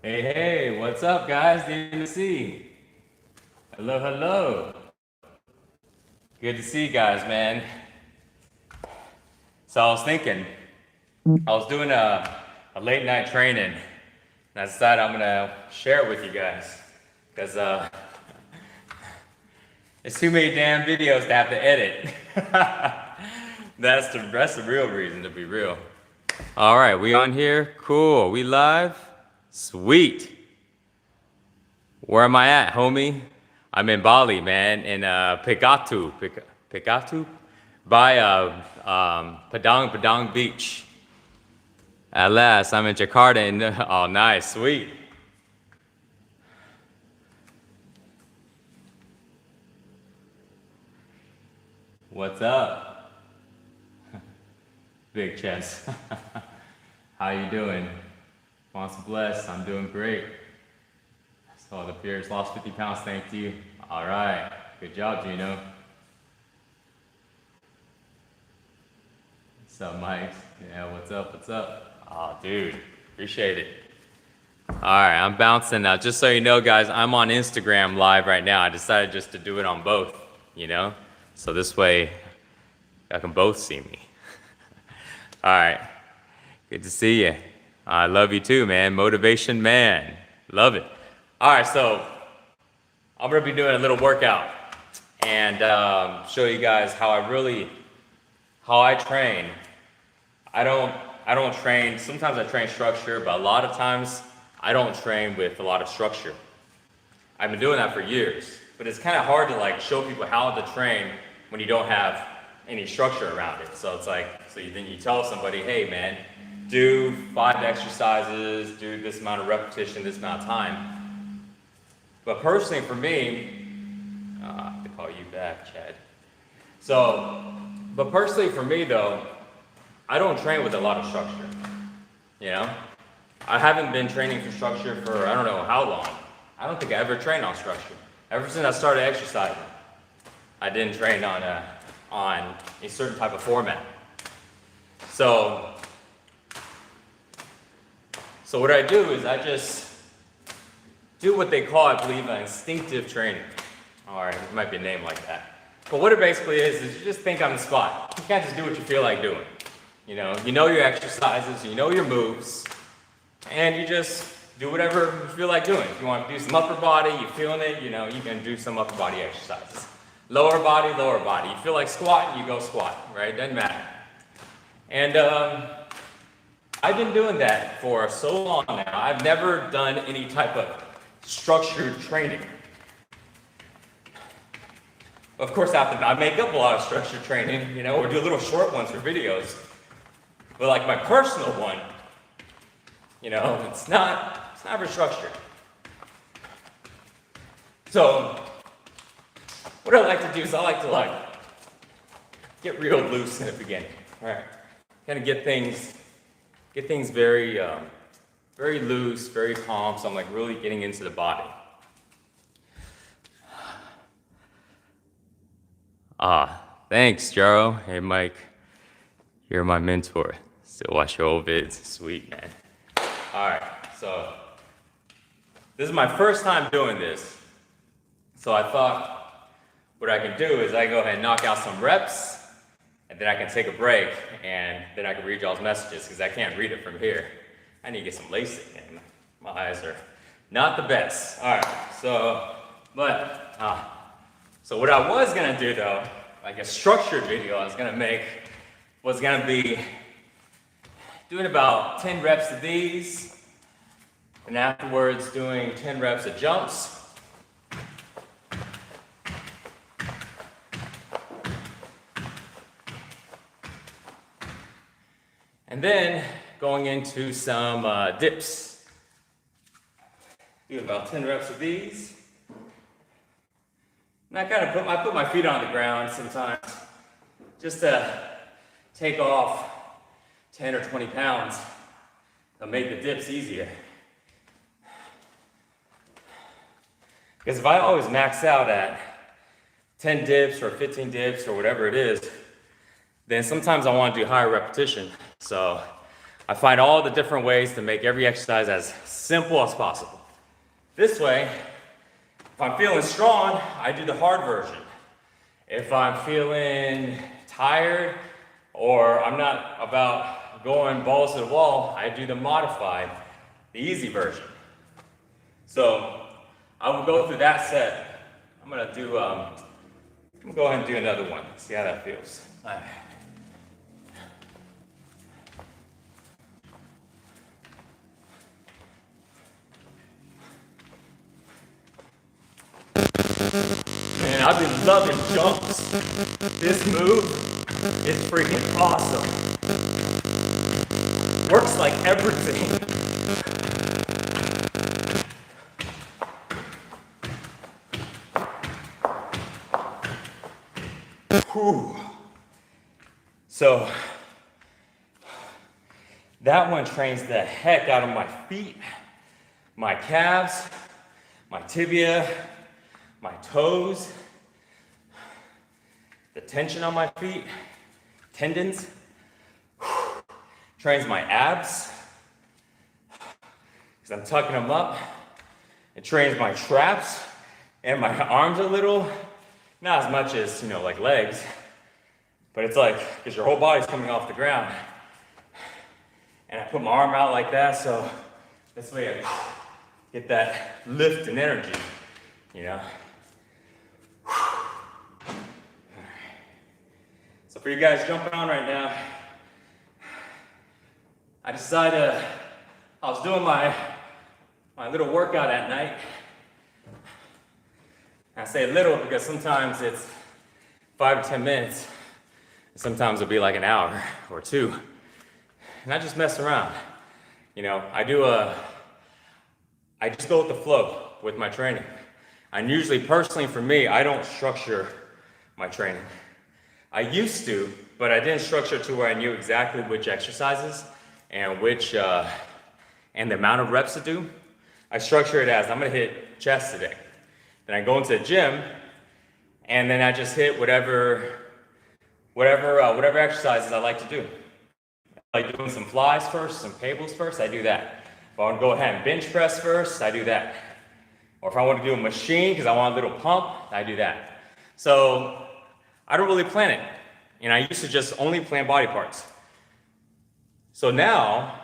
Hey, hey, what's up, guys? Good to see. Hello, hello. Good to see you guys, man. So I was thinking, I was doing a late night training, and I decided I'm gonna share it with you guys, because it's too many damn videos to have to edit. That's the real reason, to be real. All right, we on here? Cool. We live? Sweet. Where am I at, homie? I'm in Bali, man, in Pekatu, by Padang Beach. At last, I'm in Jakarta, and oh, nice, sweet. What's up, big chest? How you doing? Once blessed, I'm doing great. So it appears lost 50 pounds, thank you. All right, good job, Gino. What's up, Mike? Yeah, what's up, what's up? Oh, dude, appreciate it. All right, I'm bouncing now. Just so you know, guys, I'm on Instagram live right now. I decided just to do it on both, you know? So this way, y'all can both see me. All right, good to see you. I love you too, man. Motivation man, love it. All right, so I'm gonna be doing a little workout and show you guys how I train. I don't train. Sometimes I train structure, but a lot of times I don't train with a lot of structure. I've been doing that for years, but it's kind of hard to like show people how to train when you don't have any structure around it. So it's like, then you tell somebody, hey man, do 5 exercises, do this amount of repetition, this amount of time. But personally for me, I have to call you back, Chad. But personally for me though, I don't train with a lot of structure, you know? I haven't been training for structure for I don't know how long. I don't think I ever trained on structure. Ever since I started exercising, I didn't train on a certain type of format. So what I do is I just do what they call, I believe, an instinctive training. All right, it might be a name like that. But what it basically is you just think on the spot. You can't just do what you feel like doing. You know your exercises, you know your moves, and you just do whatever you feel like doing. If you want to do some upper body, you're feeling it, you can do some upper body exercises. Lower body. You feel like squatting, you go squat, right? Doesn't matter. And I've been doing that for so long now. I've never done any type of structured training. Of course, I make up a lot of structured training, or do little short ones for videos. But like my personal one, it's not for structure. So what I like to do is I like to get real loose in the beginning. All right, kind of get things very very loose, very calm. So I'm like really getting into the body. Thanks, Jaro. Hey, Mike, you're my mentor. Still watch your old vids. Sweet, man. All right, so this is my first time doing this. So I thought what I can do is I go ahead and knock out some reps, and then I can take a break, and then I can read y'all's messages, because I can't read it from here. I need to get some LASIK in. My eyes are not the best. All right, so what I was gonna do though, like a structured video I was gonna make, was gonna be doing about 10 reps of these, and afterwards doing 10 reps of jumps. And then going into some dips. Do about 10 reps of these. And I kind of put my feet on the ground sometimes just to take off 10 or 20 pounds to make the dips easier. Because if I always max out at 10 dips or 15 dips or whatever it is, then sometimes I want to do higher repetition. So I find all the different ways to make every exercise as simple as possible. This way, if I'm feeling strong, I do the hard version. If I'm feeling tired or I'm not about going balls to the wall, I do the modified, the easy version. So I will go through that set. I'm gonna go ahead and do another one, see how that feels. All right. Man, I've been loving jumps. This move is freaking awesome. Works like everything. Whew. So, that one trains the heck out of my feet, my calves, my tibia, my toes, the tension on my feet, tendons, trains my abs, because I'm tucking them up. It trains my traps and my arms a little, not as much as, like legs, but it's like, because your whole body's coming off the ground. And I put my arm out like that, so this way I get that lift and energy, So for you guys jumping on right now, I was doing my little workout at night. I say little because sometimes it's 5 to 10 minutes. Sometimes it'll be like an hour or two. And I just mess around. I just go with the flow with my training. And usually, personally for me, I don't structure my training. I used to, but I didn't structure to where I knew exactly which exercises and and the amount of reps to do. I structure it as, I'm gonna hit chest today. Then I go into the gym, and then I just hit whatever exercises I like to do. I like doing some flies first, some cables first, I do that. If I want to go ahead and bench press first, I do that. Or if I want to do a machine because I want a little pump, I do that. So I don't really plan it. And I used to just only plan body parts. So now,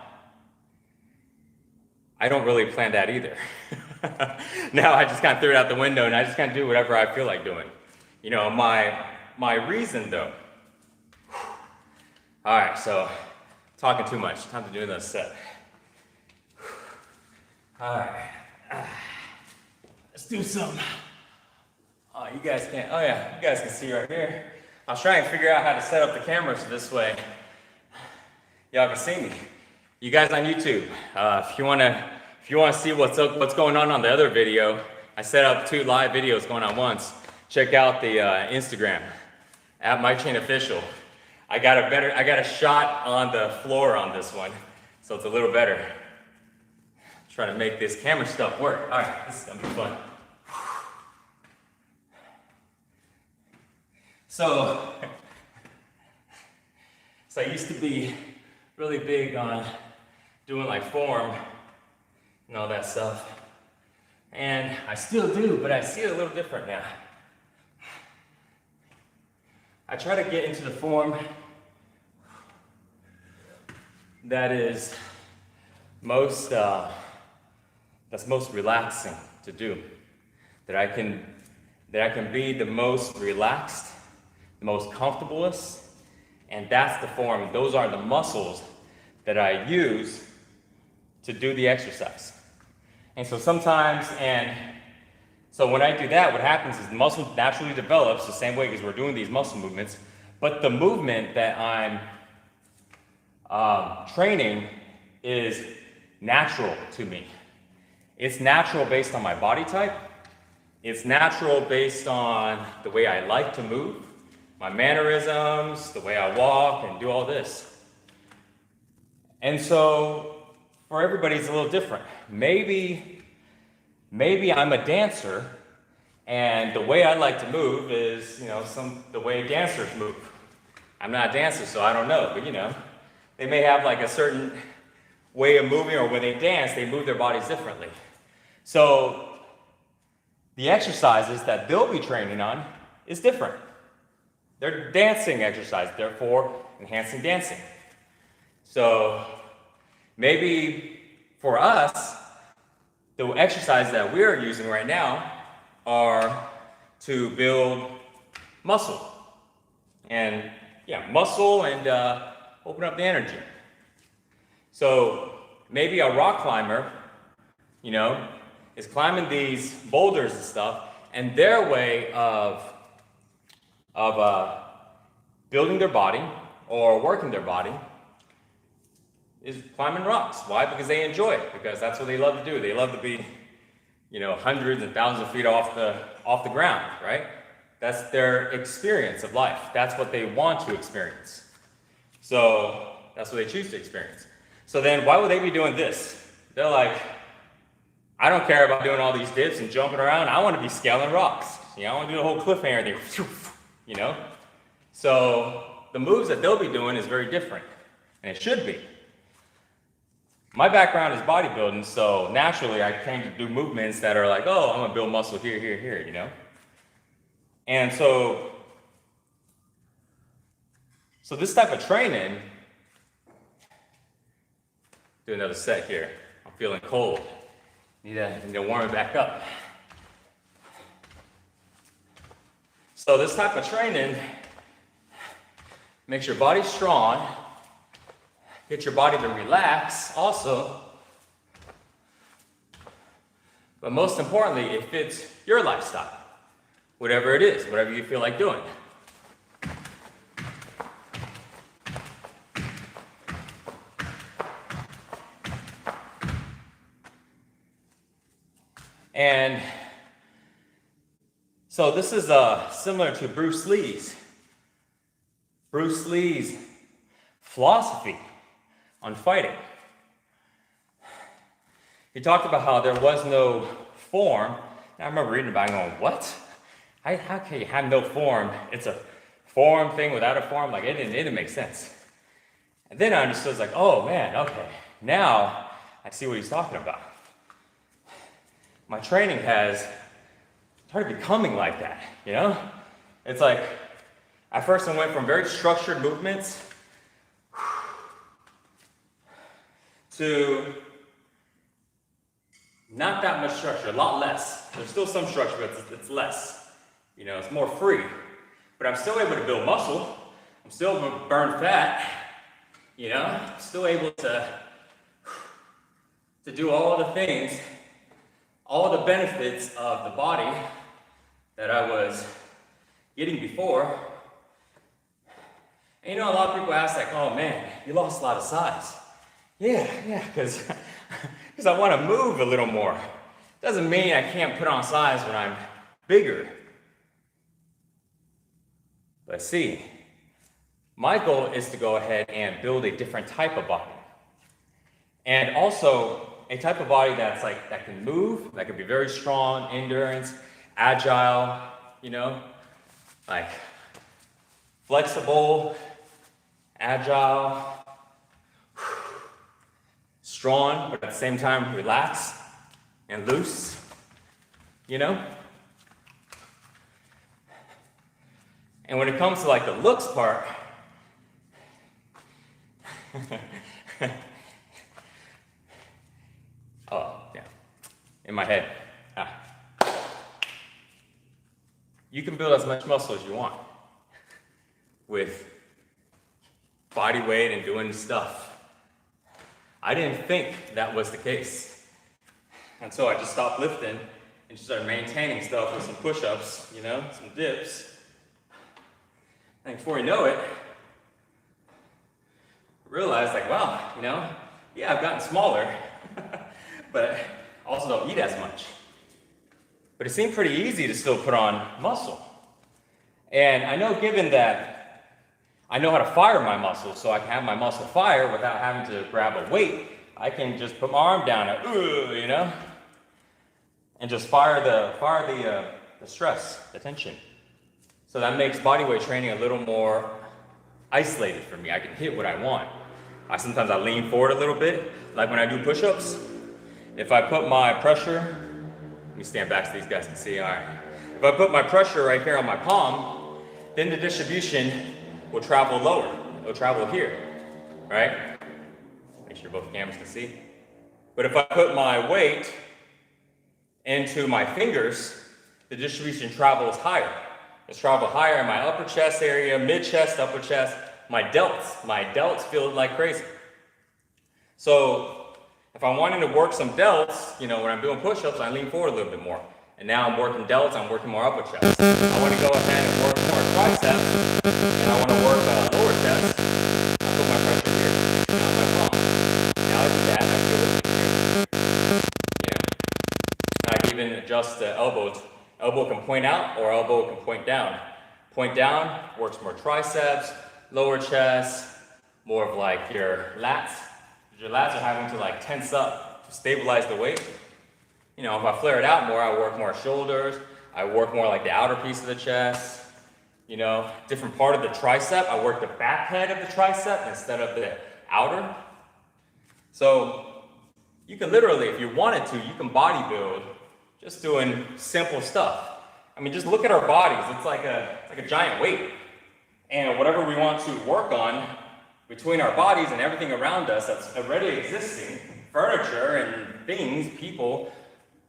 I don't really plan that either. Now I just kind of threw it out the window and I just kind of do whatever I feel like doing. My reason though. All right, so talking too much. Time to do another set. All right. Let's do some. Oh, you guys can see right here. I was trying to figure out how to set up the camera so this way y'all can see me. You guys on YouTube, if you wanna see what's going on the other video, I set up 2 live videos going on once. Check out the Instagram @MyChainOfficial. I got a shot on the floor on this one, so it's a little better. Trying to make this camera stuff work. All right, this is gonna be fun. So I used to be really big on doing like form and all that stuff. And I still do, but I see it a little different now. I try to get into the form that is most relaxing to do. That I can be the most relaxed, the most comfortablest, and that's the form. Those are the muscles that I use to do the exercise. And so so when I do that, what happens is the muscle naturally develops the same way because we're doing these muscle movements, but the movement that I'm training is natural to me. It's natural based on my body type. It's natural based on the way I like to move, my mannerisms, the way I walk and do all this. And so for everybody, it's a little different. Maybe I'm a dancer and the way I like to move is, the way dancers move. I'm not a dancer, so I don't know, but they may have like a certain way of moving, or when they dance, they move their bodies differently. So the exercises that they'll be training on is different. They're dancing exercise, therefore enhancing dancing. So maybe for us, the exercises that we're using right now are to build muscle. And muscle and open up the energy. So maybe a rock climber, is climbing these boulders and stuff, and their way of building their body or working their body is climbing rocks. Why? Because they enjoy it. Because that's what they love to do. They love to be, hundreds and thousands of feet off the ground, right? That's their experience of life. That's what they want to experience. So that's what they choose to experience. So then why would they be doing this? They're like, I don't care about doing all these dips and jumping around. I want to be scaling rocks. I want to do the whole cliffhanger thing, So the moves that they'll be doing is very different, and it should be. My background is bodybuilding, so naturally I came to do movements that are like, oh, I'm going to build muscle here, here, here, And so this type of training, do another set here. I'm feeling cold. Need to warm it back up. So this type of training makes your body strong, get your body to relax also, but most importantly, it fits your lifestyle, whatever it is, whatever you feel like doing. And so this is similar to Bruce Lee's philosophy on fighting. He talked about how there was no form. And I remember reading about it and going, what? How can you have no form? It's a form thing without a form? Like, it didn't make sense. And then I understood, like, oh man, okay. Now I see what he's talking about. My training has started becoming like that, It's like, at first I went from very structured movements to not that much structure, a lot less. There's still some structure, but it's less. It's more free. But I'm still able to build muscle. I'm still able to burn fat. I'm still able to do all the things, all the benefits of the body that I was getting before. And a lot of people ask, like, oh man, you lost a lot of size. Yeah, because I want to move a little more. Doesn't mean I can't put on size when I'm bigger. But see, my goal is to go ahead and build a different type of body. And also a type of body that can move, that can be very strong, endurance, agile, like flexible, agile, strong, but at the same time relaxed and loose, And when it comes to like the looks part, oh yeah, in my head. You can build as much muscle as you want with body weight and doing stuff. I didn't think that was the case. And so I just stopped lifting and just started maintaining stuff with some push-ups, some dips. And before you know it, I realized like, wow, I've gotten smaller, but I also don't eat as much. But it seemed pretty easy to still put on muscle. And I know, given that I know how to fire my muscles, so I can have my muscle fire without having to grab a weight, I can just put my arm down and, and just fire the stress, the tension. So that makes bodyweight training a little more isolated for me. I can hit what I want. Sometimes I lean forward a little bit, Like when I do push-ups, if I put my pressure, let me stand back so these guys can see, all right. If I put my pressure right here on my palm, then the distribution will travel lower. It'll travel here, right? Make sure both cameras can see. But if I put my weight into my fingers, the distribution travels higher. It's travel higher in my upper chest area, mid chest, upper chest, my delts. My delts feel like crazy. So if I'm wanting to work some delts, when I'm doing push-ups, I lean forward a little bit more. And now I'm working delts, I'm working more upper chest. I want to go ahead and work more triceps, and I want to work lower chest. I put my pressure here, on my palm. Now I do that, I feel it here. I can even adjust the elbows. Elbow can point out or elbow can point down. Point down works more triceps, lower chest, more of like your lats. Your lats are having to like tense up to stabilize the weight. If I flare it out more, I work more shoulders. I work more like the outer piece of the chest. Different part of the tricep. I work the back head of the tricep instead of the outer. So you can literally, if you wanted to, you can bodybuild just doing simple stuff. Just look at our bodies. It's like a giant weight. And whatever we want to work on between our bodies and everything around us that's already existing, furniture and things, people,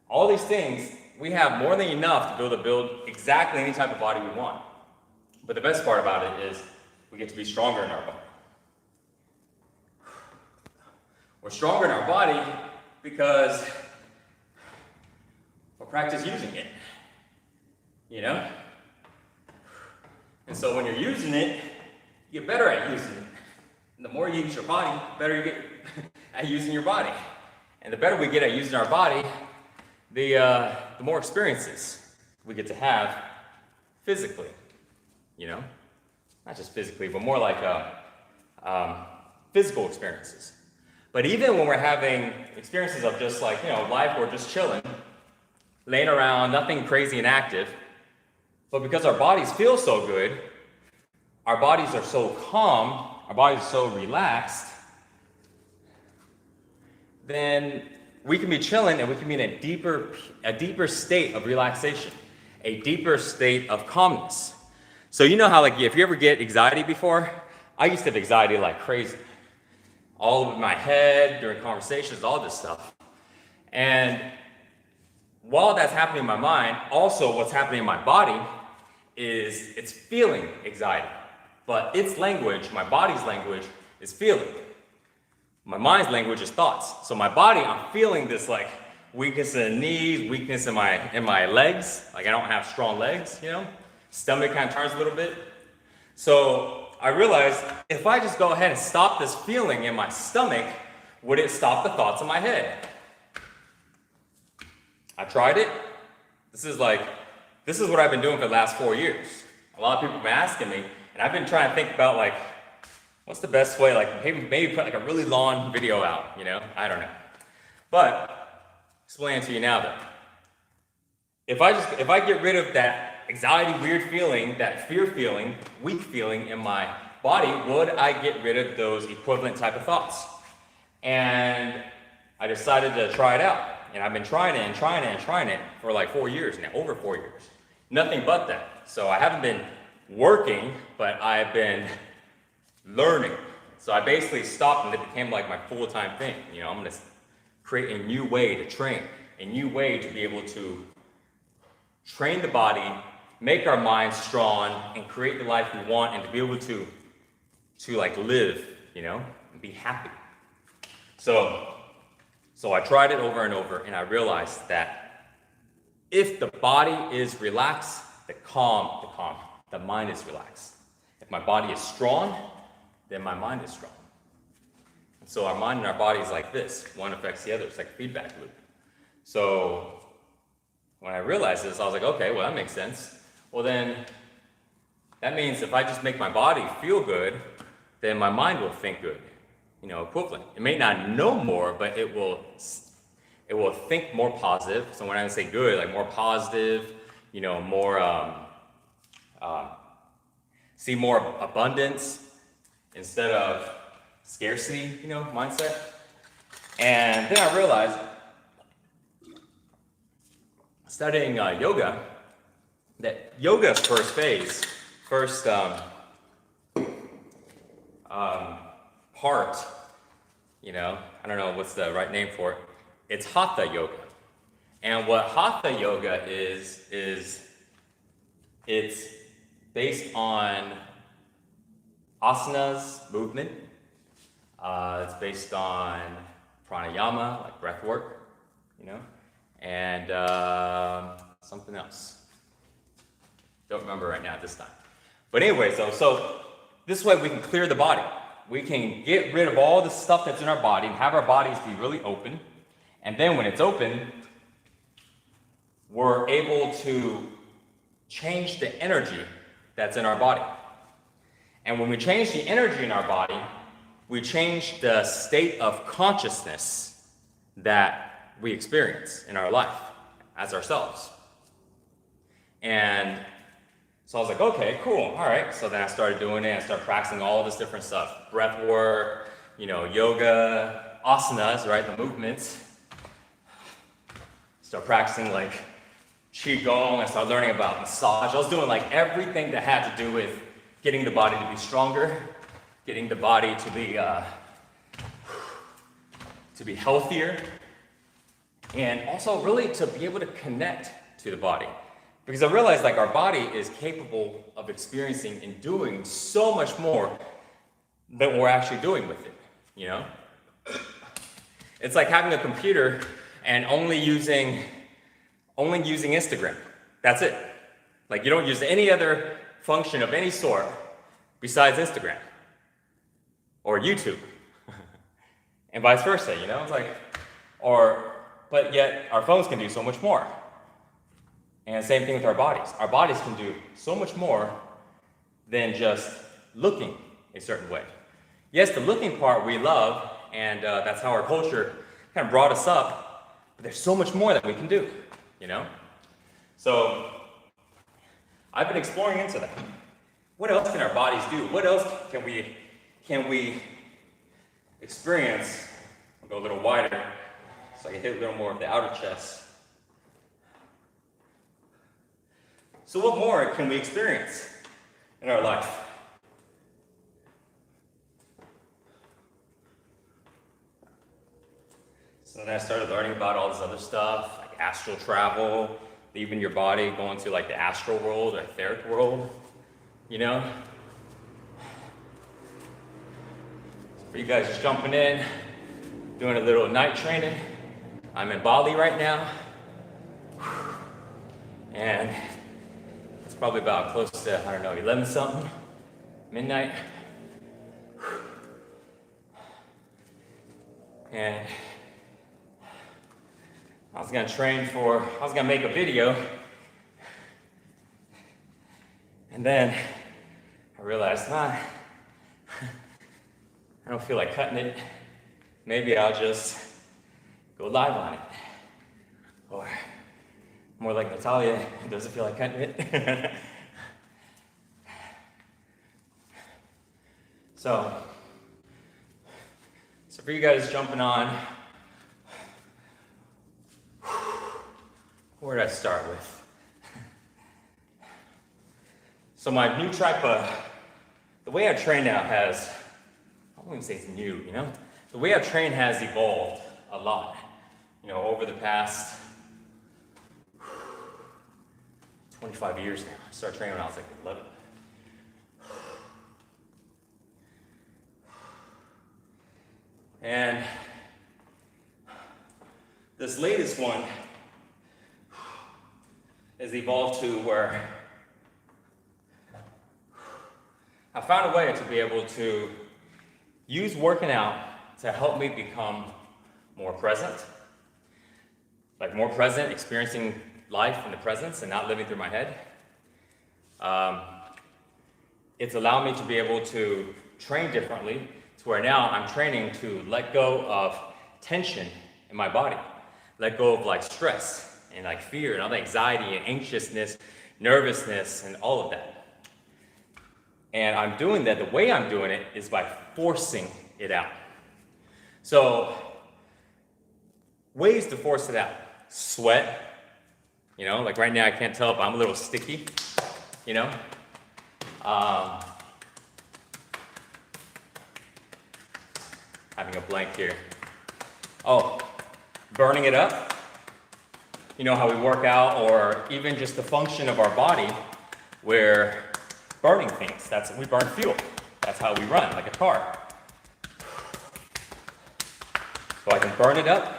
all these things, we have more than enough to be able to build exactly any type of body we want. But the best part about it is we get to be stronger in our body. We're stronger in our body because we'll practice using it. And so when you're using it, you get better at using it. And the more you use your body, the better you get at using your body. And the better we get at using our body, the more experiences we get to have physically, not just physically, but more like physical experiences. But even when we're having experiences of just like, life, we're just chilling, laying around, nothing crazy and active, but because our bodies feel so good, our bodies are so calm, our bodies are so relaxed, then we can be chilling and we can be in a deeper state of relaxation, a deeper state of calmness. So how if you ever get anxiety before, I used to have anxiety like crazy. All over my head, during conversations, all this stuff. And while that's happening in my mind, also what's happening in my body is it's feeling anxiety. But its language, my body's language, is feeling. My mind's language is thoughts. So my body, I'm feeling this like weakness in the knees, weakness in my legs. Like I don't have strong legs, Stomach kind of turns a little bit. So I realized if I just go ahead and stop this feeling in my stomach, would it stop the thoughts in my head? I tried it. This is what I've been doing for the last 4 years. A lot of people have been asking me, and I've been trying to think about like, what's the best way, like maybe put like a really long video out, I don't know. But explain it to you now though. If I get rid of that anxiety, weird feeling, that fear feeling, weak feeling in my body, would I get rid of those equivalent type of thoughts? And I decided to try it out. And I've been trying it for like 4 years now, over 4 years. Nothing but that. So I haven't been working, but I've been learning. So I basically stopped and it became like my full-time thing. I'm gonna create a new way to train, a new way to be able to train the body, make our minds strong, and create the life we want, and to be able to like live, and be happy. So I tried it over and over, and I realized that if the body is relaxed, the mind is relaxed. If my body is strong, then my mind is strong. And so our mind and our body is like this. One affects the other. It's like a feedback loop. So when I realized this, I was like, okay, well, that makes sense. Well, then that means if I just make my body feel good, then my mind will think good. Equivalent. It may not know more, but it will think more positive. So when I say good, like more positive, more see more abundance instead of scarcity, mindset. And then I realized, studying yoga, that yoga's first phase, first part, you know, I don't know what's the right name for it, it's Hatha yoga. And what Hatha yoga is it's based on asanas, movement. It's based on pranayama, like breath work, you know, and something else. Don't remember right now at this time. But anyway, so this way we can clear the body. We can get rid of all the stuff that's in our body and have our bodies be really open. And then when it's open, we're able to change the energy that's in our body. And when we change the energy in our body, we change the state of consciousness that we experience in our life as ourselves. And so I was like, okay, cool, all right. So then I started doing it. I started practicing all this different stuff. Breath work, you know, yoga, asanas, right, the movements. Start practicing like qigong. I started learning about massage. I was doing like everything that had to do with getting the body to be stronger, getting the body to be healthier, and also really to be able to connect to the body. Because I realized like our body is capable of experiencing and doing so much more than we're actually doing with it, you know? It's like having a computer and only using Instagram. That's it. Like you don't use any other function of any sort besides Instagram or YouTube. And vice versa, you know? It's like, but yet our phones can do so much more. And same thing with our bodies. Our bodies can do so much more than just looking a certain way. Yes, the looking part we love, and that's how our culture kind of brought us up, but there's so much more that we can do, you know? So I've been exploring into that. What else can our bodies do? What else can we experience? I'll go a little wider so I can hit a little more of the outer chest. So what more can we experience in our life? So then I started learning about all this other stuff, like astral travel, leaving your body, going to like the astral world or etheric world, you know? So for you guys just jumping in, doing a little night training. I'm in Bali right now. And it's probably about close to, I don't know, 11 something, midnight. And I was gonna make a video. And then I realized, I don't feel like cutting it. Maybe I'll just go live on it. Or more like Natalia, it doesn't feel like cutting it. So for you guys jumping on, where did I start with? So my new tripod, the way I train now has, I wouldn't say it's new, you know? The way I train has evolved a lot, you know, over the past 25 years now. I started training when I was like 11. And this latest one has evolved to where I found a way to be able to use working out to help me become more present. Like more present, experiencing life in the presence and not living through my head. It's allowed me to be able to train differently to where now I'm training to let go of tension in my body. Let go of like stress and like fear and all the anxiety and anxiousness, nervousness and all of that. And I'm doing that, the way I'm doing it is by forcing it out. So ways to force it out. Sweat, you know, like right now I can't tell if I'm a little sticky, you know. Having a blank here. Oh, burning it up. You know how we work out, or even just the function of our body, where burning things, we burn fuel. That's how we run, like a car. So I can burn it up.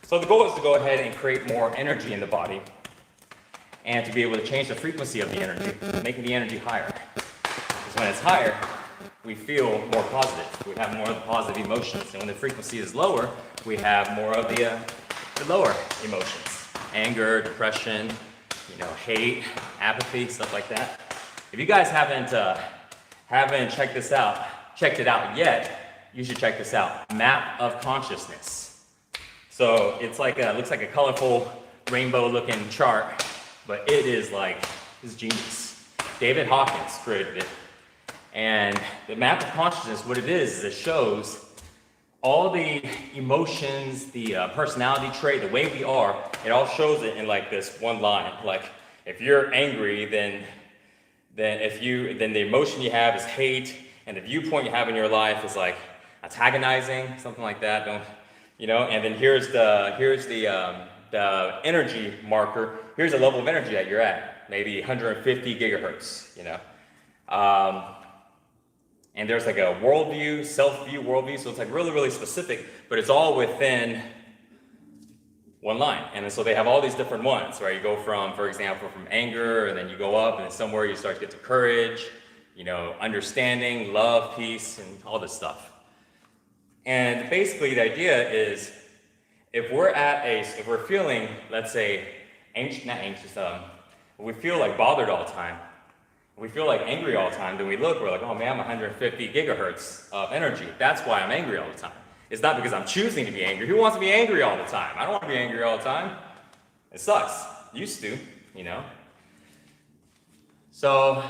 So the goal is to go ahead and create more energy in the body and to be able to change the frequency of the energy, making the energy higher. Because when it's higher, we feel more positive. We have more of the positive emotions. And when the frequency is lower, we have more of the lower emotions. Anger, depression, you know, hate, apathy, stuff like that. If you guys haven't checked it out yet, you should check this out. Map of consciousness. So it's like looks like a colorful rainbow-looking chart, but it is like, it's genius. David Hawkins created it. And the map of consciousness, what it is it shows all the emotions, the personality trait, the way we are. It all shows it in like this one line. Like if you're angry, then the emotion you have is hate, and the viewpoint you have in your life is like antagonizing, something like that. You know, and then here's the energy marker. Here's the level of energy that you're at, maybe 150 gigahertz, you know. And there's like a worldview, self-view, worldview, so it's like really, really specific, but it's all within one line. And so they have all these different ones, right? You go from, for example, from anger, and then you go up, and then somewhere you start to get to courage, you know, understanding, love, peace, and all this stuff. And basically the idea is, if we're feeling, let's say, we feel like bothered all the time, we feel like angry all the time, then we're like, oh man, I'm 150 gigahertz of energy. That's why I'm angry all the time. It's not because I'm choosing to be angry. Who wants to be angry all the time? I don't want to be angry all the time. It sucks. Used to, you know. So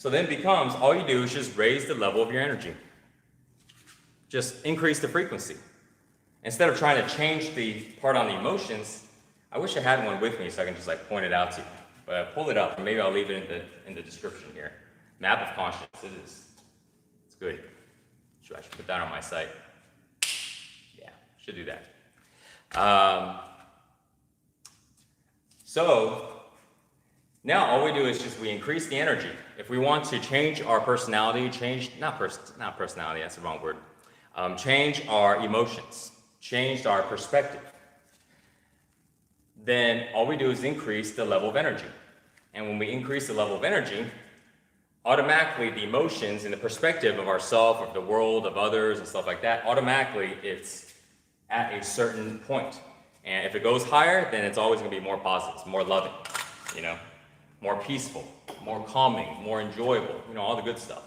then it becomes, all you do is just raise the level of your energy. Just increase the frequency. Instead of trying to change the part on the emotions, I wish I had one with me so I can just like point it out to you. But pull it up, and maybe I'll leave it in the description here. Map of consciousness, it's good. I should put that on my site. Yeah, should do that. So now all we do is we increase the energy. If we want to change our personality, not personality, that's the wrong word. Change our emotions, change our perspective, then all we do is increase the level of energy. And when we increase the level of energy, automatically the emotions and the perspective of ourselves, of the world, of others, and stuff like that, automatically it's at a certain point. And if it goes higher, then it's always going to be more positive, more loving, you know, more peaceful, more calming, more enjoyable, you know, all the good stuff.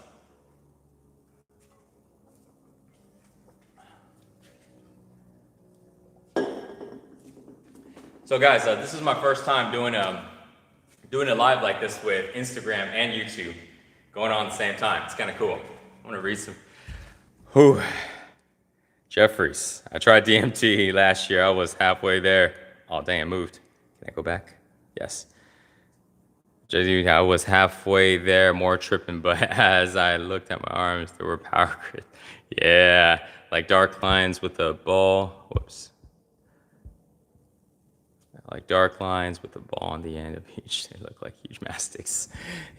So guys, this is my first time doing a live like this with Instagram and YouTube going on at the same time. It's kind of cool. I want to read some. Jeffries. I tried DMT last year. I was halfway there. Oh, dang, it moved. Can I go back? Yes. I was halfway there, more tripping, but as I looked at my arms, there were power grids. Yeah, like dark lines with a ball. Whoops. Like dark lines with the ball on the end of each. They look like huge mastics.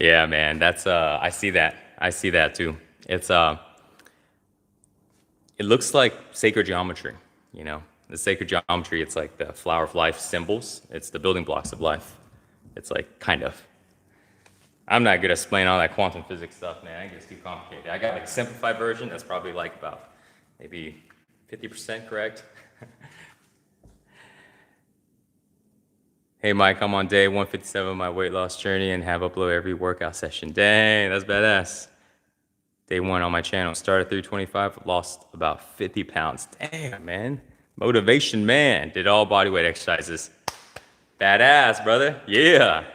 Yeah, man, that's I see that. I see that too. It's it looks like sacred geometry, you know. The sacred geometry, it's like the flower of life symbols. It's the building blocks of life. It's like kind of. I'm not good at explaining all that quantum physics stuff, man. It gets too complicated. I got like a simplified version that's probably like about maybe 50% correct. Hey Mike, I'm on day 157 of my weight loss journey and have uploaded every workout session. Dang, that's badass. Day 1 on my channel. Started 325, lost about 50 pounds. Damn, man. Motivation, man. Did all bodyweight exercises. Badass, brother. Yeah.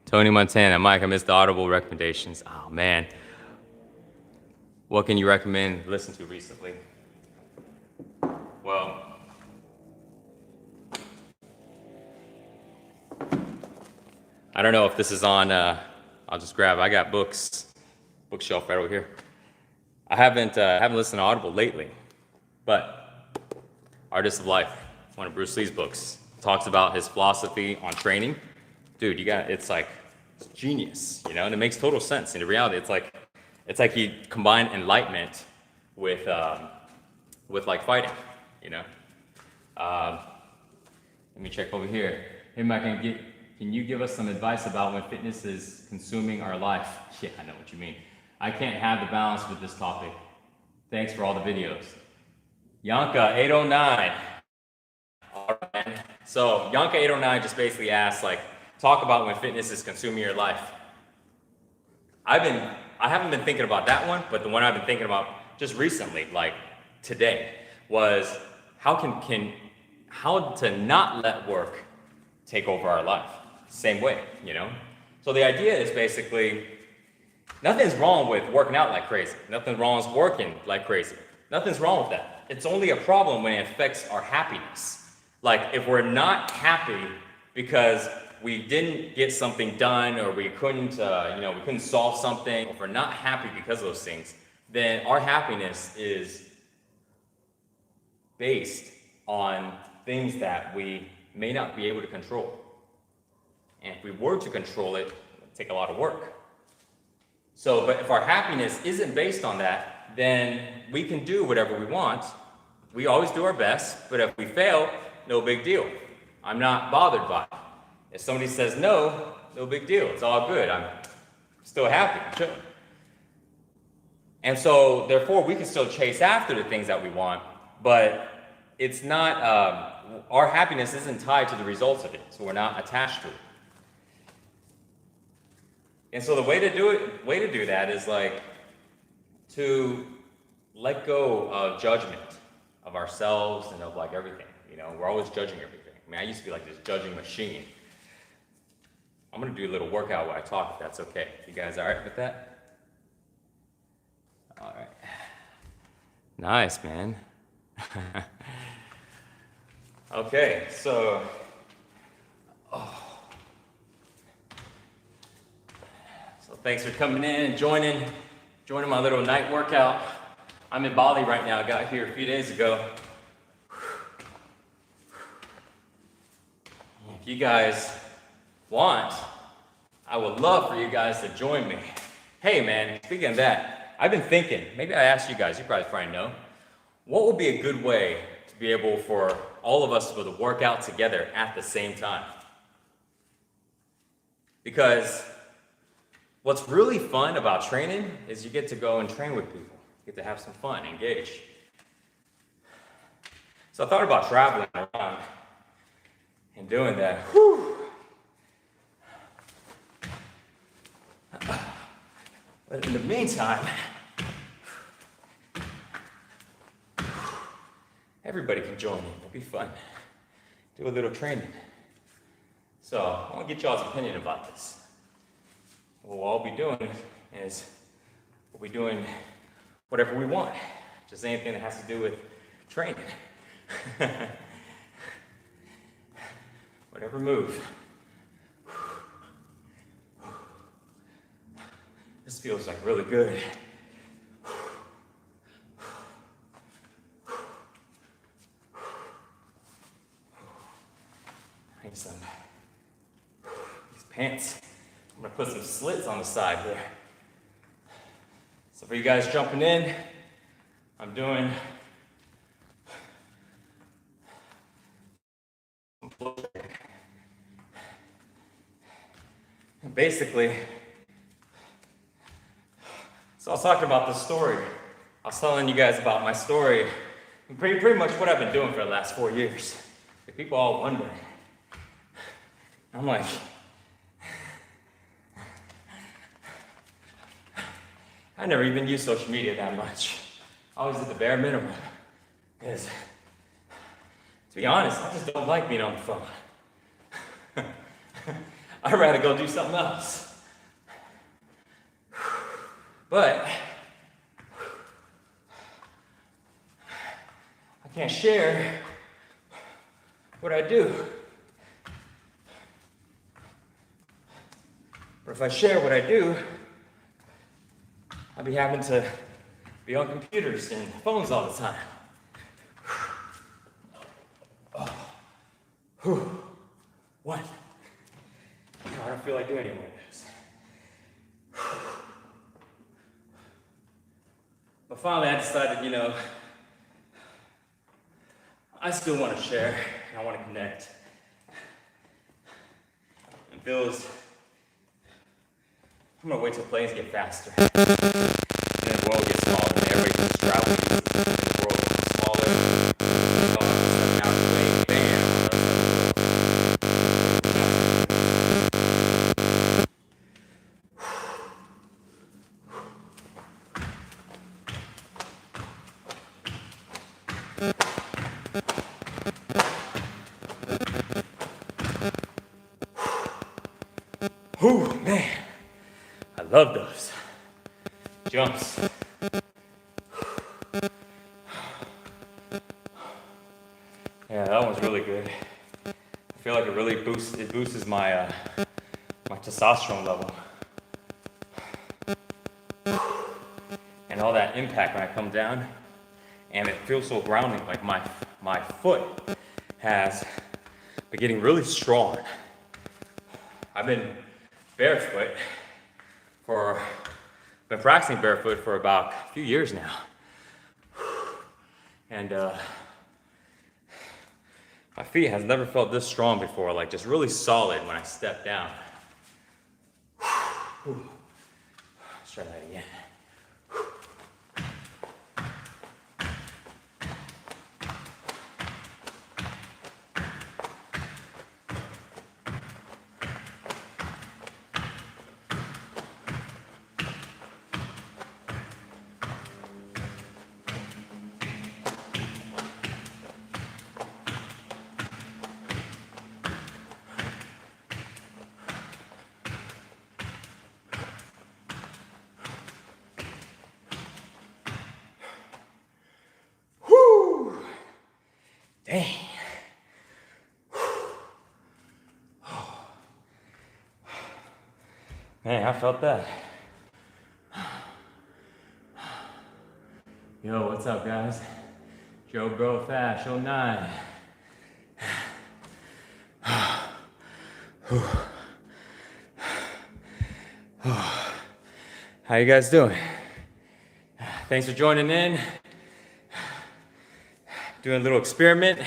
Tony Montana. Mike, I missed the audible recommendations. Oh, man. What can you recommend to listen to recently? Well, I don't know if this is on, I'll just grab, I got bookshelf right over here. I haven't listened to Audible lately, but Artist of Life, one of Bruce Lee's books, talks about his philosophy on training. Dude, it's genius, you know, and it makes total sense. In reality, it's like he combined enlightenment with like fighting, you know. Let me check over here. Hey, Mike, can you give us some advice about when fitness is consuming our life? Yeah, I know what you mean. I can't have the balance with this topic. Thanks for all the videos. Yanka809. All right. So Yanka809 just basically asks, like, talk about when fitness is consuming your life. I haven't been thinking about that one, but the one I've been thinking about just recently, like today, was how to not let work take over our life. Same way, you know? So the idea is basically, nothing's wrong with working out like crazy. Nothing wrong with working like crazy. Nothing's wrong with that. It's only a problem when it affects our happiness. Like if we're not happy because we didn't get something done, or we couldn't solve something, or if we're not happy because of those things, then our happiness is based on things that we may not be able to control. And if we were to control it, it would take a lot of work. So, but if our happiness isn't based on that, then we can do whatever we want. We always do our best, but if we fail, no big deal. I'm not bothered by it. If somebody says no, no big deal. It's all good. I'm still happy. Sure. And so, therefore, we can still chase after the things that we want, but it's not, our happiness isn't tied to the results of it, so we're not attached to it. And so the way to do that is like to let go of judgment of ourselves and of like everything. You know, we're always judging everything. I mean, I used to be like this judging machine. I'm gonna do a little workout while I talk, if that's okay. You guys all right with that? All right. Nice, man. Okay, so, thanks for coming in and joining my little night workout. I'm in Bali right now. I got here a few days ago. If you guys want, I would love for you guys to join me. Hey man, speaking of that, I've been thinking, maybe I asked you guys, you probably know, what would be a good way to be able for all of us to be able to work out together at the same time? Because what's really fun about training is you get to go and train with people. You get to have some fun, engage. So I thought about traveling around and doing that. Whew. But in the meantime, everybody can join me. It'll be fun. Do a little training. So I want to get y'all's opinion about this. What we'll all be doing is we'll be doing whatever we want. Just anything that has to do with training. Whatever move. This feels like really good. I need some these pants. I'm gonna put some slits on the side here. So for you guys jumping in, I'm doing and basically, so I was talking about this story. I was telling you guys about my story, and pretty much what I've been doing for the last 4 years. If people all wonder, I'm like, I never even used social media that much. I always did the bare minimum. Because, to be honest, I just don't like being on the phone. I'd rather go do something else. But can't share what I do. But if I share what I do, I'll be having to be on computers and phones all the time. One. I don't feel like doing any more of this. But finally I decided, you know, I still want to share and I want to connect. It feels, I'm gonna wait till planes get faster. And then the world gets smaller and everybody can just travel easily. And the world gets smaller. And all of a sudden out of the way, bam, whew, man, I love those jumps. Yeah, that one's really good. I feel like it really boosts my my testosterone level. And all that impact when I come down, and it feels so grounding, like my foot has been getting really strong. I've been barefoot been practicing barefoot for about a few years now. And my feet has never felt this strong before, like just really solid when I step down. Let's try that again. Dang. Man, I felt that. Yo, what's up, guys? Joe Bro Fash 09. How you guys doing? Thanks for joining in. Doing a little experiment.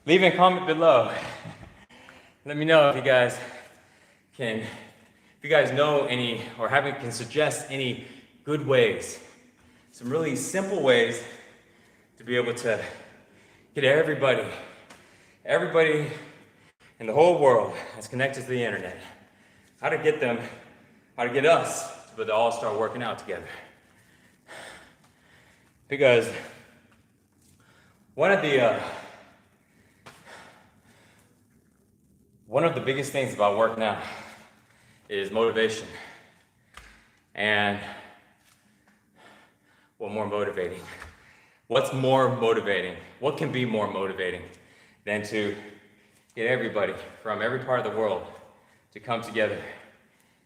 Leave a comment below. Let me know if you guys know any or can suggest any good ways, some really simple ways to be able to get everybody in the whole world that's connected to the internet, how to get us to all start working out together. Because one of the biggest things about working out is motivation. And what more motivating? What's more motivating? What can be more motivating than to get everybody from every part of the world to come together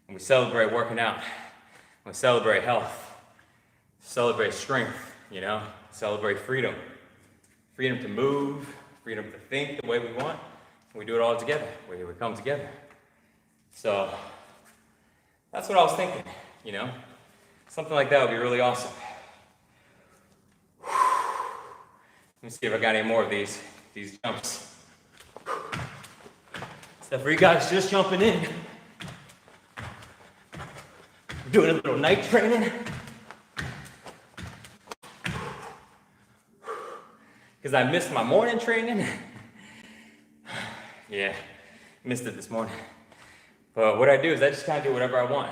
and we celebrate working out, we celebrate health, celebrate strength, you know, celebrate freedom. Freedom to move, freedom to think the way we want. We do it all together. We come together. So that's what I was thinking, you know. Something like that would be really awesome. Let me see if I got any more of these jumps. So for you guys just jumping in, we're doing a little night training. Because I missed my morning training. Yeah, missed it this morning. But what I do is I just kind of do whatever I want.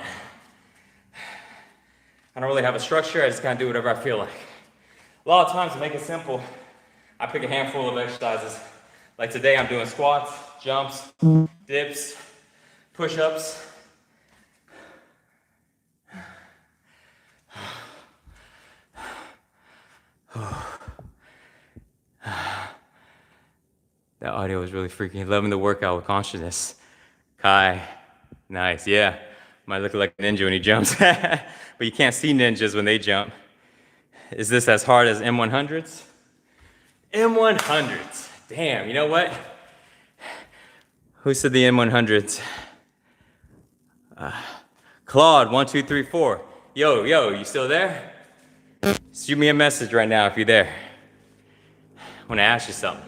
I don't really have a structure, I just kind of do whatever I feel like. A lot of times to make it simple, I pick a handful of exercises. Like today I'm doing squats, jumps, dips, push-ups. That audio was really freaking. Loving the workout with consciousness. Kai, nice, yeah. Might look like a ninja when he jumps, but you can't see ninjas when they jump. Is this as hard as M100s? M100s, damn, you know what? Who said the M100s? Claude, 1234. Yo, you still there? Shoot me a message right now if you're there. I wanna ask you something.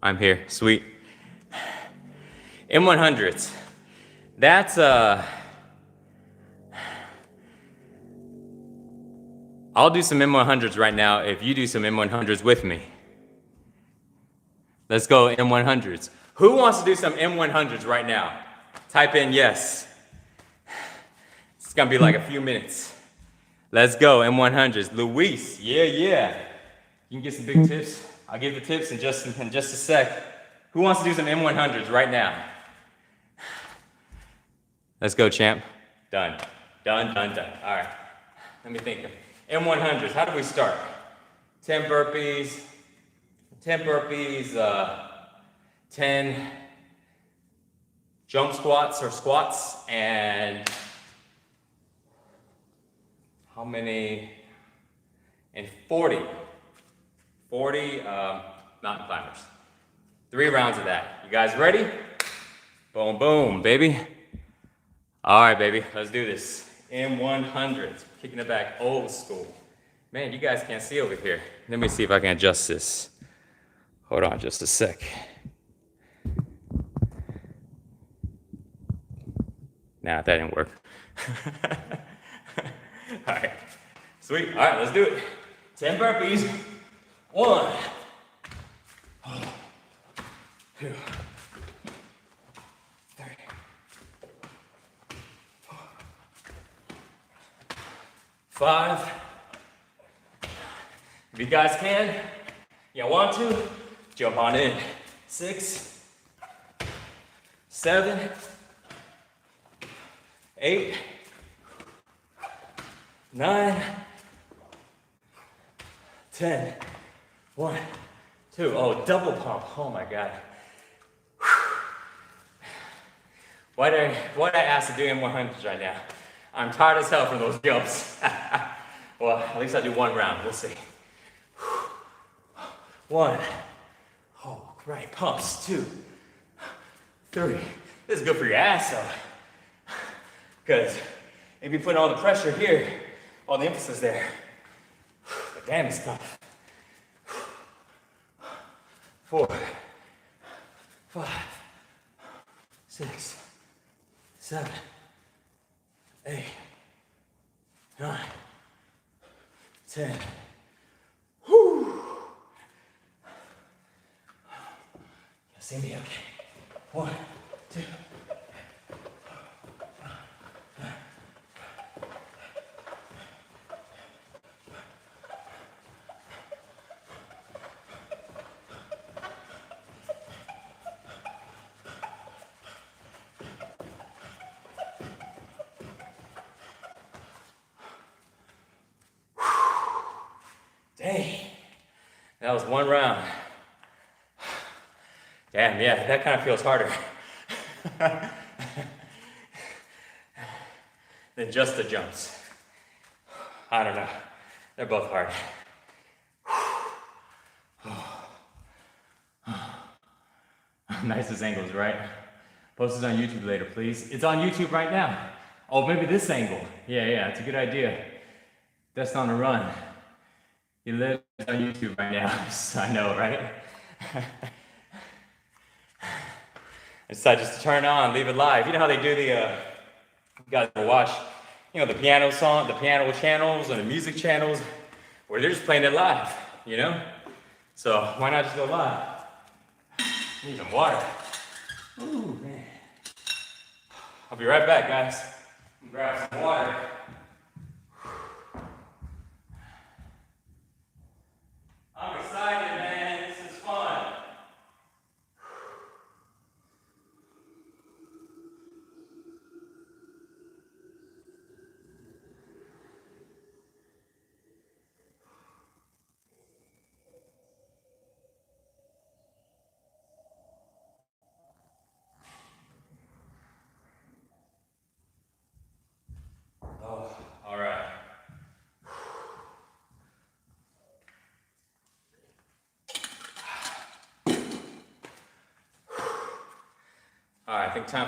I'm here, sweet. M100s, that's I'll do some M100s right now if you do some M100s with me. Let's go M100s. Who wants to do some M100s right now? Type in yes. It's gonna be like a few minutes. Let's go M100s. Luis, yeah. You can get some big tips. I'll give the tips in just a sec. Who wants to do some M100s right now? Let's go, champ. Done. All right. Let me think. M100s, how do we start? 10 burpees, 10 jump squats or squats, and how many? And 40 mountain climbers. 3 rounds of that. You guys ready? Boom, boom, baby. All right, baby, let's do this. M100s, kicking it back, old school. Man, you guys can't see over here. Let me see if I can adjust this. Hold on just a sec. Nah, that didn't work. All right, sweet. All right, let's do it. 10 burpees. 1, 2, 3, 4, 5. If you guys can, you want to, jump on in. 6, 7, 8, 9, 10. 1, 2. Oh, double pump. Oh my God. Why'd I ask to do M100s right now? I'm tired as hell from those jumps. Well, at least I'll do 1 round. We'll see. 1. Oh, right. Pumps. 2, 3. This is good for your ass, though. Because if you put all the pressure here, all the emphasis there, but damn, it's tough. 4, 5, 6, 7, 8, 9, 10. Whew. You see me? Okay. 1, 2. Dang, that was 1 round. Damn, yeah, that kind of feels harder than just the jumps. I don't know, they're both hard. Nicest angles, right? Post it on YouTube later, please. It's on YouTube right now. Oh, maybe this angle. Yeah, it's a good idea. That's on the run. You live on YouTube right now, I know, right? I decided just to turn it on, leave it live. You know how they do the, you guys will watch, the piano song, the piano channels and the music channels, where they're just playing it live, So why not just go live? Need some water. Ooh, man. I'll be right back, guys. Grab some water. I'm excited, man. This is fun. All right, I think time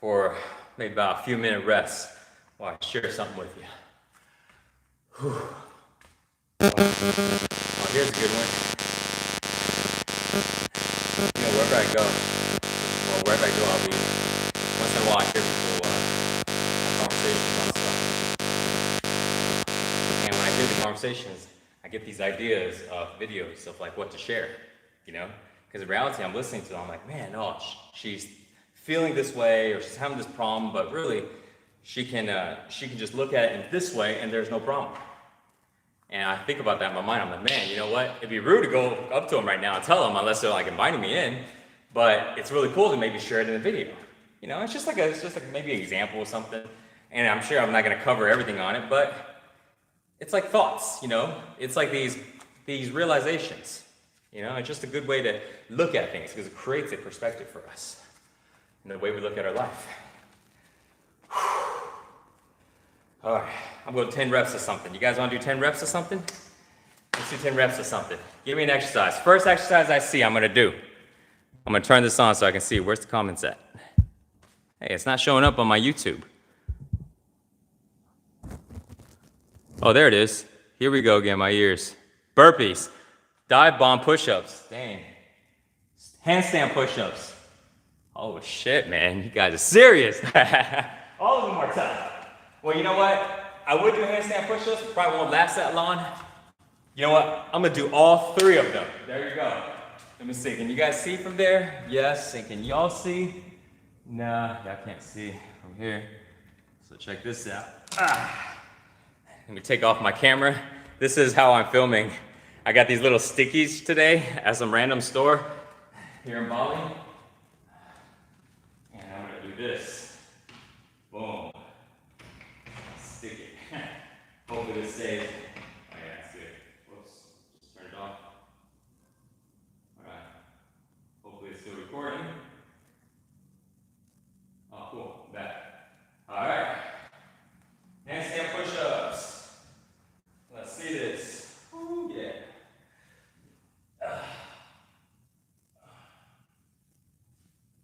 for maybe about a few minute rest while I share something with you. Whew. Oh, here's a good one. You know, wherever I go, I'll be, once in a while I hear people have conversations on stuff. And when I hear the conversations, I get these ideas of videos of like what to share, you know? Because in reality, I'm listening to them, I'm like, man, oh, she's feeling this way, or she's having this problem, but really, she can just look at it in this way, and there's no problem. And I think about that in my mind. I'm like, man, you know what? It'd be rude to go up to them right now and tell them, unless they're like inviting me in. But it's really cool to maybe share it in a video. You know, it's just like maybe an example of something. And I'm sure I'm not going to cover everything on it, but it's like thoughts. You know, it's like these realizations. You know, it's just a good way to look at things because it creates a perspective for us in the way we look at our life. All right, I'm going to 10 reps of something. You guys want to do 10 reps of something? Let's do 10 reps of something. Give me an exercise. First exercise I see, I'm going to do. I'm going to turn this on so I can see where's the comments at. Hey, it's not showing up on my YouTube. Oh, there it is. Here we go again, my ears. Burpees, dive bomb push-ups. Dang. Handstand push-ups. Oh shit, man, you guys are serious. All of them are tough. Well, you know what? I would do handstand push-ups, probably won't last that long. You know what? I'm gonna do all 3 of them. There you go. Let me see, can you guys see from there? Yes, and can y'all see? Nah, y'all can't see from here. So check this out. Let me take off my camera. This is how I'm filming. I got these little stickies today at some random store here in Bali. And I'm gonna do this. Boom. Stick it. Hopefully this stays. Oh yeah, that's good. Whoops. Just turn it off. Alright. Hopefully it's still recording. Oh, cool. Back. Alright. Handstand push-ups. Let's see this. Ooh, yeah.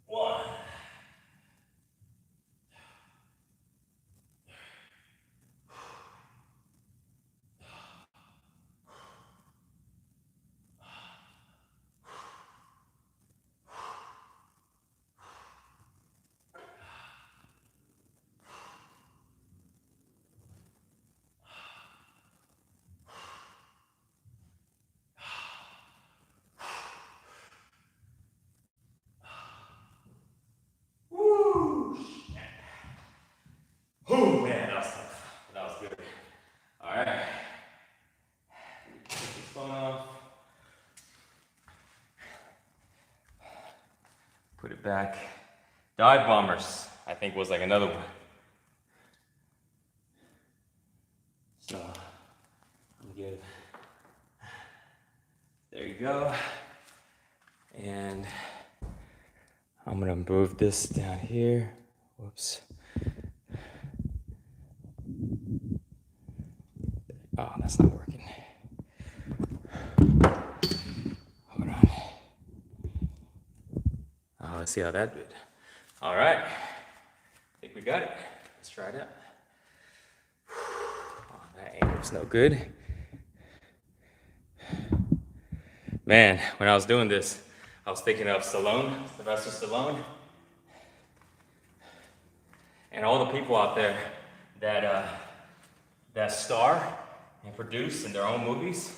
One. Oh man, that was tough. That was good. All right. Take this phone off. Put it back. Dive bombers, I think, was like another one. So, I'm good. There you go. And I'm gonna move this down here. Whoops. Oh, that's not working. Hold on. Oh, let's see how that did. All right. I think we got it. Let's try it out. Oh, that angle's no good. Man, when I was doing this, I was thinking of Stallone, Sylvester Stallone, and all the people out there that star and produce in their own movies.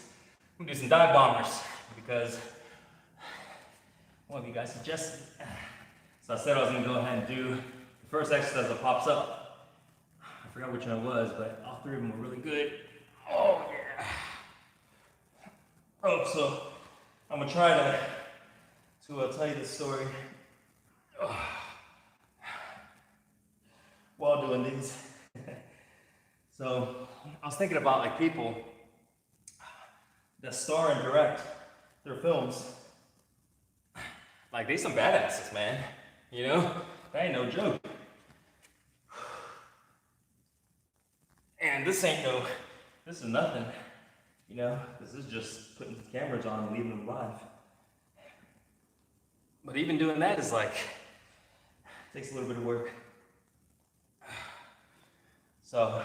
I'm gonna do some dive bombers because one of you guys suggested it. So I said I was gonna go ahead and do the first exercise that pops up. I forgot which one it was, but all 3 of them were really good. Oh yeah. Oh, so I'm gonna try to tell you this story while doing these. So I was thinking about like people that star and direct their films. Like they some badasses, man. You know, that ain't no joke. And this is nothing. You know, this is just putting cameras on and leaving them live. But even doing that is like, takes a little bit of work. So,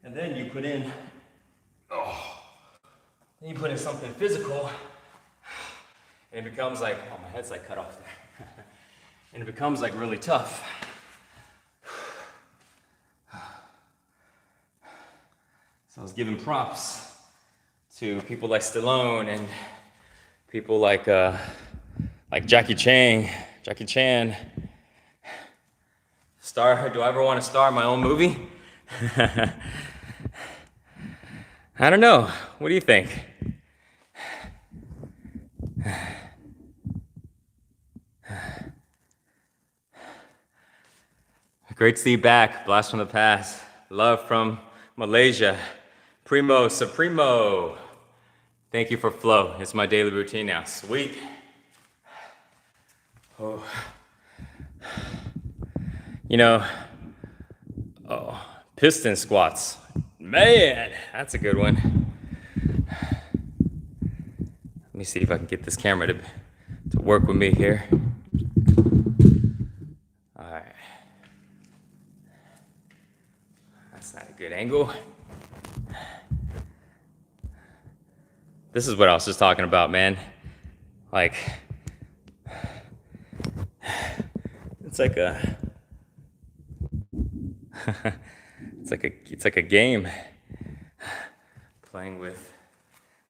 and then you put in, then you put in something physical, and it becomes like, oh, my head's like cut off there. And it becomes like really tough. So I was giving props to people like Stallone and people like Jackie Chan. Star? Do I ever want to star in my own movie? I don't know. What do you think? Great to see you back. Blast from the past. Love from Malaysia. Primo Supremo. Thank you for flow. It's my daily routine now. Sweet. Oh. You know, piston squats. Man, that's a good one. Let me see if I can get this camera to work with me here. All right. That's not a good angle. This is what I was just talking about, man. Like, it's like a, it's like a game playing with.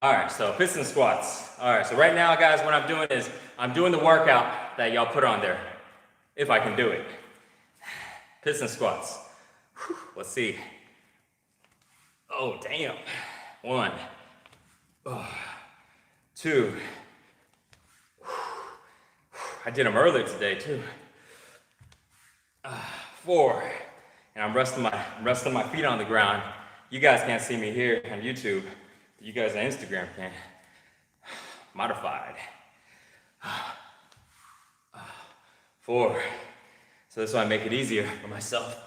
All right, so piston squats. All right, so right now, guys, what I'm doing is I'm doing the workout that y'all put on there, if I can do it. Piston squats. Whew, let's see. Oh, damn. 1, 2. I did them earlier today too. 4. And I'm resting my feet on the ground. You guys can't see me here on YouTube. You guys on Instagram can. Modified. 4. So this is why I make it easier for myself.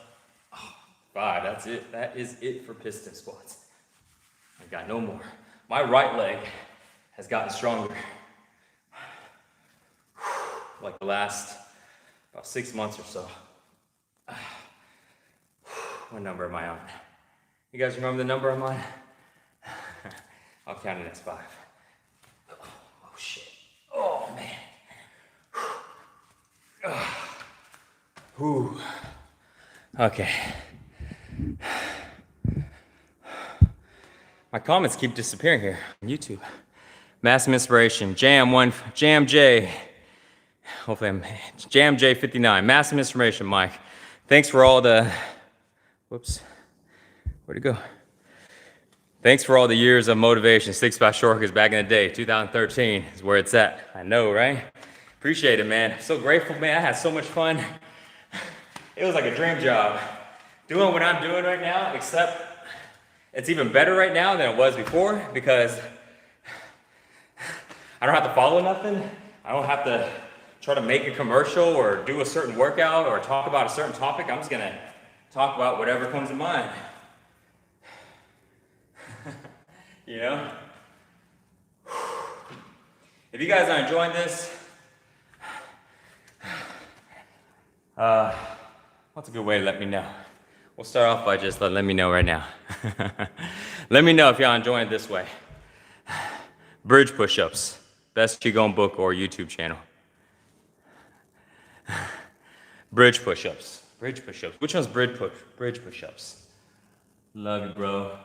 5. That's it. That is it for piston squats. I got no more. My right leg has gotten stronger. Like the last about 6 months or so. What number am I on? You guys remember the number I'm on? I'll count the next 5. Oh shit. Oh man. Whew. Okay. My comments keep disappearing here on YouTube. Massive inspiration. Jam J. Hopefully I'm Jam J59. Massive inspiration, Mike. Thanks for all the. Whoops. Where'd it go? Thanks for all the years of motivation. Six-pack shortcuts back in the day. 2013 is where it's at. I know, right? Appreciate it, man. So grateful, man. I had so much fun. It was like a dream job. Doing what I'm doing right now, except it's even better right now than it was before because I don't have to follow nothing. I don't have to try to make a commercial or do a certain workout or talk about a certain topic. I'm just gonna talk about whatever comes to mind. You know? If you guys are enjoying this, what's a good way to let me know? We'll start off by just let me know right now. Let me know if y'all enjoying it this way. Bridge push-ups. Best Qigong book or YouTube channel. Bridge push-ups. Bridge push-ups. Which one's bridge push-ups? Love you, bro.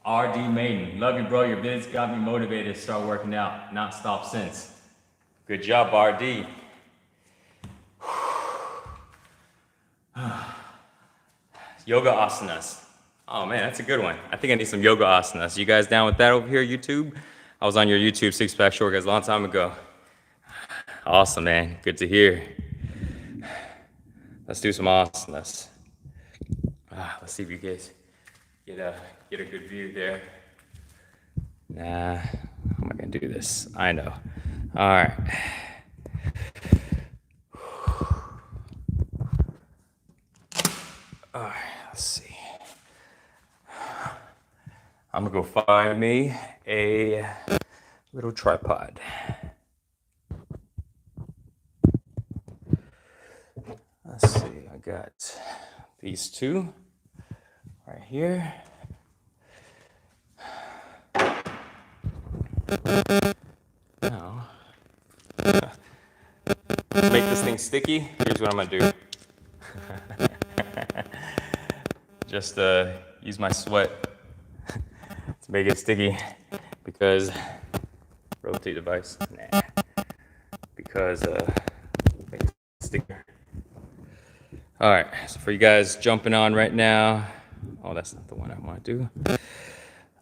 RD Maiden. Love you, bro. Your vids got me motivated to start working out. Not stopped since. Good job, RD. Yoga asanas. Oh man, that's a good one. I think I need some yoga asanas. You guys down with that over here, YouTube? I was on your YouTube six-pack shortcuts a long time ago. Awesome, man. Good to hear. Let's do some asanas. Let's see if you guys get a good view there. Nah, how am I gonna do this? I know. All right. All right, let's see. I'm gonna go find me a little tripod. Let's see, I got these two right here. Now, to make this thing sticky, here's what I'm gonna do. Just use my sweat to make it sticky, because rotate device, nah, because make it stickier. All right, so for you guys jumping on right now, oh, that's not the one I want to do.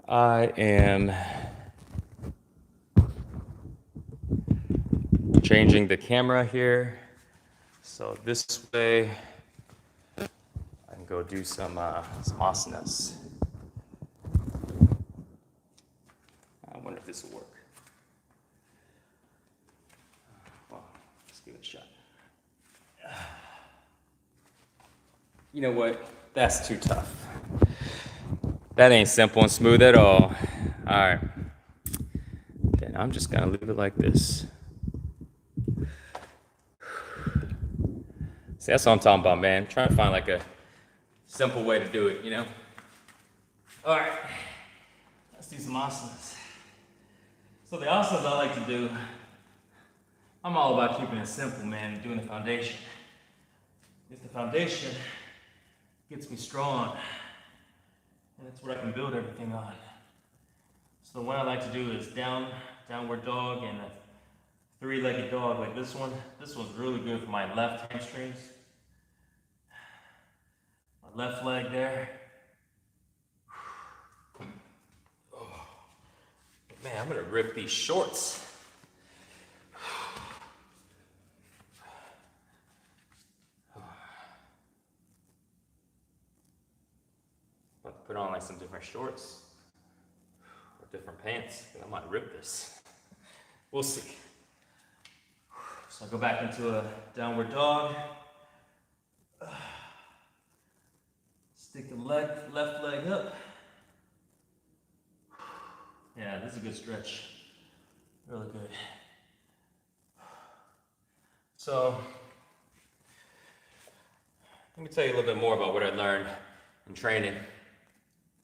I am changing the camera here, so this way I can go do some asanas. I wonder if this will work. Well, let's give it a shot. You know what? That's too tough. That ain't simple and smooth at all. All right. Then I'm just gonna leave it like this. See, that's what I'm talking about, man. I'm trying to find like a simple way to do it, you know? All right. Let's do some asanas. So the asanas I like to do, I'm all about keeping it simple, man, doing the foundation. If the foundation gets me strong, and that's what I can build everything on. So what I like to do is downward dog and a three-legged dog like this one. This one's really good for my left hamstrings. My left leg there. Oh. Man, I'm gonna rip these shorts. Put on like some different shorts or different pants. I might rip this. We'll see. So I go back into a downward dog. Stick the left leg up. Yeah, this is a good stretch. Really good. So let me tell you a little bit more about what I learned in training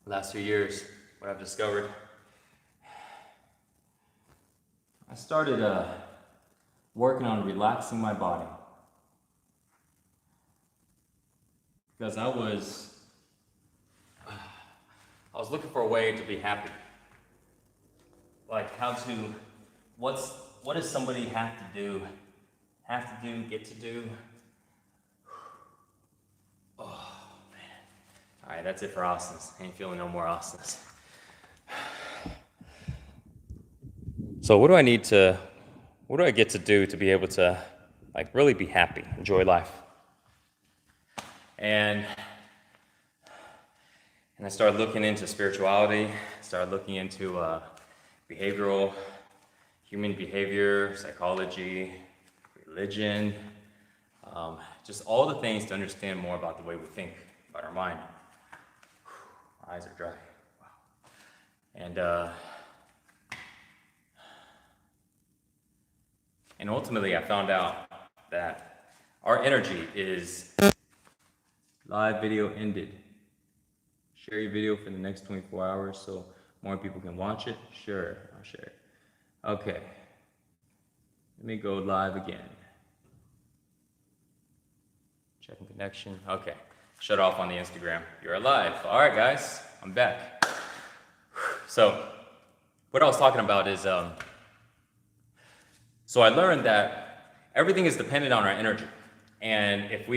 the last few years, what I've discovered. I started working on relaxing my body because I was looking for a way to be happy. Like what does somebody have to do, get to do? Oh man. All right, that's it for asanas. Ain't feeling no more asanas. So what do I get to do to be able to like really be happy, enjoy life? And I started looking into spirituality, started looking into behavioral, human behavior, psychology, religion, just all the things to understand more about the way we think about our mind. My eyes are dry. Wow. And ultimately, I found out that our energy is live video ended. Share your video for the next 24 hours so more people can watch it. Sure, I'll share it. Okay. Let me go live again. Checking connection. Okay. Shut off on the Instagram. You're alive. All right, guys. I'm back. So, what I was talking about is, so I learned that everything is dependent on our energy. And if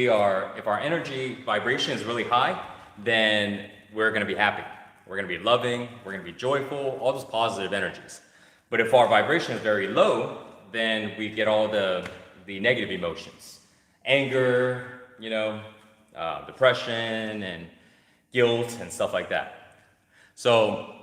our energy vibration is really high, then we're gonna be happy. We're gonna be loving, we're gonna be joyful, all those positive energies. But if our vibration is very low, then we get all the negative emotions. Anger, depression and guilt and stuff like that. So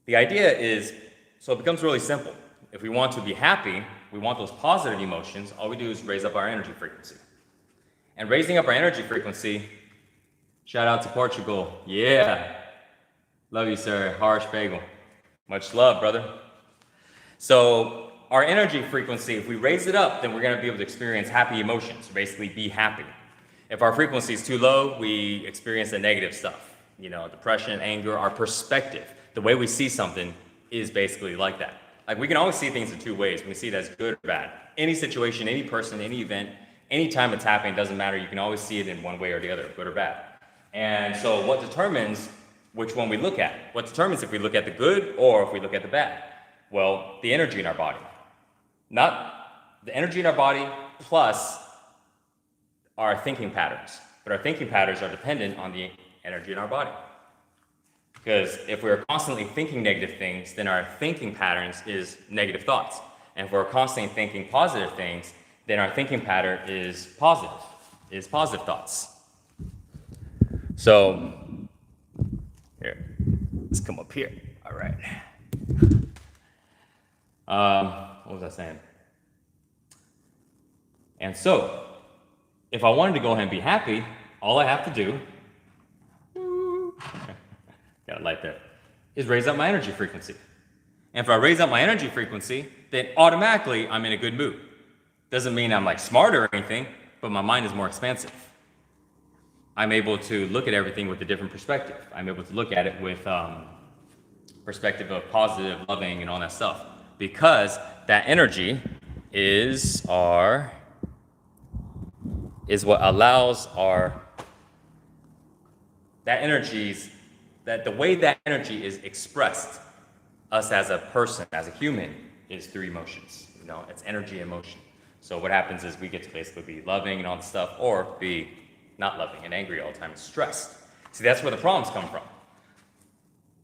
the idea is, so it becomes really simple. If we want to be happy, we want those positive emotions, all we do is raise up our energy frequency. And raising up our energy frequency Shout out to Portugal. Yeah. Love you, sir. Harsh Bagel. Much love, brother. So our energy frequency, if we raise it up, then we're going to be able to experience happy emotions, basically be happy. If our frequency is too low, we experience the negative stuff, you know, depression, anger, our perspective. The way we see something is basically like that. Like we can always see things in two ways. We can see it as good or bad. Any situation, any person, any event, any time it's happening, doesn't matter. You can always see it in one way or the other, good or bad. And so what determines which one we look at? What determines if we look at the good or if we look at the bad? Well, the energy in our body. Not the energy in our body plus our thinking patterns. But our thinking patterns are dependent on the energy in our body. Because if we're constantly thinking negative things, then our thinking patterns is negative thoughts. And if we're constantly thinking positive things, then our thinking pattern is positive thoughts. So, here, let's come up here. All right. What was I saying? And so, if I wanted to go ahead and be happy, all I have to do, got a light there, is raise up my energy frequency. And if I raise up my energy frequency, then automatically I'm in a good mood. Doesn't mean I'm like smarter or anything, but my mind is more expansive. I'm able to look at everything with a different perspective. I'm able to look at it with perspective of positive, loving, and all that stuff. Because that energy is what allows the way that energy is expressed, us as a person, as a human, is through emotions. You know, it's energy and emotion. So what happens is we get to basically be loving and all the stuff, or be not loving and angry all the time and stressed. See, that's where the problems come from.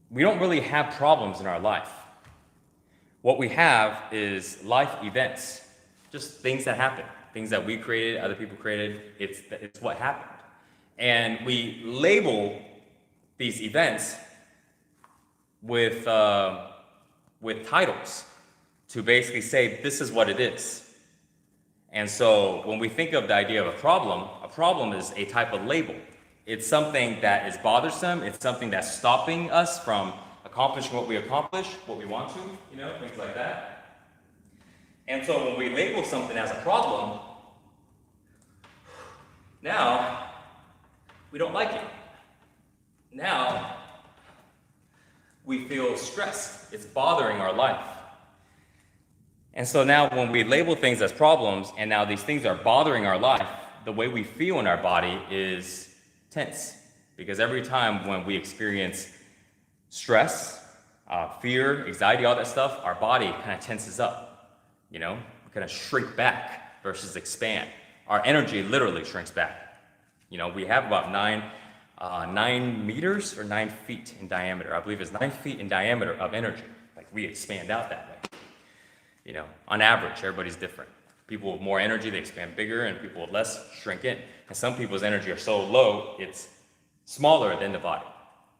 We don't really have problems in our life. What we have is life events, just things that happen, things that we created, other people created. It's what happened. And we label these events with titles to basically say this is what it is. And so when we think of the idea of a problem is a type of label. It's something that is bothersome. It's something that's stopping us from accomplishing what we accomplish, what we want to, you know, things like that. And so when we label something as a problem, now we don't like it. Now we feel stressed. It's bothering our life. And so now when we label things as problems, and now these things are bothering our life, the way we feel in our body is tense. Because every time when we experience stress, fear, anxiety, all that stuff, our body kind of tenses up. You know, we kind of shrink back versus expand. Our energy literally shrinks back. You know, we have about 9 meters or 9 feet in diameter. I believe it's 9 feet in diameter of energy. Like we expand out that way. You know, on average, everybody's different. People with more energy, they expand bigger, and people with less shrink in. And some people's energy are so low, it's smaller than the body.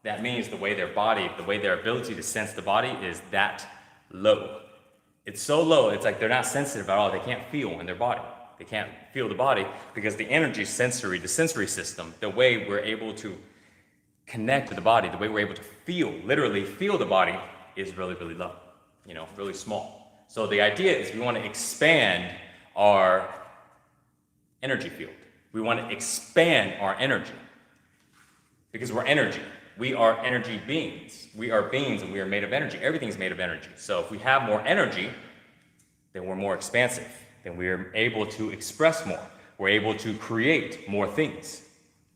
That means the way their ability to sense the body is that low. It's so low, it's like they're not sensitive at all. They can't feel in their body. They can't feel the body because the energy sensory, the sensory system, the way we're able to connect to the body, the way we're able to feel, literally feel the body is really, really low, you know, really small. So the idea is we want to expand our energy field. We want to expand our energy because we're energy. We are energy beings. We are beings and we are made of energy. Everything's made of energy. So if we have more energy, then we're more expansive. Then we are able to express more. We're able to create more things.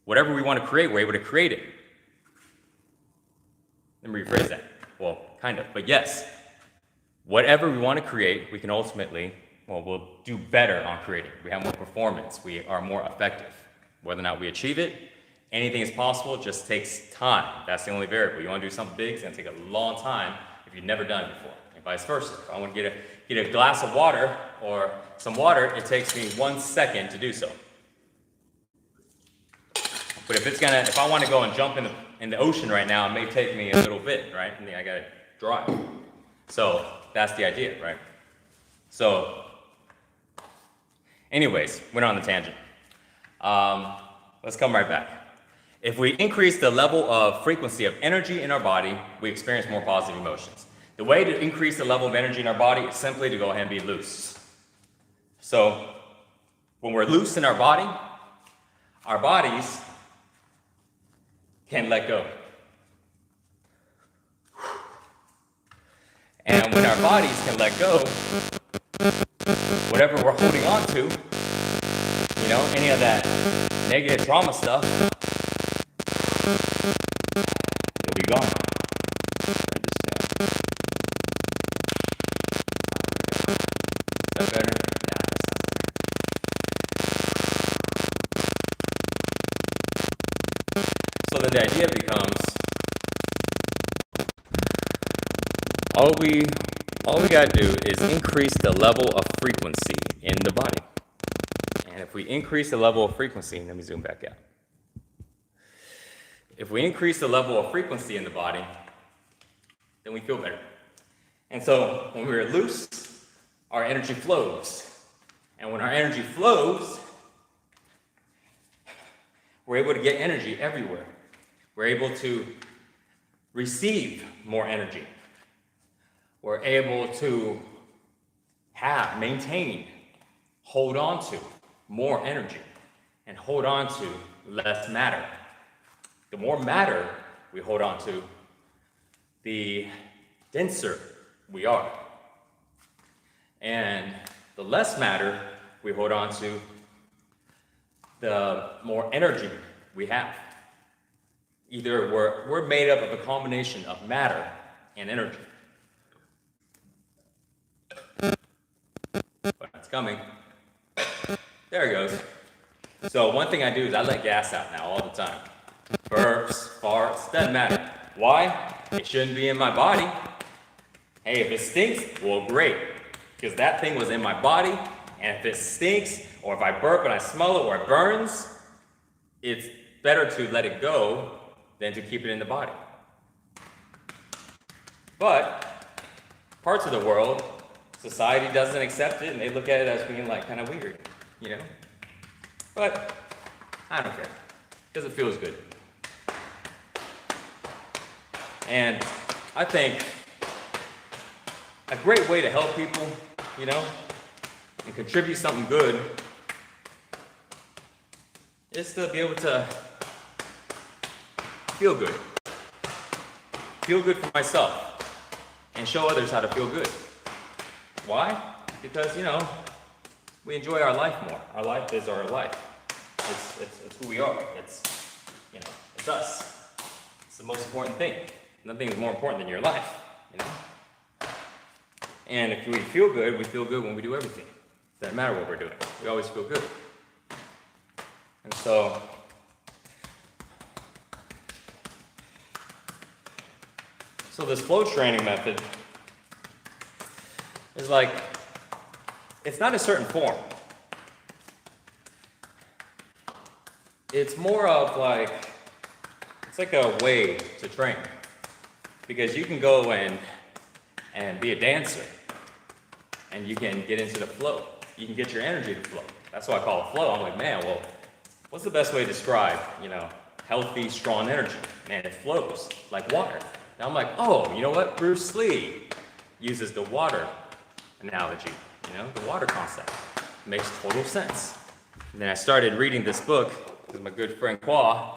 Whatever we want to create, we're able to create it. Let me rephrase that. Well, kind of, but yes. Whatever we want to create, we can ultimately, we'll do better on creating. We have more performance. We are more effective. Whether or not we achieve it, anything is possible, it just takes time. That's the only variable. You want to do something big, it's going to take a long time if you've never done it before. And vice versa. If I want to get a glass of water or some water, it takes me 1 second to do so. But if I want to go and jump in the ocean right now, it may take me a little bit, right? And then I got to drive. So that's the idea, right? So, anyways, went on the tangent. Let's come right back. If we increase the level of frequency of energy in our body, we experience more positive emotions. The way to increase the level of energy in our body is simply to go ahead and be loose. So when we're loose in our bodies can let go. And when our bodies can let go, whatever we're holding on to, you know, any of that negative trauma stuff, it'll be gone. Is that better? Yeah, that sounds better. So then the idea becomes, all we gotta do is increase the level of frequency in the body. And if we increase the level of frequency, let me zoom back out. If we increase the level of frequency in the body, then we feel better. And so when we're loose, our energy flows. And when our energy flows, we're able to get energy everywhere. We're able to receive more energy. We're able to maintain, hold on to more energy and hold on to less matter. The more matter we hold on to, the denser we are. And the less matter we hold on to, the more energy we have. Either we're made up of a combination of matter and energy. But it's coming. There it goes. So one thing I do is I let gas out now all the time. Burps, farts, doesn't matter. Why? It shouldn't be in my body. Hey, if it stinks, well, great. Because that thing was in my body, and if it stinks, or if I burp and I smell it, or it burns, it's better to let it go than to keep it in the body. But parts of the world, society doesn't accept it, and they look at it as being like kind of weird, you know? But I don't care, because it feels good. And I think a great way to help people, you know, and contribute something good is to be able to feel good. Feel good for myself and show others how to feel good. Why? Because, you know, we enjoy our life more. Our life is our life. It's who we are. It's, you know, it's us. It's the most important thing. Nothing is more important than your life, you know? And if we feel good when we do everything. It doesn't matter what we're doing. We always feel good. And so, this flow training method is like, it's not a certain form. It's more of like, it's like a way to train. Because you can go and be a dancer, and you can get into the flow. You can get your energy to flow. That's why I call it flow. I'm like, man, well, what's the best way to describe, you know, healthy, strong energy? Man, it flows like water. And I'm like, oh, you know what? Bruce Lee uses the water analogy, you know, the water concept. It makes total sense. And then I started reading this book because my good friend Kwa,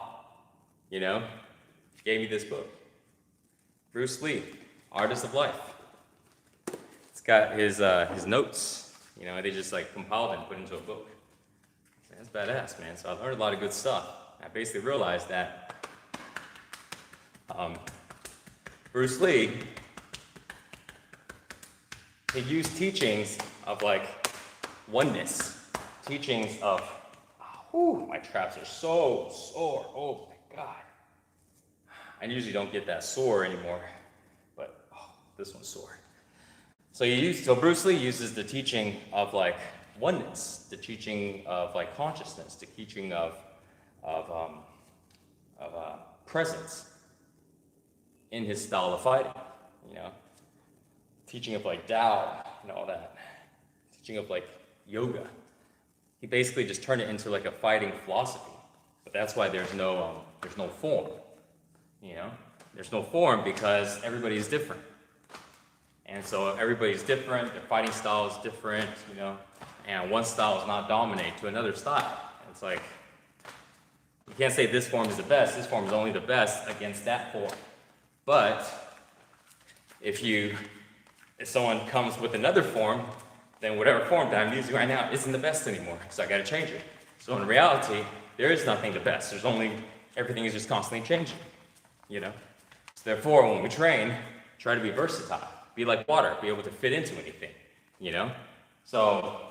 you know, gave me this book. Bruce Lee, Artist of Life. It's got his notes, you know, they just like compiled and put into a book. That's badass, man. So I learned a lot of good stuff. I basically realized that Bruce Lee, he used teachings of like oneness, teachings of, my traps are so sore, oh my God. I usually don't get that sore anymore, but this one's sore. So Bruce Lee uses the teaching of like oneness, the teaching of like consciousness, the teaching of presence in his style of fighting, you know, teaching of like Tao and all that, teaching of like yoga. He basically just turned it into like a fighting philosophy, but that's why there's no there's no form, you know? There's no form because everybody is different. And so everybody's different, their fighting style is different, you know? And one style does not dominate to another style. It's like, you can't say this form is the best, this form is only the best against that form. But if someone comes with another form, then whatever form that I'm using right now isn't the best anymore, so I gotta change it. So in reality, there is nothing the best. There's only, everything is just constantly changing, you know? So therefore, when we train, try to be versatile. Be like water, be able to fit into anything, you know? So,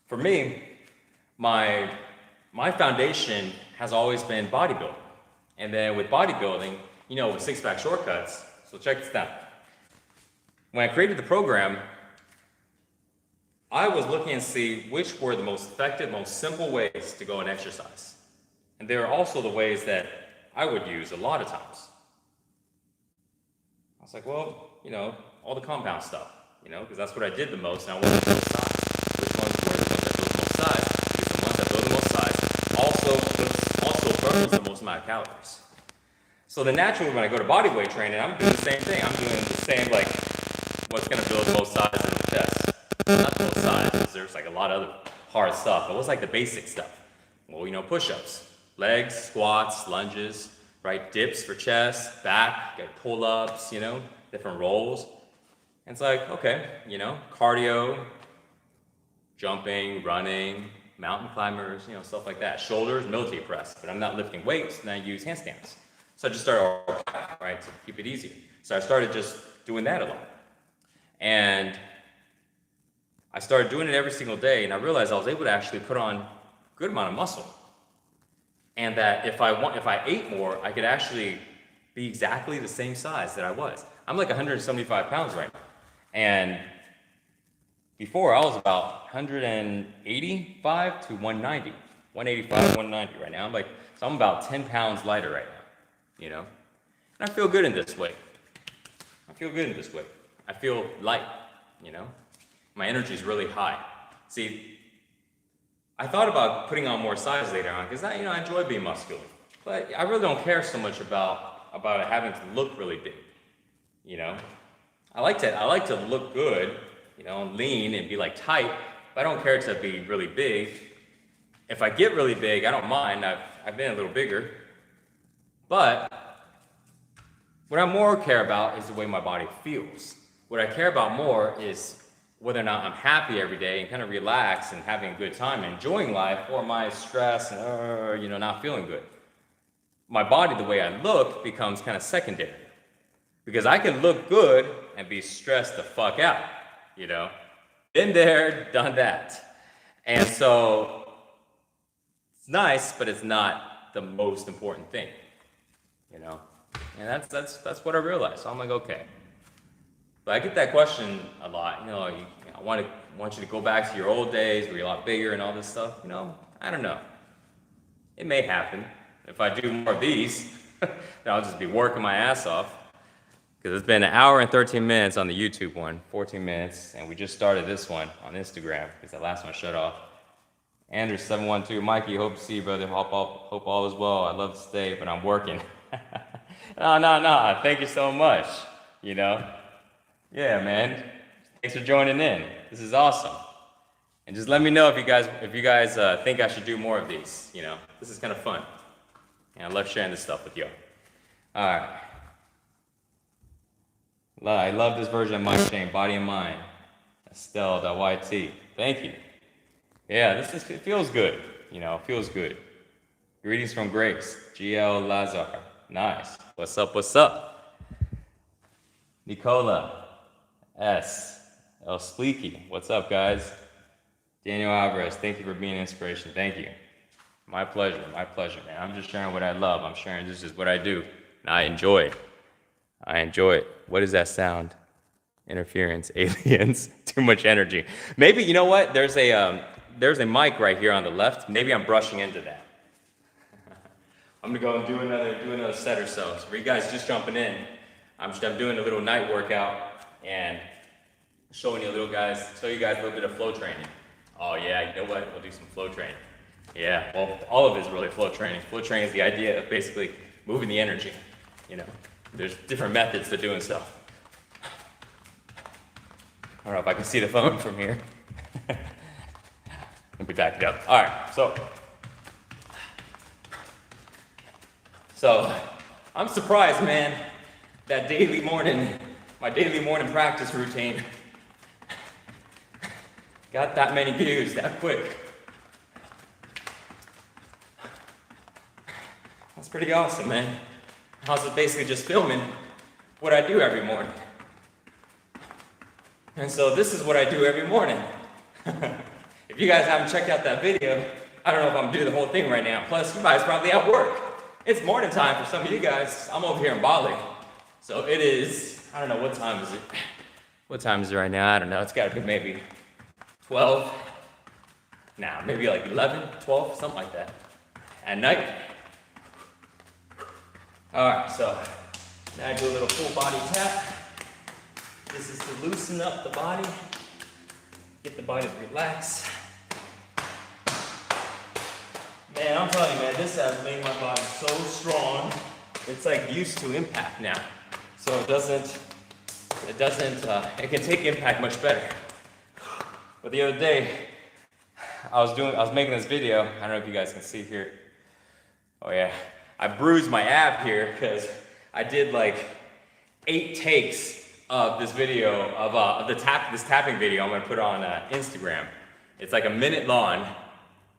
for me, my foundation has always been bodybuilding. And then with bodybuilding, you know, with six-pack shortcuts, so check this out. When I created the program, I was looking to see which were the most effective, most simple ways to go and exercise. And they are also the ways that I would use a lot of times. I was like, well, you know, all the compound stuff, you know, because that's what I did the most, and I wanted to build size. Which ones were the ones that build the most size? Because the ones that build the most size also burns the most amount of calories. So then naturally, when I go to bodyweight training, I'm doing the same thing. I'm doing the same, like, what's going to build the most size in the chest. Not the most size, because there's like a lot of other hard stuff, but what's like the basic stuff? Well, you know, push-ups, legs, squats, lunges, right? Dips for chest, back, get pull-ups, you know, different rolls. And it's like, okay, you know, cardio, jumping, running, mountain climbers, you know, stuff like that. Shoulders, military press, but I'm not lifting weights, and I use handstands. So I just started, right, to keep it easy. So I started just doing that a lot. And I started doing it every single day, and I realized I was able to actually put on a good amount of muscle. And that if I ate more, I could actually be exactly the same size that I was. I'm like 175 pounds right now. And before I was about 185 to 190. 185, 190 right now. So I'm about 10 pounds lighter right now, you know? And I feel good in this weight. I feel light, you know? My energy is really high. See, I thought about putting on more size later on because I enjoy being muscular, but I really don't care so much about having to look really big. You know, I like to look good, you know, and lean and be like tight, but I don't care to be really big. If I get really big, I don't mind. I've been a little bigger, but what I more care about is the way my body feels. What I care about more is whether or not I'm happy every day and kind of relax and having a good time and enjoying life, or my stress and, you know, not feeling good. My body, the way I look, becomes kind of secondary. Because I can look good and be stressed the fuck out, you know? Been there, done that. And so, it's nice, but it's not the most important thing, you know? And that's what I realized. So I'm like, okay. But I get that question a lot, you know, I want you to go back to your old days where you're a lot bigger and all this stuff, you know, I don't know. It may happen. If I do more of these, then I'll just be working my ass off. Because it's been 1 hour and 13 minutes on the YouTube one, 14 minutes, and we just started this one on Instagram because the last one shut off. Andrew712, Mikey, hope to see you, brother. Hope all is well. I'd love to stay, but I'm working. No. Thank you so much, you know. Yeah, man. Thanks for joining in. This is awesome. And just let me know if you guys think I should do more of these. You know, this is kind of fun. And I love sharing this stuff with you. All right. I love this version of my chain, Body and Mind. Estelle.yt. Thank you. Yeah, it feels good. You know, it feels good. Greetings from Grace. GL Lazar. Nice. What's up? Nicola. S. El Spleaky. What's up, guys? Daniel Alvarez, thank you for being an inspiration. Thank you. My pleasure, man. I'm just sharing what I love. I'm sharing this is what I do. And I enjoy it. What is that sound? Interference, aliens, too much energy. Maybe, you know what? There's a mic right here on the left. Maybe I'm brushing into that. I'm gonna go and do another set or so. So for you guys just jumping in, I'm doing a little night workout and show you guys a little bit of flow training. Oh yeah, you know what? We'll do some flow training. Yeah, well, all of it is really flow training. Flow training is the idea of basically moving the energy. You know, there's different methods to doing so. I don't know if I can see the phone from here. Let me back it up. All right, so I'm surprised, man, that my daily morning practice routine got that many views that quick. That's pretty awesome, man. I was basically just filming what I do every morning. And so this is what I do every morning. If you guys haven't checked out that video, I don't know if I'm gonna do the whole thing right now. Plus, you guys probably at work. It's morning time for some of you guys. I'm over here in Bali. So it is, I don't know, what time is it? What time is it right now? I don't know. It's gotta be maybe 12. Nah, maybe like 11, 12, something like that. At night. All right, so now I do a little full body tap. This is to loosen up the body, get the body to relax. Man, I'm telling you, man, this has made my body so strong. It's like used to impact now. So it can take impact much better. But the other day, I was making this video. I don't know if you guys can see here. Oh yeah, I bruised my ab here because I did like 8 takes of this video of this tapping video. I'm gonna put on Instagram. It's like a minute long,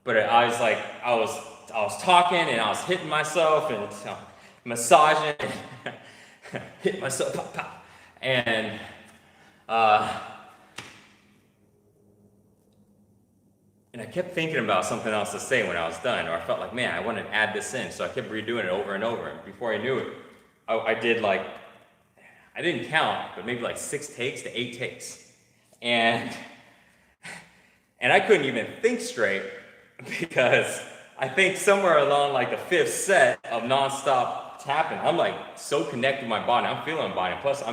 but I was talking and I was hitting myself and massaging, hit myself, pop, pop, and I kept thinking about something else to say when I was done, or I felt like, man, I want to add this in, so I kept redoing it over and over. And before I knew it, I did like, I didn't count, but maybe like 6 takes to 8 takes, and I couldn't even think straight because I think somewhere along like the 5th set of Nonstop tapping, I'm like so connected to my body. I'm feeling my body. Plus,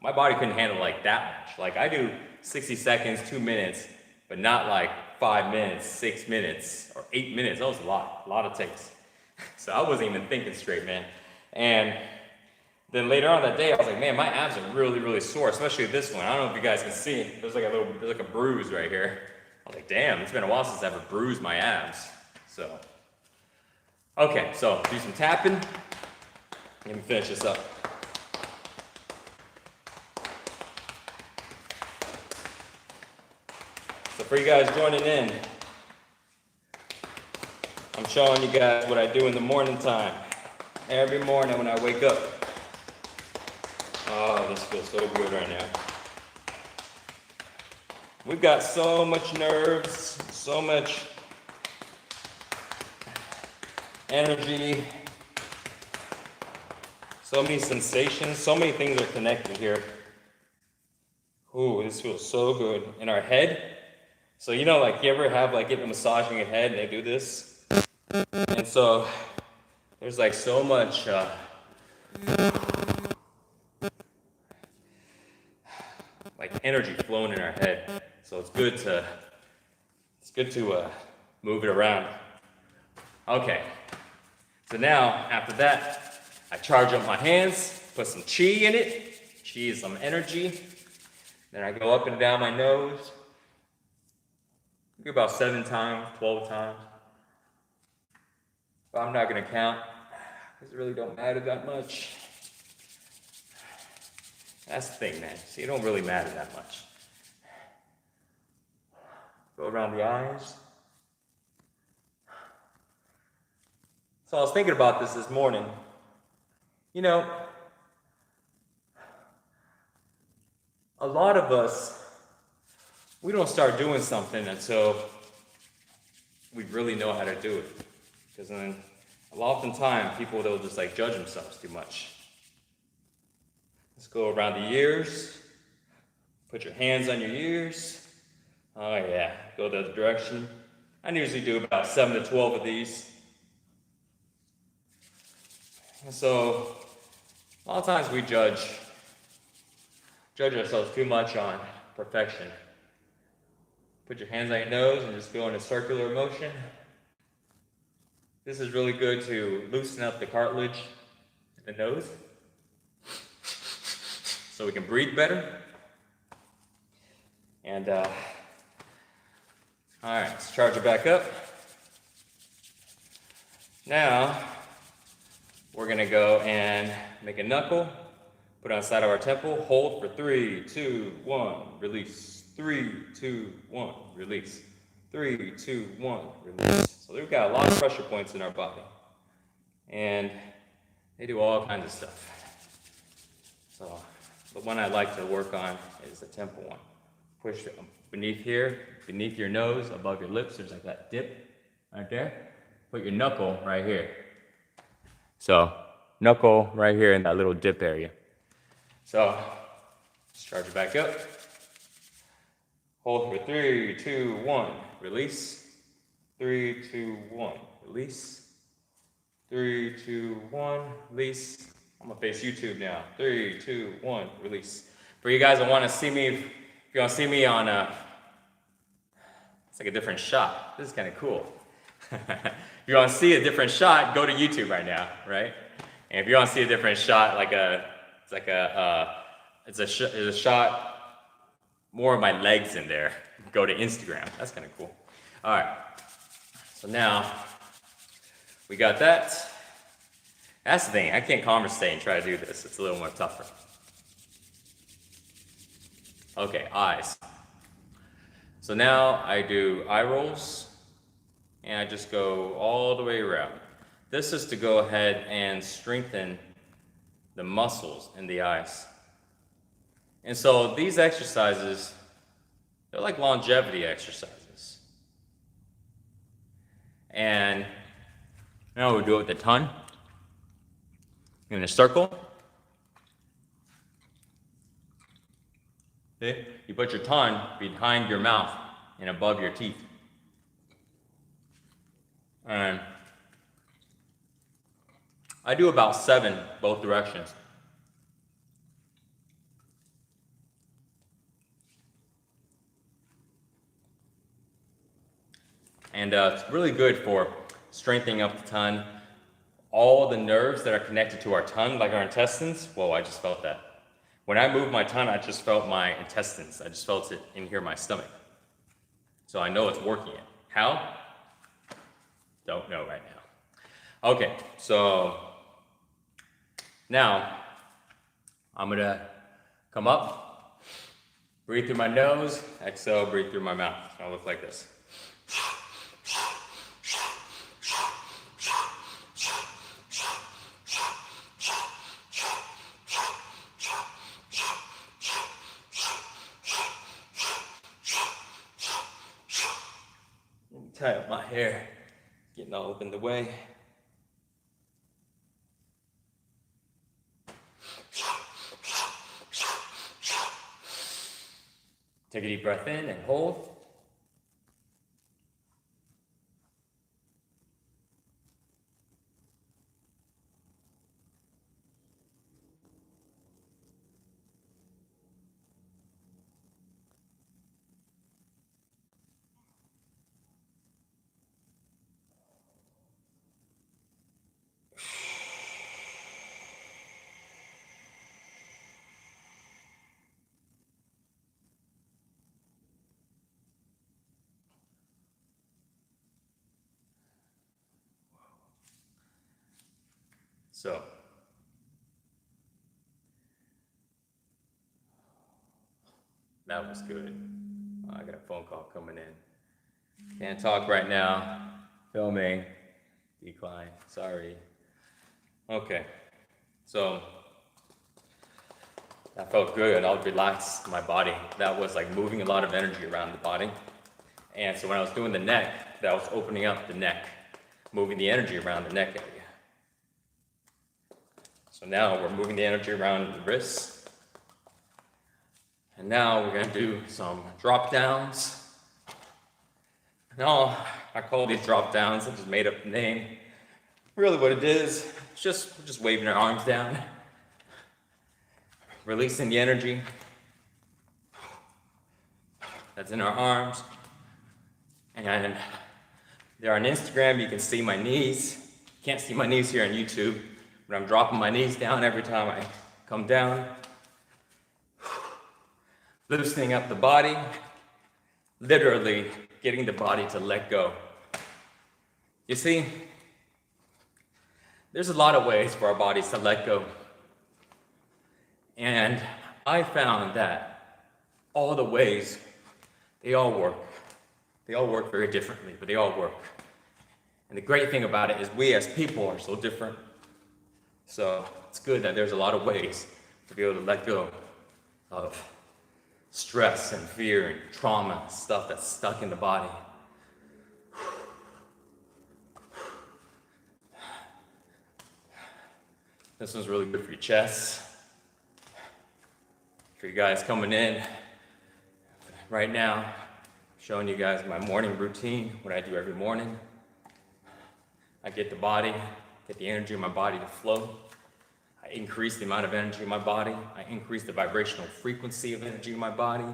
my body couldn't handle like that much. Like I do 60 seconds, 2 minutes, but not like 5 minutes, 6 minutes, or 8 minutes. That was a lot of takes. So I wasn't even thinking straight, man. And then later on that day, I was like, man, my abs are really, really sore, especially this one. I don't know if you guys can see. There's like a bruise right here. I was like, damn, it's been a while since I've ever bruised my abs. So, okay, so do some tapping. Let me finish this up. So for you guys joining in, I'm showing you guys what I do in the morning time. Every morning when I wake up. Oh, this feels so good right now. We've got so much nerves, so much energy, so many sensations, so many things are connected here. Ooh, this feels so good. In our head. So you know, like you ever have like get a massage in your head and they do this? And so there's like so much like energy flowing in our head. So it's good to move it around. Okay. So now after that, I charge up my hands, put some chi in it. Chi is some energy. Then I go up and down my nose. Maybe about 7 times, 12 times. But I'm not gonna count because it really don't matter that much. That's the thing, man. See, it don't really matter that much. Go around the eyes. So I was thinking about this morning. You know, a lot of us, we don't start doing something until we really know how to do it. Because then, oftentimes, people, they'll just like judge themselves too much. Let's go around the ears. Put your hands on your ears. Oh yeah, go the other direction. I usually do about 7 to 12 of these. And so, a lot of times we judge ourselves too much on perfection. Put your hands on your nose and just go in a circular motion. This is really good to loosen up the cartilage in the nose so we can breathe better. And all right, let's charge it back up. Now, we're gonna go and make a knuckle, put it on the side of our temple, hold for 3, 2, 1, release. 3, 2, 1, release. 3, 2, 1, release. So we've got a lot of pressure points in our body. And they do all kinds of stuff. So the one I like to work on is the temple one. Push beneath here, beneath your nose, above your lips, there's like that dip right there. Put your knuckle right here. So knuckle right here in that little dip area. So let's charge it back up. Hold for 3, 2, 1, release. 3, 2, 1, release. 3, 2, 1, release. I'm gonna face YouTube now. 3, 2, 1, release. For you guys that wanna see me, if you wanna see me on it's like a different shot. This is kind of cool. If you wanna see a different shot, go to YouTube right now, right? And if you wanna see a different shot, it's a shot more of my legs in there, go to Instagram. That's kind of cool. All right, so now we got that. That's the thing, I can't conversate and try to do this. It's a little more tougher. Okay, eyes. So now I do eye rolls, and I just go all the way around. This is to go ahead and strengthen the muscles in the eyes. And so these exercises, they're like longevity exercises. And now we'll do it with the tongue in a circle. Okay? You put your tongue behind your mouth and above your teeth. And I do about 7 both directions. And it's really good for strengthening up the tongue. All the nerves that are connected to our tongue, like our intestines, whoa, I just felt that. When I moved my tongue, I just felt my intestines. I just felt it in here, my stomach. So I know it's working. How? Don't know right now. Okay, so now I'm gonna come up, breathe through my nose, exhale, breathe through my mouth. It's gonna look like this. Tie up my hair, getting all up in the way. Take a deep breath in and hold. So, that was good. I got a phone call coming in. Can't talk right now. Filming. Decline. Sorry. Okay. So, that felt good. I relaxed my body. That was like moving a lot of energy around the body. And so when I was doing the neck, that was opening up the neck, moving the energy around the neck area. So now we're moving the energy around the wrists. And now we're gonna do some drop downs. No, I call these drop downs, I just made up the name. Really what it is, it's just waving our arms down, releasing the energy that's in our arms, and There on Instagram, you can see my knees. You can't see my knees here on YouTube, but I'm dropping my knees down every time I come down. Loosening up the body, literally getting the body to let go. You see, there's a lot of ways for our bodies to let go. And I found that all the ways, they all work. They all work very differently, but they all work. And the great thing about it is we as people are so different. So it's good that there's a lot of ways to be able to let go of stress and fear and trauma, stuff that's stuck in the body. This one's really good for your chest. For you guys coming in right now, showing you guys my morning routine, what I do every morning. I get the energy in my body to flow. I increase the amount of energy in my body. I increase the vibrational frequency of energy in my body,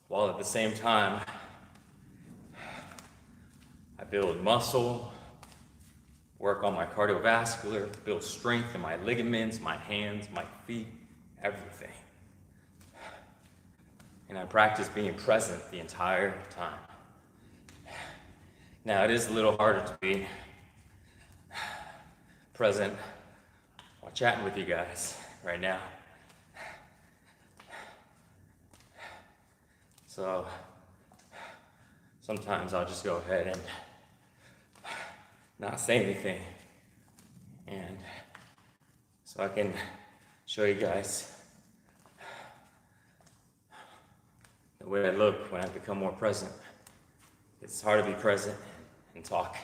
while at the same time, I build muscle, work on my cardiovascular, build strength in my ligaments, my hands, my feet, everything. And I practice being present the entire time. Now, it is a little harder to be present while chatting with you guys right now. So sometimes I'll just go ahead and not say anything, and so I can show you guys the way I look when I become more present. It's hard to be present and talk.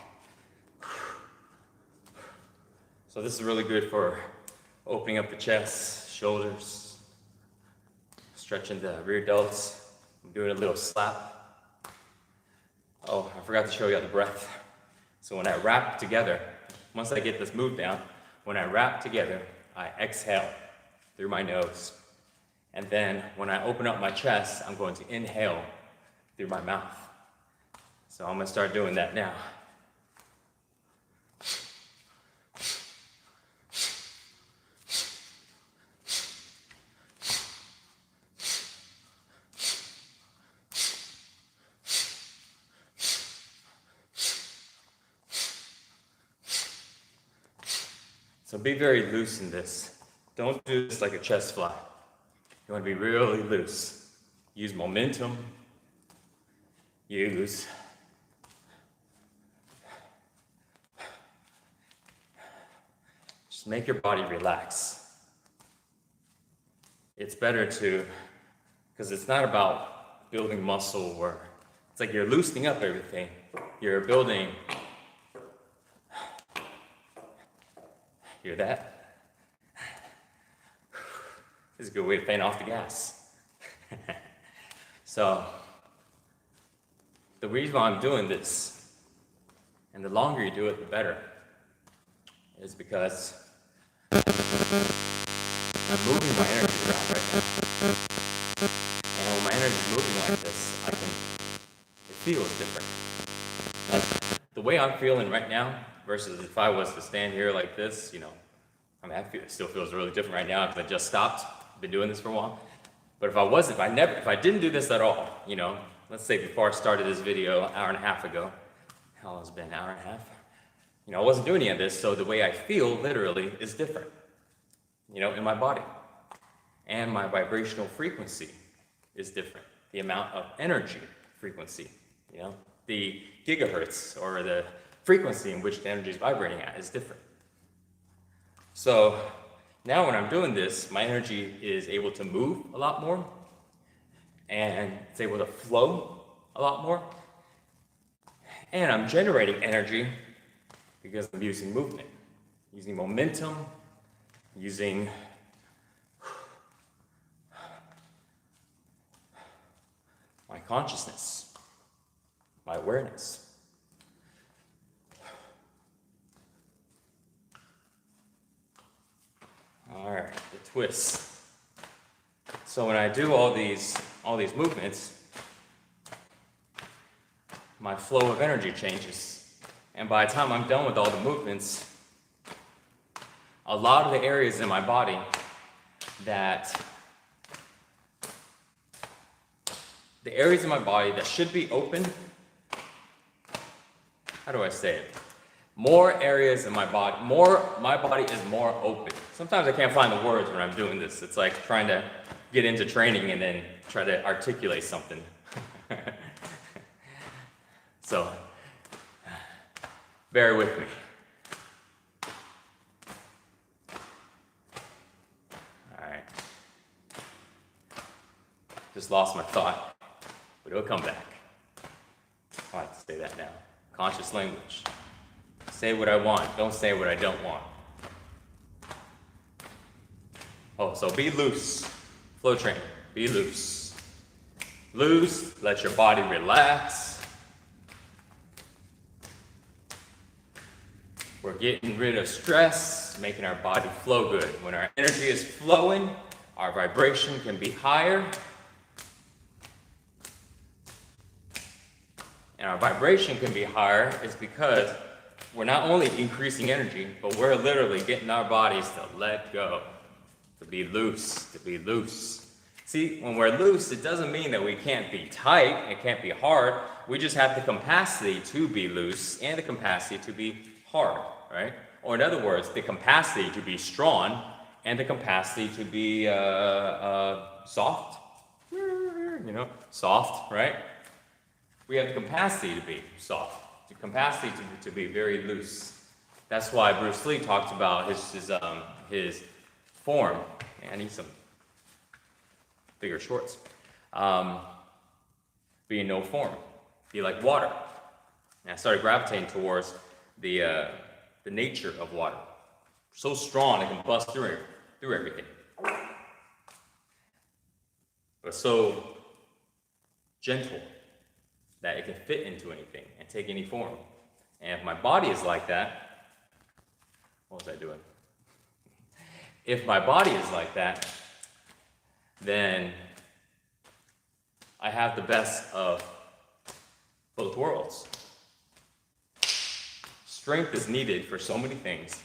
So this is really good for opening up the chest, shoulders, stretching the rear delts. I'm doing a little slap. Oh, I forgot to show you the breath. So when I wrap together, once I get this move down, when I wrap together, I exhale through my nose. And then when I open up my chest, I'm going to inhale through my mouth. So I'm gonna start doing that now. So be very loose in this. Don't do this like a chest fly. You want to be really loose. Use momentum. Just make your body relax. It's better to, because it's not about building muscle or, it's like you're loosening up everything. You're building. Hear that? This is a good way to fan off the gas. So, the reason why I'm doing this, and the longer you do it, the better, is because I'm moving my energy around right now. And when my energy is moving like this, it feels different. Like, the way I'm feeling right now, versus if I was to stand here like this, it still feels really different right now because I just stopped. I've been doing this for a while. But if I didn't do this at all, let's say before I started this video an hour and a half ago, how long has it been, an hour and a half? I wasn't doing any of this, so the way I feel literally is different, in my body. And my vibrational frequency is different. The amount of energy frequency, the gigahertz or the frequency in which the energy is vibrating at is different. So now when I'm doing this, my energy is able to move a lot more and it's able to flow a lot more. And I'm generating energy because I'm using movement, using momentum, using my consciousness, my awareness. All right, the twists. So when I do all these movements, my flow of energy changes. And by the time I'm done with all the movements, a lot of the areas in my body that should be open, how do I say it? More areas in my body, my body is more open. Sometimes I can't find the words when I'm doing this. It's like trying to get into training and then try to articulate something. So, bear with me. All right. Just lost my thought, but it'll come back. I like to say that now. Conscious language. Say what I want, don't say what I don't want. Oh, so be loose. Flow training, be loose. Loose, let your body relax. We're getting rid of stress, making our body flow good. When our energy is flowing, our vibration can be higher. And our vibration can be higher is because we're not only increasing energy, but we're literally getting our bodies to let go, to be loose, to be loose. See, when we're loose, it doesn't mean that we can't be tight, it can't be hard. We just have the capacity to be loose and the capacity to be hard, right? Or in other words, the capacity to be strong and the capacity to be soft. Soft, right? We have the capacity to be soft. The capacity to be very loose. That's why Bruce Lee talked about his form. Man, I need some bigger shorts. Be in no form. Be like water. And I started gravitating towards the nature of water. So strong it can bust through everything. But so gentle that it can fit into anything and take any form. And if my body is like that, what was I doing? If my body is like that, then I have the best of both worlds. Strength is needed for so many things,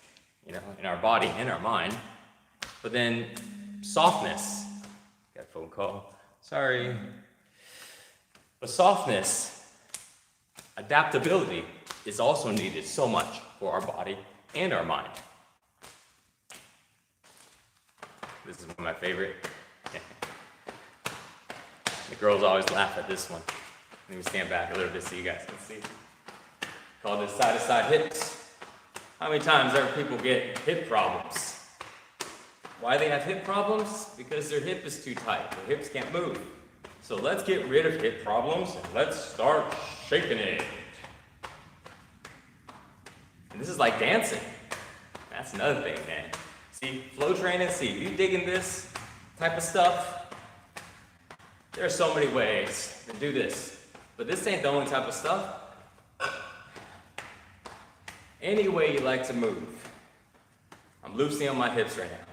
in our body and our mind. But then softness, got a phone call, sorry. But softness, adaptability is also needed so much for our body and our mind. This is one of my favorite. The girls always laugh at this one. Let me stand back a little bit so you guys can see. Call this side-to-side hips. How many times ever people get hip problems? Why they have hip problems? Because their hip is too tight. Their hips can't move. So let's get rid of hip problems and let's start shaking it. And this is like dancing. That's another thing, man. See, flow training, if you digging this type of stuff, there are so many ways to do this. But this ain't the only type of stuff. Any way you like to move. I'm loosening on my hips right now.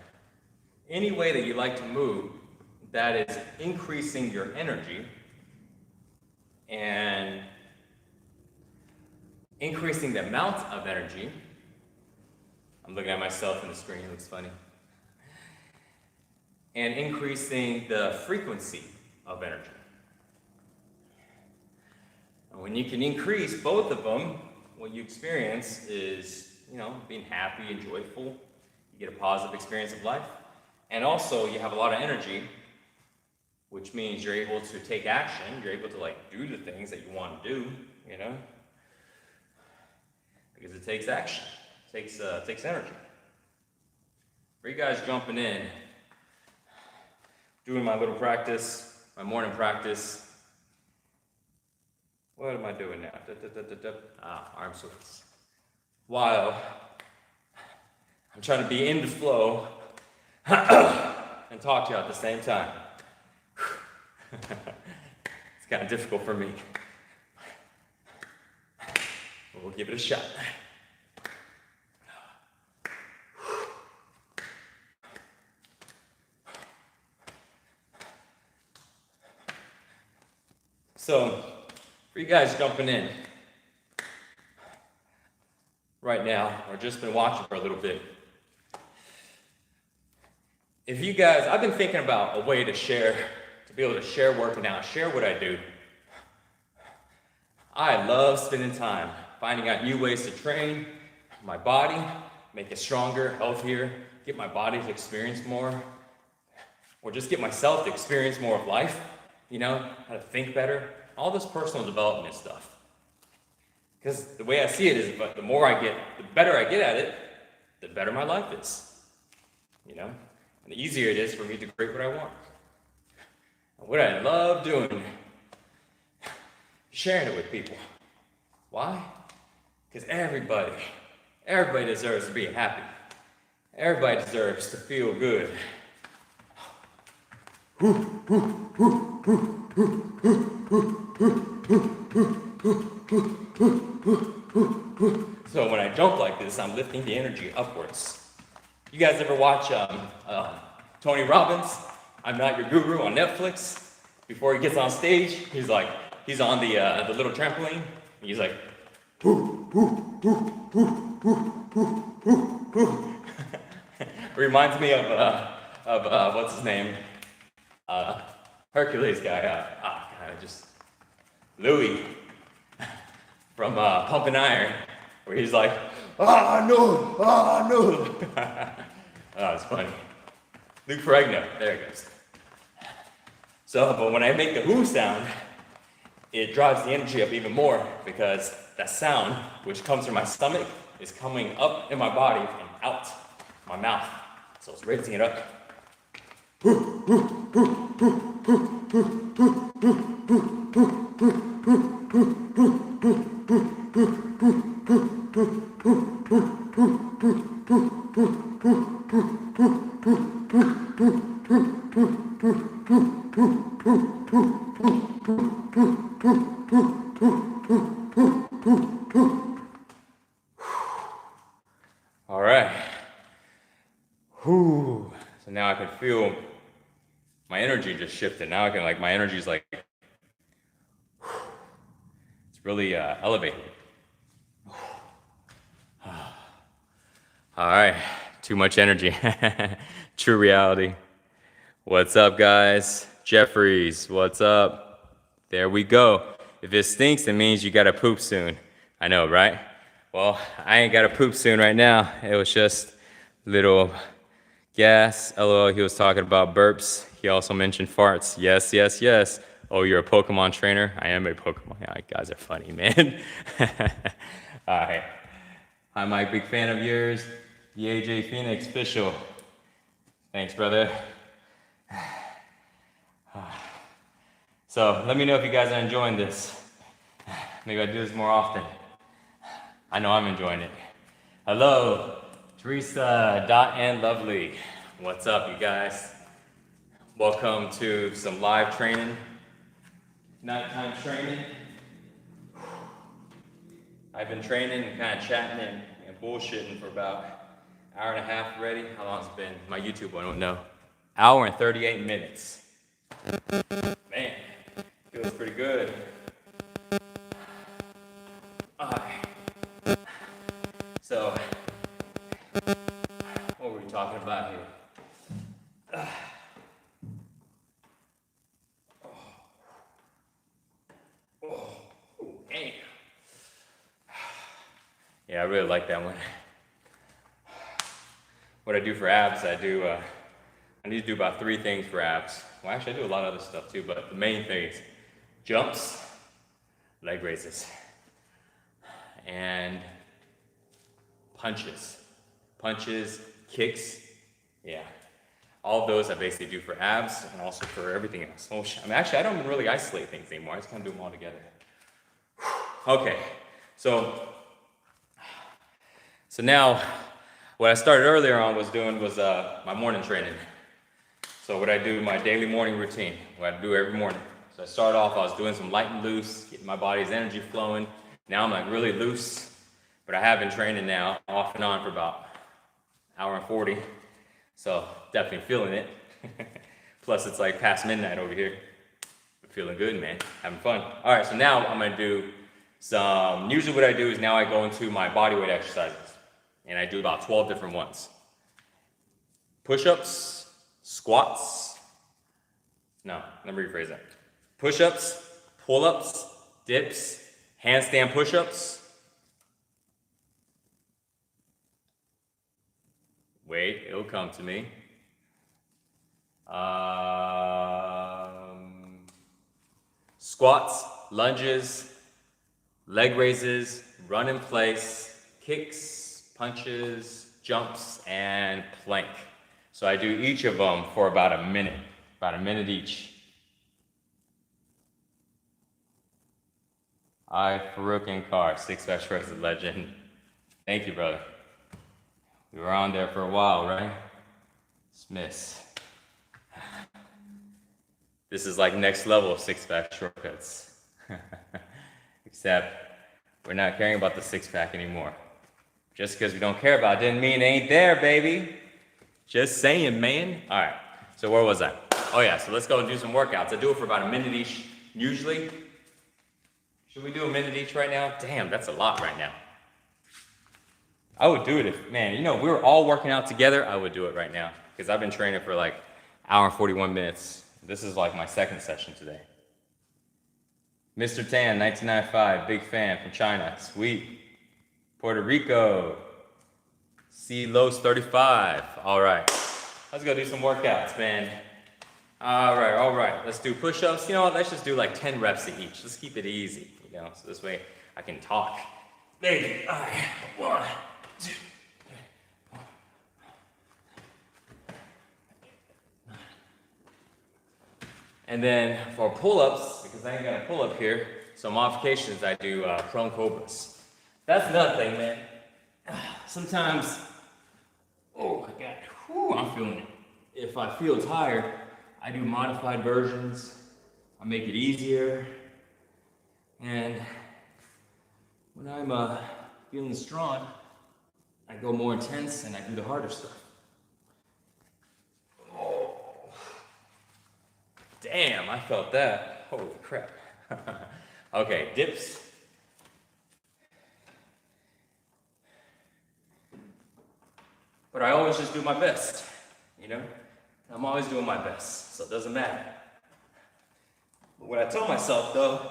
Any way that you like to move that is increasing your energy and increasing the amount of energy. I'm looking at myself in the screen, it looks funny. And increasing the frequency of energy. And when you can increase both of them, what you experience is, being happy and joyful. You get a positive experience of life. And also, you have a lot of energy, which means you're able to take action. You're able to do the things that you want to do, because it takes action. It takes energy. For you guys jumping in, doing my little practice, my morning practice. What am I doing now? Arm circles. While I'm trying to be in the flow and talk to you at the same time. It's kind of difficult for me. But we'll give it a shot. So, for you guys jumping in, right now, or just been watching for a little bit, if you guys, I've been thinking about a way to share, to be able to share working out, share what I do. I love spending time finding out new ways to train my body, make it stronger, healthier, get my body to experience more, or just get myself to experience more of life, you know, how to think better, all this personal development stuff. Because the way I see it is, but the better I get at it, the better my life is, you know? And the easier it is for me to create what I want. And what I love doing, sharing it with people. Why? Because everybody deserves to be happy. Everybody deserves to feel good. So when I jump like this, I'm lifting the energy upwards. You guys ever watch Tony Robbins, I'm Not Your Guru on Netflix? Before he gets on stage, he's on the little trampoline, and he's like, reminds me of what's his name? Hercules guy, Louis from Pumping Iron, where he's like, no. Oh, it's funny. Luke Ferrigno, there it goes. So, but when I make the whoo sound, it drives the energy up even more because that sound, which comes from my stomach, is coming up in my body and out my mouth. So it's raising it up. All right. Whew. So now I can feel my energy just shifted. Now I can my energy's it's really elevated. All right, too much energy. True reality. What's up, guys? Jeffries, what's up? There we go. If it stinks, it means you gotta poop soon. I know, right? Well, I ain't gotta poop soon right now. It was just little gas. LOL, he was talking about burps. He also mentioned farts. Yes, yes, yes. Oh, you're a Pokemon trainer? I am a Pokemon. Yeah, you guys are funny, man. All right. Hi, Mike. Big fan of yours. The AJ Phoenix official. Thanks, brother. So let me know if you guys are enjoying this. Maybe I do this more often. I know I'm enjoying it. Hello, Teresa, Dot, and Lovely. What's up, you guys? Welcome to some live training, nighttime training. I've been training and kind of chatting and bullshitting for about an hour and a half already. How long it's been? My YouTube, I don't know. Hour and 38 minutes. Man, feels pretty good. So, what were we talking about here? Damn. Yeah, I really like that one. What I do for abs, I need to do about 3 things for abs. Well, actually, I do a lot of other stuff too, but the main thing is jumps, leg raises, and punches. Punches, kicks, yeah. All of those I basically do for abs and also for everything else. Oh, I don't even really isolate things anymore. I just kind of do them all together. Okay, so now what I started earlier on was my morning training. So what I do, my daily morning routine, what I do every morning. So I started off, I was doing some light and loose, getting my body's energy flowing. Now I'm really loose, but I have been training now off and on for about an hour and 40. So definitely feeling it. Plus it's past midnight over here. But feeling good, man, having fun. All right, so now I'm gonna do Usually what I do is now I go into my bodyweight exercises, and I do about 12 different ones. Push-ups, squats, no, let me rephrase that. Push-ups, pull-ups, dips, handstand push-ups. Wait, it'll come to me. Squats, lunges, leg raises, run in place, kicks, punches, jumps, and plank. So I do each of them for about a minute each. Farouk and Carr, Six Pack Shrugs legend. Thank you, brother. We were on there for a while, right? Dismiss. This is like next level of six-pack shortcuts. Except we're not caring about the six-pack anymore. Just because we don't care about it didn't mean it ain't there, baby. Just saying, man. All right, so where was I? Oh yeah, so let's go and do some workouts. I do it for about a minute each, usually. Should we do a minute each right now? Damn, that's a lot right now. I would do it if, man, you know, we were all working out together, I would do it right now. Because I've been training for like hour and 41 minutes. This is like my second session today. Mr. Tan, 1995, big fan from China. Sweet. Puerto Rico. C. Los 35. All right. Let's go do some workouts, man. All right. Let's do push-ups. You know what? Let's just do like 10 reps of each. Let's keep it easy, you know, so this way I can talk. Baby. All right. 1, 2. And then for pull-ups, because I ain't got a pull-up here, so modifications, I do prone cobras. That's another thing, man. Sometimes, oh my God, whew, I'm feeling it. If I feel tired, I do modified versions. I make it easier. And when I'm feeling strong, I go more intense and I do the harder stuff. Damn, I felt that. Holy crap. Okay, dips. But I always just do my best, you know? I'm always doing my best, so it doesn't matter. But what I tell myself, though,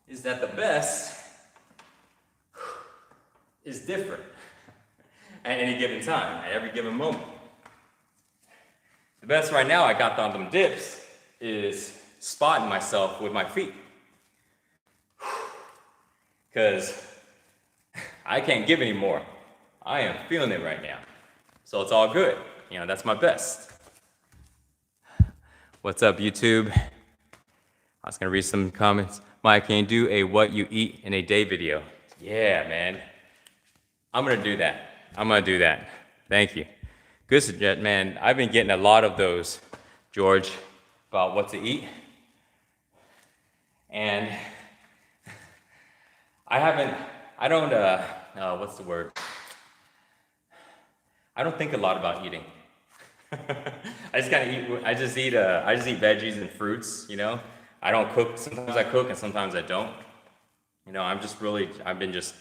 is that the best is different at any given time, at every given moment. The best right now I got on them dips is spotting myself with my feet. Because I can't give anymore. I am feeling it right now. So it's all good. You know, that's my best. What's up, YouTube? I was gonna read some comments. Mike, can you do a what you eat in a day video? Yeah, man. I'm gonna do that. Thank you. Good suggestion, man. I've been getting a lot of those, George, about what to eat. And I don't think a lot about eating. I just eat veggies and fruits, you know. I don't cook. Sometimes I cook and sometimes I don't. You know, I've been just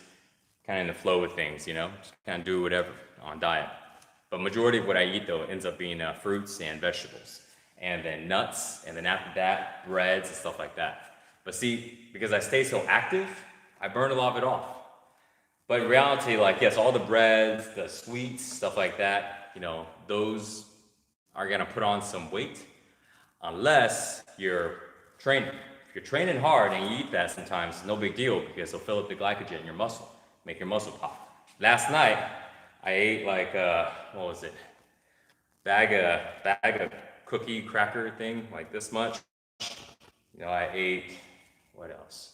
kind of in the flow with things, you know. Just kind of do whatever on diet. But majority of what I eat, though, ends up being fruits and vegetables. And then nuts, and then after that, breads and stuff like that. But see, because I stay so active, I burn a lot of it off. But in reality, like, yes, all the breads, the sweets, stuff like that, you know, those are gonna put on some weight unless you're training. If you're training hard and you eat that sometimes, no big deal because it'll fill up the glycogen in your muscle, make your muscle pop. Last night, I ate like, what was it? Bag of cookie cracker thing, like this much. You know, I ate, what else?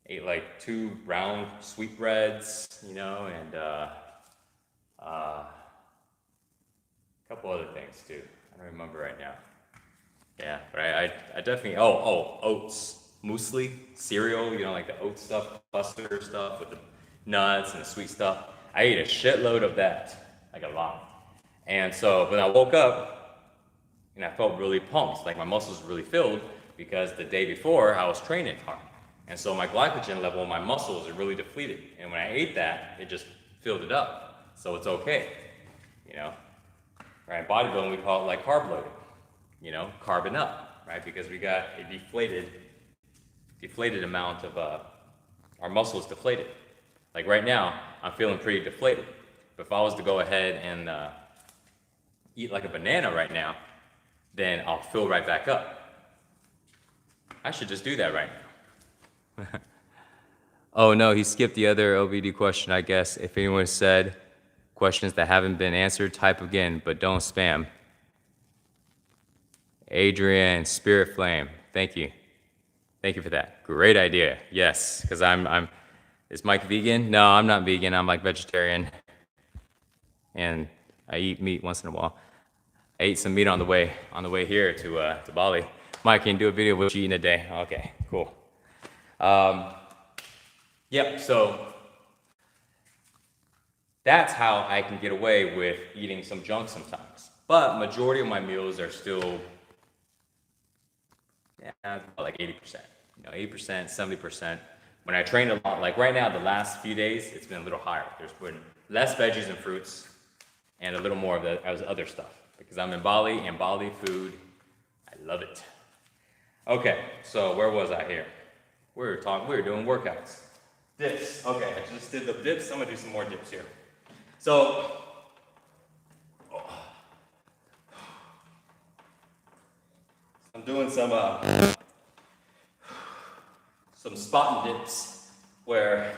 Ate like 2 round sweetbreads, you know, and a couple other things too. I don't remember right now. Yeah, but I definitely, oats, muesli, cereal, you know, like the oat stuff, buster stuff with the nuts and the sweet stuff. I ate a shitload of that, like a lot. And so, when I woke up, and I felt really pumped, like my muscles were really filled because the day before I was training hard. And so my glycogen level in my muscles are really depleted. And when I ate that, it just filled it up. So it's okay, you know? Right, bodybuilding, we call it like carb loading, you know, carbon up, right? Because we got a deflated amount of, our muscles deflated. Like right now, I'm feeling pretty deflated. But if I was to go ahead and eat like a banana right now, then I'll fill right back up. I should just do that right now. Oh no, he skipped the other OVD question, I guess. If anyone said questions that haven't been answered, type again, but don't spam. Adrian, Spirit Flame, thank you. Thank you for that. Great idea. Yes, because is Mike vegan? No, I'm not vegan. I'm like vegetarian. And I eat meat once in a while. I ate some meat on the way here to Bali. Mike, can you do a video of what you eat in a day? Okay, cool. Yep, so that's how I can get away with eating some junk sometimes. But majority of my meals are still, like 80%. You know, 80%, 70%. When I train a lot, like right now, the last few days, it's been a little higher. There's been less veggies and fruits and a little more of the other stuff. Because I'm in Bali, and Bali food, I love it. Okay, so where was I here? We were doing workouts. Dips, okay, I just did the dips. I'm gonna do some more dips here. So, I'm doing some spot and dips where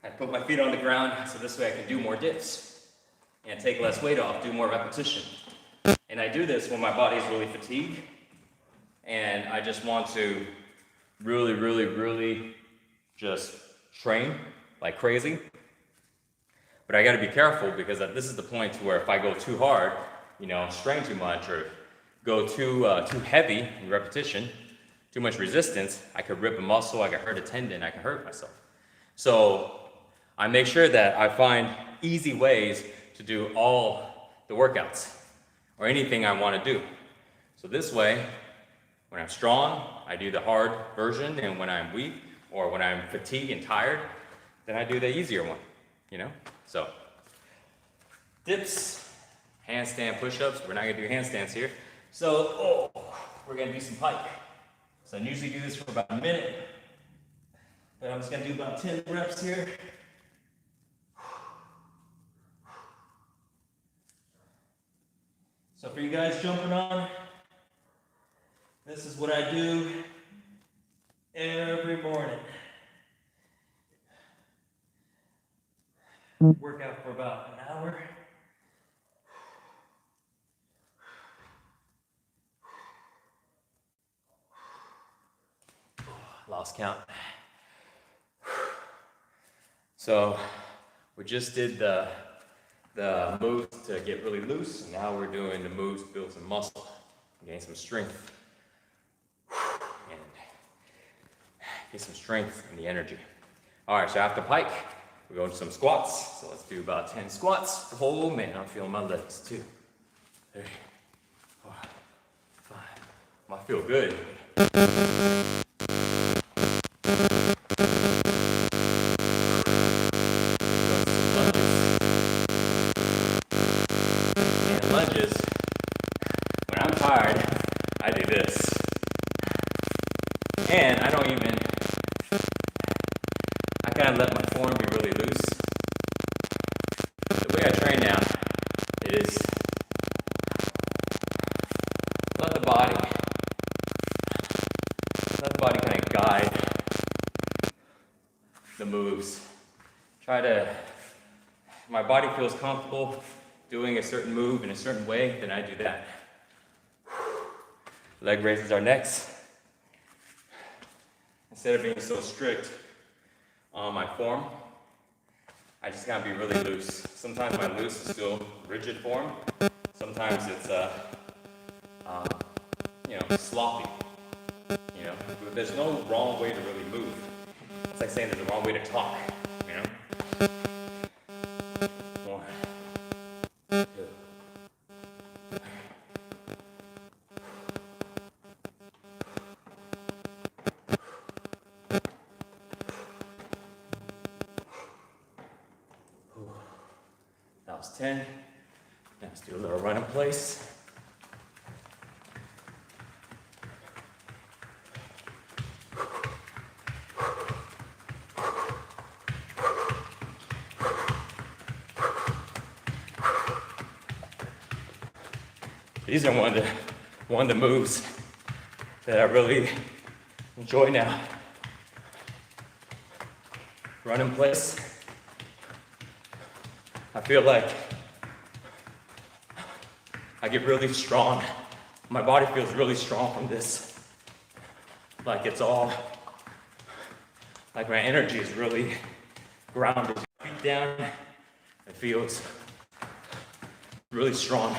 I put my feet on the ground so this way I can do more dips and take less weight off, do more repetition. And I do this when my body's really fatigued and I just want to really just train like crazy. But I gotta be careful because this is the point to where if I go too hard, you know, strain too much or go too heavy in repetition, too much resistance, I could rip a muscle, I could hurt a tendon, I could hurt myself. So I make sure that I find easy ways to do all the workouts or anything I want to do. So this way, when I'm strong, I do the hard version, and when I'm weak or when I'm fatigued and tired, then I do the easier one, you know? So dips, handstand push-ups. We're not gonna do handstands here. So, we're gonna do some pike. So I usually do this for about a minute, but I'm just gonna do about 10 reps here. So for you guys jumping on, this is what I do every morning. Work out for about an hour. Lost count. So we just did the moves to get really loose, and now we're doing the moves to build some muscle, gain some strength, and get some strength and the energy. All right, so after pike, we're going to some squats. So let's do about 10 squats. Oh man, I'm feeling my legs too. 3, 4, 5. I feel good. Lunges, when I'm tired, I do this. And I kind of let my form be really loose. The way I train now is let the body kind of guide the moves. My body feels comfortable doing a certain move in a certain way, then I do that. Leg raises are next. Instead of being so strict on my form, I just gotta be really loose. Sometimes my loose is still rigid form. Sometimes it's sloppy. You know, there's no wrong way to really move. It's like saying there's a wrong way to talk. You know. 1, 2. was 10. Now let's do a little run in place. These are one of the moves that I really enjoy now. Run in place. I feel like I get really strong. My body feels really strong from this. Like it's all, like my energy is really grounded. Feet down, it feels really strong.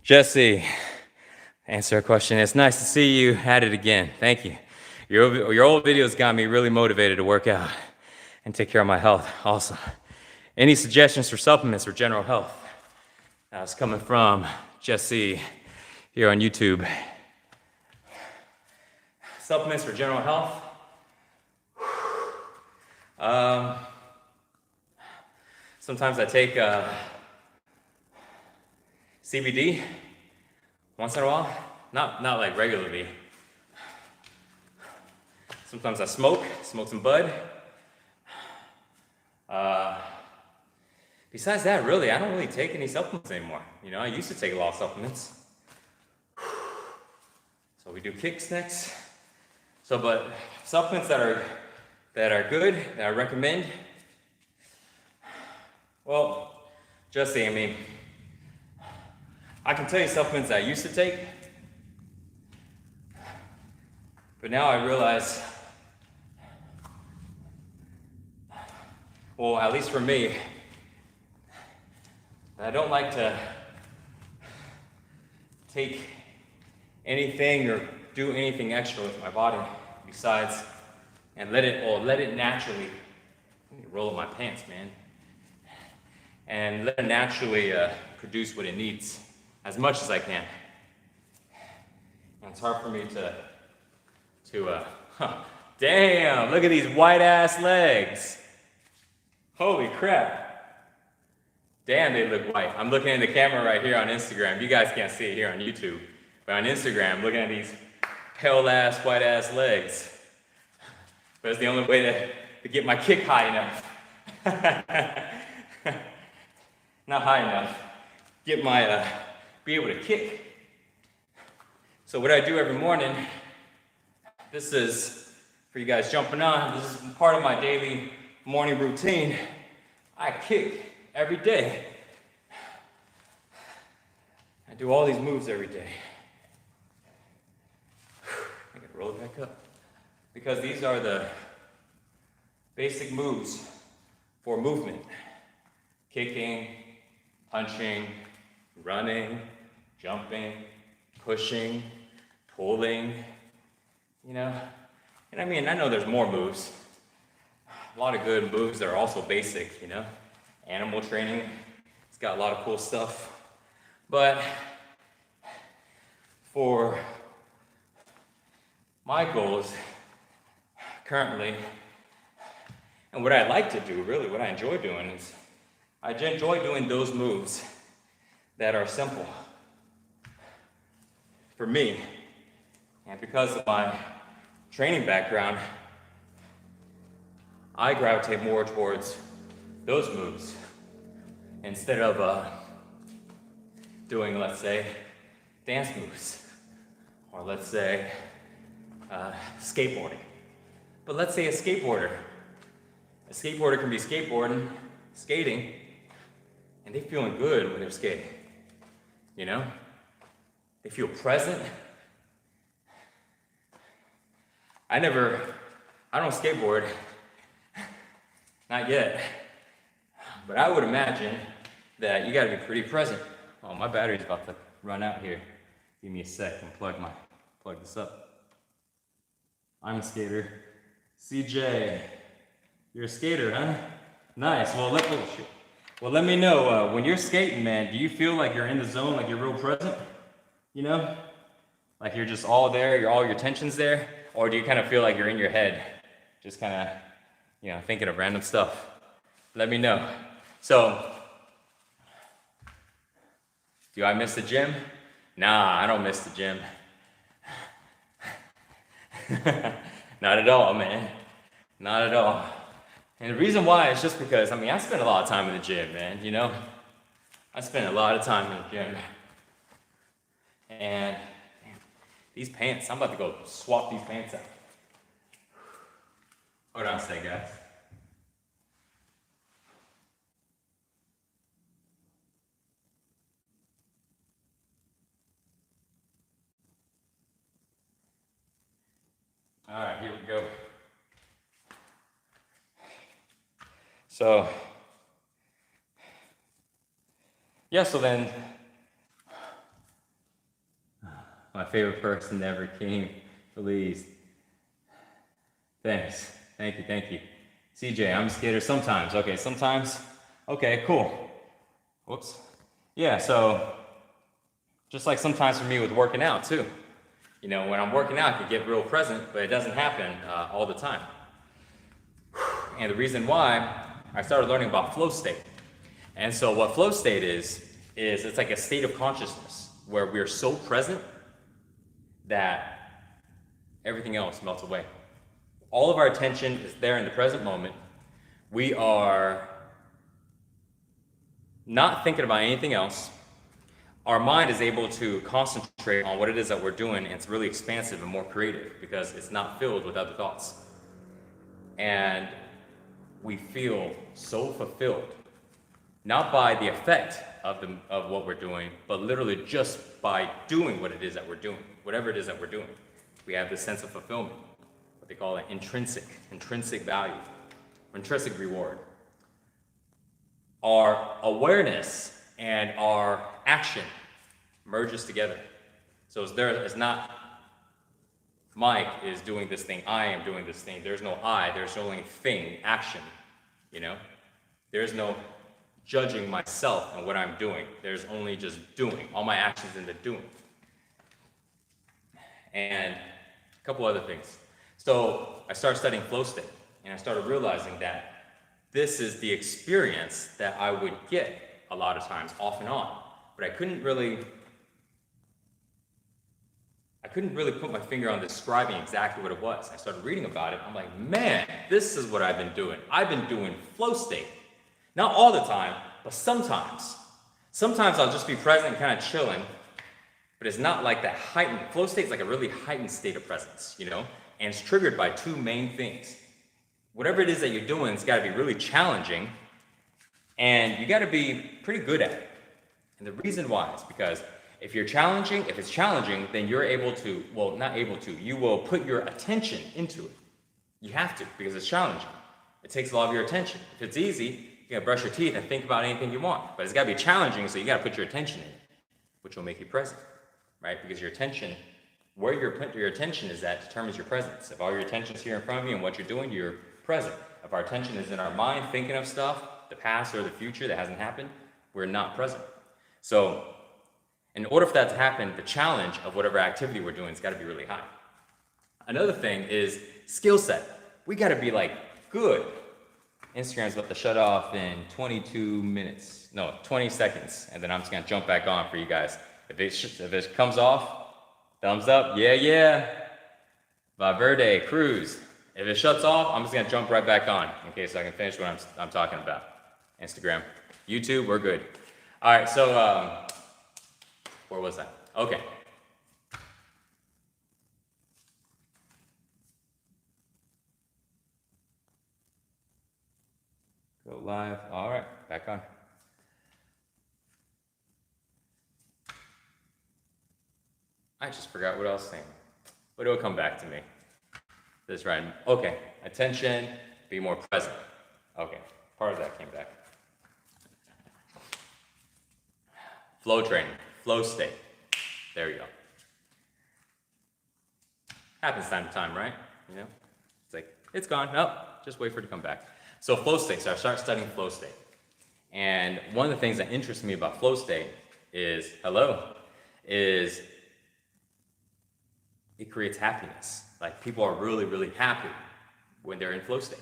Jesse, answer a question. It's nice to see you at it again. Thank you. Your old videos got me really motivated to work out and take care of my health. Awesome. Any suggestions for supplements for general health? That's coming from Jesse here on YouTube. Supplements for general health. Sometimes I take CBD once in a while, not like regularly. Sometimes I smoke some bud. Besides that, really, I don't really take any supplements anymore. You know, I used to take a lot of supplements. So we do kicks next. So, but supplements that are good, that I recommend. Well, Jesse, I mean, I can tell you supplements I used to take, but now I realize, well, at least for me, I don't like to take anything or do anything extra with my body besides, and let it naturally, let me roll up my pants, man, and let it naturally produce what it needs as much as I can. And it's hard for me to damn, look at these white ass legs. Holy crap. Damn, they look white. I'm looking at the camera right here on Instagram. You guys can't see it here on YouTube, but on Instagram, looking at these pale ass, white ass legs. But it's the only way to get my kick high enough. Not high enough. Get my, be able to kick. So what I do every morning, this is, for you guys jumping on, this is part of my daily morning routine. I kick every day. I do all these moves every day. I can roll it back up. Because these are the basic moves for movement. Kicking, punching, running, jumping, pushing, pulling, you know. And I mean, I know there's more moves. A lot of good moves that are also basic, you know. Animal training, it's got a lot of cool stuff. But for my goals currently, and what I like to do, really, what I enjoy doing is, I enjoy doing those moves that are simple for me. And because of my training background, I gravitate more towards those moves instead of doing, let's say, dance moves, or let's say skateboarding. But let's say a skateboarder can be skateboarding, skating, and they're feeling good when they're skating, you know? They feel present. I don't skateboard, not yet, but I would imagine that you gotta be pretty present. Oh, my battery's about to run out here. Give me a sec and plug this up. I'm a skater. CJ, you're a skater, huh? Nice, well let me know, when you're skating, man, do you feel like you're in the zone, like you're real present? You know? Like you're just all there, all your tension's there? Or do you kind of feel like you're in your head, just kind of, thinking of random stuff? Let me know. So, do I miss the gym? Nah, I don't miss the gym. Not at all, man. Not at all. And the reason why is just because, I spend a lot of time in the gym, man, I spend a lot of time in the gym. And man, these pants, I'm about to go swap these pants out. Hold on a second, guys. All right, here we go. So, yeah, so then, my favorite person ever, King, please. Thanks, thank you. CJ, I'm a skater sometimes, okay, sometimes, okay, cool. Whoops. Yeah, so, just like sometimes for me with working out too. When I'm working out, I can get real present, but it doesn't happen all the time. And the reason why, I started learning about flow state. And so what flow state is it's like a state of consciousness where we're so present that everything else melts away. All of our attention is there in the present moment. We are not thinking about anything else. Our mind is able to concentrate on what it is that we're doing, and it's really expansive and more creative because it's not filled with other thoughts. And we feel so fulfilled, not by the effect of what we're doing, but literally just by doing what it is that we're doing, whatever it is that we're doing. We have this sense of fulfillment, what they call it intrinsic value, intrinsic reward. Our awareness and our action merges together. So it's not Mike is doing this thing, I am doing this thing. There's no I, there's only thing, action, There's no judging myself and what I'm doing. There's only just doing, all my actions in the doing. And a couple other things. So I started studying flow state, and I started realizing that this is the experience that I would get a lot of times, off and on. But I couldn't really put my finger on describing exactly what it was. I started reading about it. I'm like, man, this is what I've been doing. I've been doing flow state. Not all the time, but sometimes. Sometimes I'll just be present and kind of chilling, but it's not like that heightened. Flow state is like a really heightened state of presence, And it's triggered by two main things. Whatever it is that you're doing, it's got to be really challenging, and you got to be pretty good at it. And the reason why is because if it's challenging, then you're able to, you will put your attention into it. You have to, because it's challenging. It takes a lot of your attention. If it's easy, you gotta brush your teeth and think about anything you want. But it's gotta be challenging, so you gotta put your attention in it, which will make you present, right? Because your attention, where your attention is at determines your presence. If all your attention is here in front of you and what you're doing, you're present. If our attention is in our mind, thinking of stuff, the past or the future that hasn't happened, we're not present. So, in order for that to happen, the challenge of whatever activity we're doing has got to be really high. Another thing is skill set. We got to be good. Instagram's about to shut off in 20 seconds, and then I'm just gonna jump back on for you guys. If it comes off, thumbs up, yeah. Valverde, Cruz. If it shuts off, I'm just gonna jump right back on in case I can finish what I'm talking about. Instagram, YouTube, we're good. All right, so where was I? Okay. Go live. All right, back on. I just forgot what I was saying. But it'll come back to me. This right. Okay. Attention. Be more present. Okay. Part of that came back. Flow training. Flow state. There you go. Happens time to time, right? It's like, it's gone. Nope. Just wait for it to come back. So flow state. So I started studying flow state. And one of the things that interests me about flow state is it creates happiness. Like people are really, really happy when they're in flow state.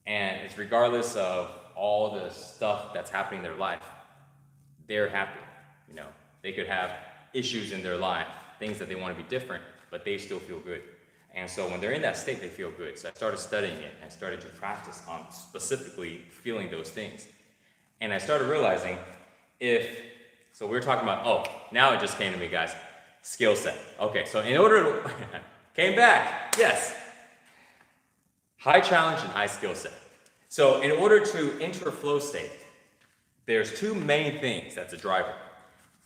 And it's regardless of all the stuff that's happening in their life, they're happy. You know, they could have issues in their life, things that they want to be different, but they still feel good. And so when they're in that state, they feel good. So I started studying it and started to practice on specifically feeling those things. And I started realizing so we were talking about, now it just came to me, guys, skill set. Okay, so in order to, came back, yes. High challenge and high skill set. So in order to enter a flow state, there's two main things that's a driver.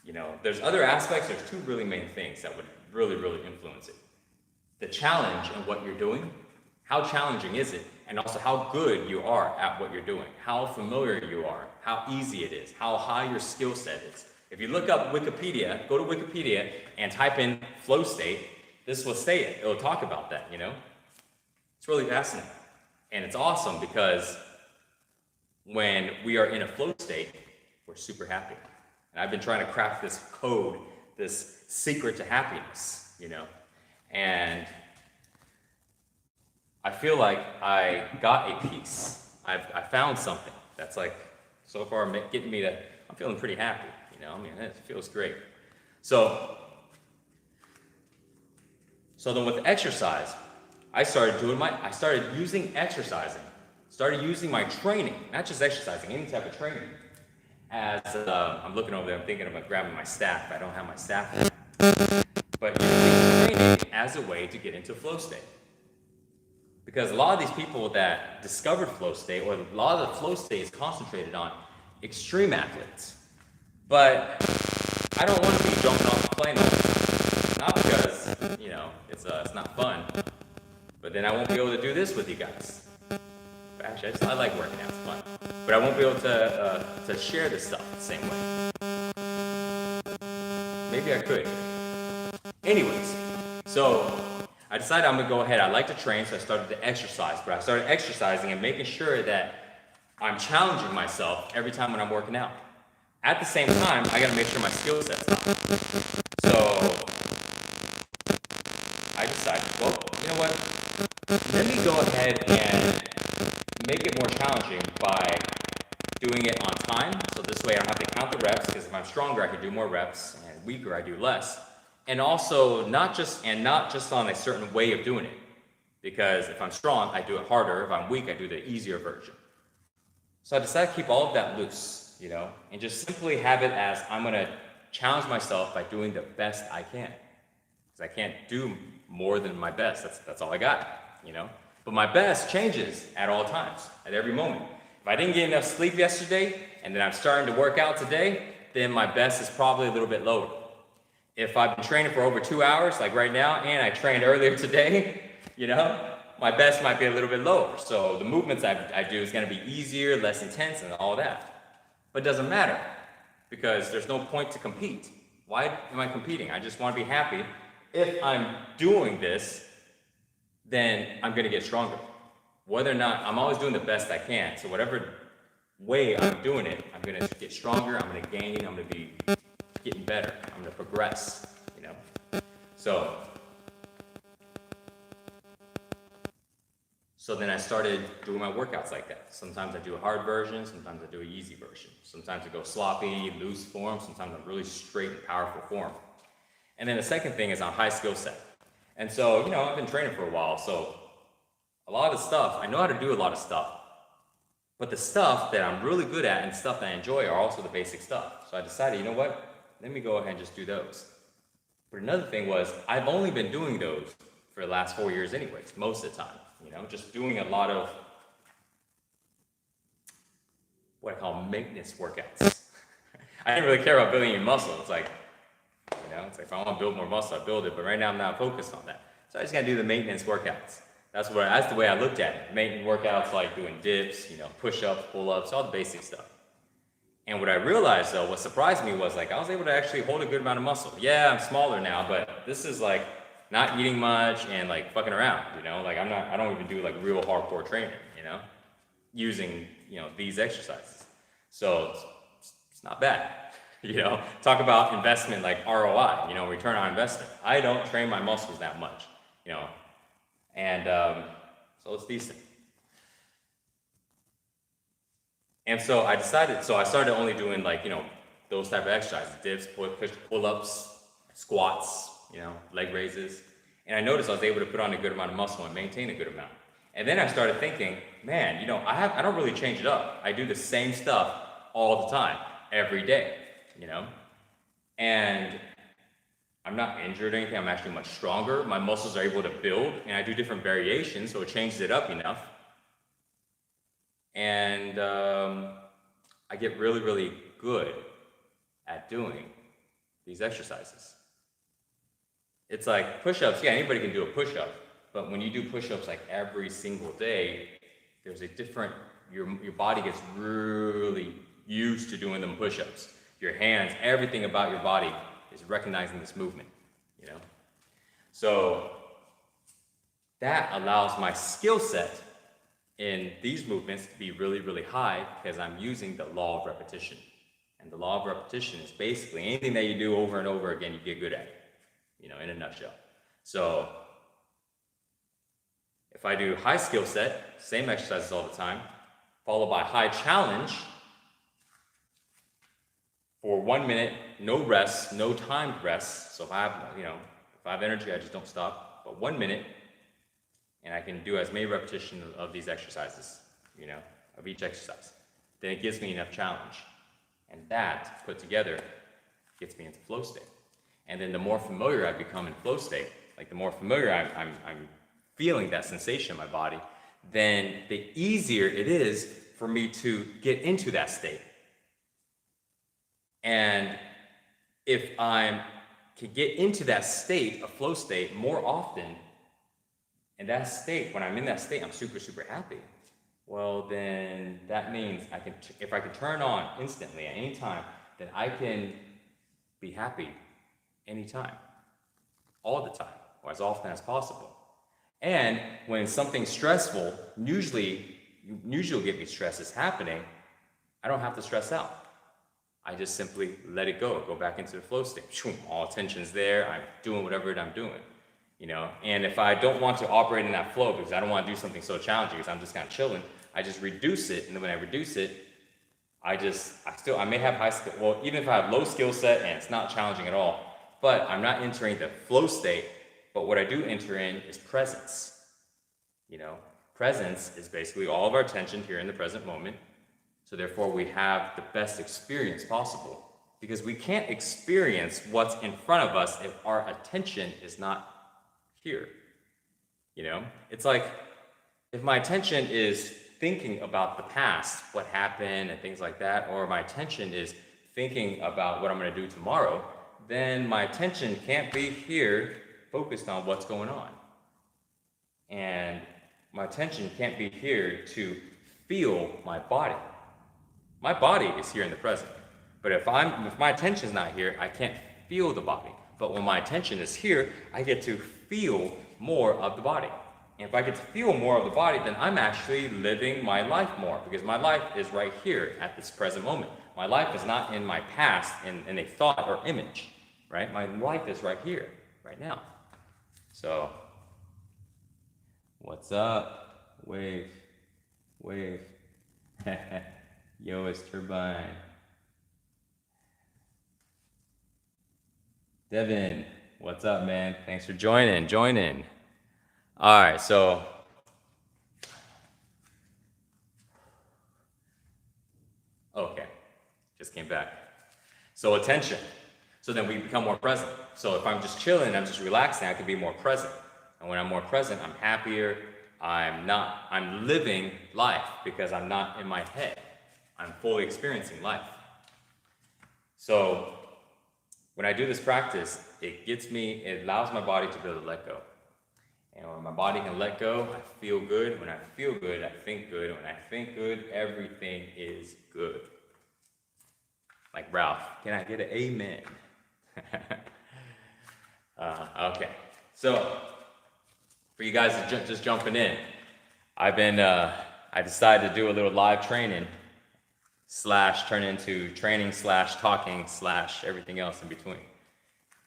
You know, there's other aspects, there's two really main things that would really, really influence it. The challenge in what you're doing, how challenging is it, and also how good you are at what you're doing, how familiar you are, how easy it is, how high your skill set is. If you look up Wikipedia, go to Wikipedia and type in flow state, this will say it. It'll talk about that, you know? It's really fascinating. And it's awesome because when we are in a flow state, we're super happy. And I've been trying to craft this code, this secret to happiness, you know? And I feel like I got a piece. I found something that's like, so far getting me to, I'm feeling pretty happy, you know? I mean, it feels great. So then with exercise, I started using exercising, started using my training, not just exercising, any type of training, as, I'm looking over there, I'm thinking about grabbing my staff. I don't have my staff yet. But using training as a way to get into flow state. Because a lot of these people that discovered flow state, or a lot of the flow state is concentrated on extreme athletes. But I don't want to be jumping off the plane all the time. Not because, you know, it's not fun, but then I won't be able to do this with you guys. But actually, I like working out, it's fun. But I won't be able to share this stuff the same way. Maybe I could. Anyways, so I decided I'm gonna go ahead. I like to train, so I started to exercise. But I started exercising and making sure that I'm challenging myself every time when I'm working out. At the same time, I gotta make sure my skill set's up. So I decided, well, you know what? Let me go ahead and make it more challenging by doing it on time. So this way I don't have to count the reps, because if I'm stronger, I can do more reps, and weaker, I do less. And also not just on a certain way of doing it. Because if I'm strong, I do it harder. If I'm weak, I do the easier version. So I decided to keep all of that loose, you know, and just simply have it as I'm gonna challenge myself by doing the best I can. Because I can't do more than my best. That's all I got, you know. But my best changes at all times, at every moment. If I didn't get enough sleep yesterday, and then I'm starting to work out today, then my best is probably a little bit lower. If I've been training for over 2 hours, like right now, and I trained earlier today, you know, my best might be a little bit lower. So the movements I do is gonna be easier, less intense, and all that. But it doesn't matter, because there's no point to compete. Why am I competing? I just wanna be happy. If I'm doing this, then I'm gonna get stronger. Whether or not, I'm always doing the best I can. So whatever way I'm doing it, I'm gonna get stronger, I'm gonna gain, I'm gonna be getting better, I'm gonna progress, you know? So then I started doing my workouts like that. Sometimes I do a hard version, sometimes I do an easy version. Sometimes I go sloppy, loose form, sometimes a really straight and powerful form. And then the second thing is on high skill set. And so, you know, I've been training for a while, so a lot of stuff, I know how to do a lot of stuff. But the stuff that I'm really good at and stuff that I enjoy are also the basic stuff. So I decided, you know what? Let me go ahead and just do those. But another thing was, I've only been doing those for the last 4 years anyways, most of the time. You know, just doing a lot of what I call maintenance workouts. I didn't really care about building any muscle. It's like, you know, it's like if I want to build more muscle, I build it. But right now I'm not focused on that. So I just gotta do the maintenance workouts. That's the way I looked at it. Maintenance workouts like doing dips, you know, push-ups, pull-ups, all the basic stuff. And what I realized though, what surprised me was like I was able to actually hold a good amount of muscle. Yeah, I'm smaller now, but this is like not eating much and like fucking around, you know? Like I don't even do like real hardcore training, you know? Using, you know, these exercises. So it's not bad. Talk about investment like ROI, return on investment. I don't train my muscles that much, and so it's decent. And so I started only doing like, those type of exercises, dips, pull-ups, squats, leg raises. And I noticed I was able to put on a good amount of muscle and maintain a good amount. And then I started thinking, man, I don't really change it up. I do the same stuff all the time, every day, and I'm not injured or anything. I'm actually much stronger. My muscles are able to build, and I do different variations, so it changes it up enough. And I get really, really good at doing these exercises. It's like push-ups. Yeah, anybody can do a push-up, but when you do push-ups like every single day, there's a different, your body gets really used to doing them push-ups. Your hands, everything about your body is recognizing this movement, So that allows my skill set in these movements to be really, really high because I'm using the law of repetition. And the law of repetition is basically anything that you do over and over again, you get good at, in a nutshell. So if I do high skill set, same exercises all the time, followed by high challenge for 1 minute, no rest, no timed rest. So if I have energy, I just don't stop, but 1 minute, and I can do as many repetitions of these exercises, of each exercise. Then it gives me enough challenge. And that, put together, gets me into flow state. And then the more familiar I become in flow state, like the more familiar I'm feeling that sensation in my body, then the easier it is for me to get into that state. And if I can get into that state, a flow state, more often, and that state, when I'm in that state, I'm super, super happy. Well, then that means if I can turn on instantly at any time, then I can be happy anytime, all the time, or as often as possible. And when something stressful, usually will get me stressed is happening, I don't have to stress out. I just simply let it go back into the flow state. All tension's there, I'm doing whatever I'm doing. And if I don't want to operate in that flow because I don't want to do something so challenging because I'm just kind of chilling, I just reduce it. And then when I reduce it, I may have high skill. Well, even if I have low skill set and it's not challenging at all, but I'm not entering the flow state. But what I do enter in is presence. Presence is basically all of our attention here in the present moment. So therefore we have the best experience possible because we can't experience what's in front of us if our attention is not here. It's like if my attention is thinking about the past, what happened and things like that, or my attention is thinking about what I'm going to do tomorrow, then my attention can't be here focused on what's going on. And my attention can't be here to feel my body. My body is here in the present. But if my attention is not here, I can't feel the body. But when my attention is here, I get to feel more of the body. And if I get to feel more of the body, then I'm actually living my life more because my life is right here at this present moment. My life is not in my past in a thought or image, right? My life is right here, right now. So, what's up? Wave. Yo, it's Turbine. Devin, what's up, man? Thanks for joining. All right, so okay, just came back. So attention. So then we become more present. So if I'm just chilling, I'm just relaxing, I can be more present. And when I'm more present, I'm happier. I'm living life because I'm not in my head. I'm fully experiencing life. So when I do this practice, it allows my body to be able to let go. And when my body can let go, I feel good. When I feel good, I think good. When I think good, everything is good. Like Ralph, can I get an amen? Okay, so for you guys just jumping in, I decided to do a little live training slash turn into training slash talking slash everything else in between.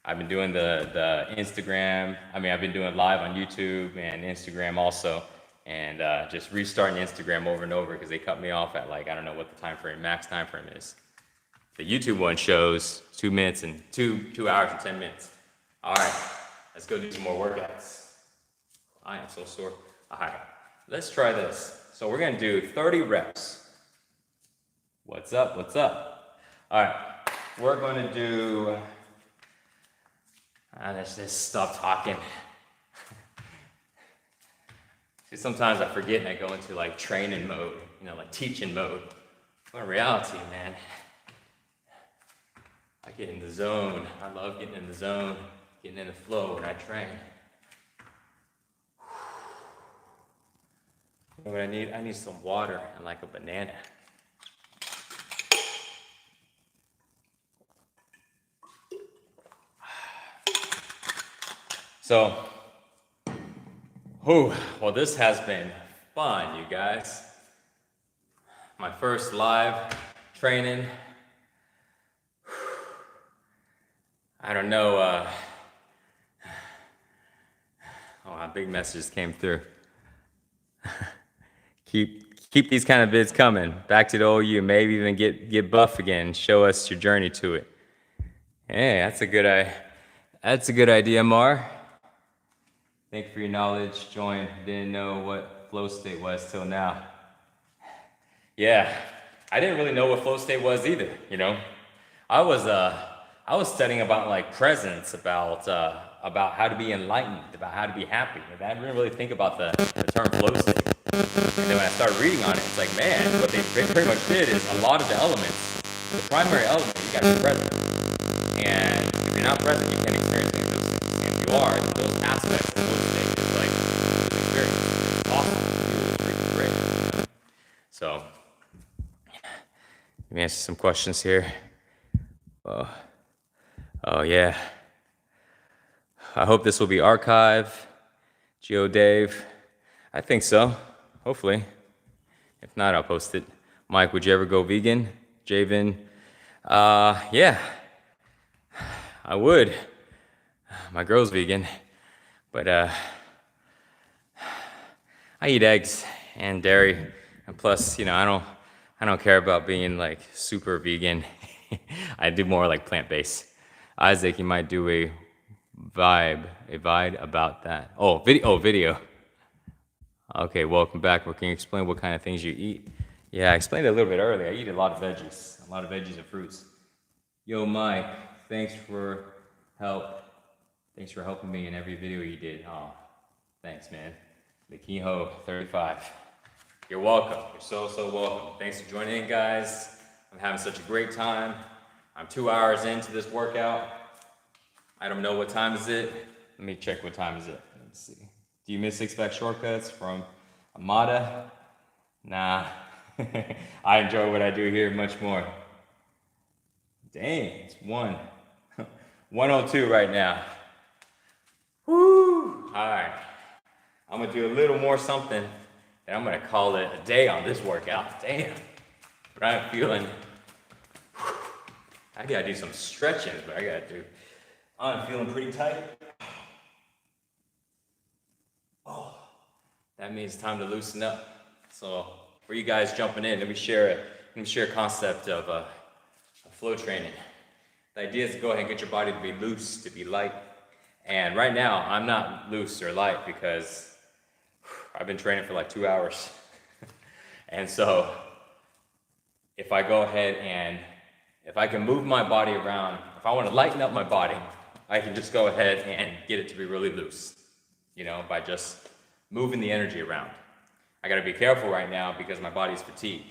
I've been doing the Instagram. I mean, I've been doing live on YouTube and Instagram also, and just restarting Instagram over and over because they cut me off at like, I don't know what the max time frame is. The YouTube one shows 2 minutes and 2 hours and 10 minutes. All right, let's go do some more workouts. I am so sore. All right, let's try this. So we're gonna do 30 reps. What's up, what's up? All right, we're gonna do, let's just stop talking. See, sometimes I forget and I go into like training mode, you know, like teaching mode. But in reality, man, I get in the zone. I love getting in the zone, getting in the flow when I train. You know what I need? I need some water and like a banana. So, well, this has been fun, you guys. My first live training. I don't know, big messages came through. Keep these kind of vids coming. Back to the old you. Maybe even get buff again. Show us your journey to it. Hey, that's a good idea, Mar. Thank you for your knowledge. Join. Didn't know what flow state was till now. Yeah, I didn't really know what flow state was either. You know, I was studying about like presence, about how to be enlightened, about how to be happy. I didn't really think about the term flow state. And then when I started reading on it, it's like, man, what they pretty much did is a lot of the elements, the primary element, you got to be present. And if you're not present, you can't experience any of those things. And if you are, those aspects of flow state is like an experience. It's awesome. It's freaking great. You know? So, let me answer some questions here. Oh yeah. I hope this will be archived. Geo Dave. I think so. Hopefully. If not, I'll post it. Mike, would you ever go vegan? Javen. Yeah. I would. My girl's vegan. But I eat eggs and dairy. And plus, you know, I don't care about being like super vegan. I do more like plant-based. Isaac, you might do a vibe about that. Video. Okay, welcome back. Well, can you explain what kind of things you eat? Yeah, I explained it a little bit earlier. I eat a lot of veggies and fruits. Yo, Mike, thanks for helping me in every video you did. Oh, thanks, man. Lakiho 35. You're welcome. You're so welcome. Thanks for joining in, guys. I'm having such a great time. I'm 2 hours into this workout. I don't know what time is it. Let me check what time is it. Let's see. Do you miss six-pack shortcuts from Amada? Nah. I enjoy what I do here much more. Dang, it's 1:02 right now. Woo! All right. I'm gonna do a little more something, and I'm gonna call it a day on this workout. Damn. But I'm feeling, I gotta do some stretching, but I'm feeling pretty tight. Oh, that means time to loosen up. So for you guys jumping in, let me share a concept of flow training. The idea is to go ahead and get your body to be loose, to be light. And right now, I'm not loose or light because I've been training for like 2 hours. And so if I go ahead and if I can move my body around, if I want to lighten up my body, I can just go ahead and get it to be really loose, you know, by just moving the energy around. I got to be careful right now because my body's fatigued.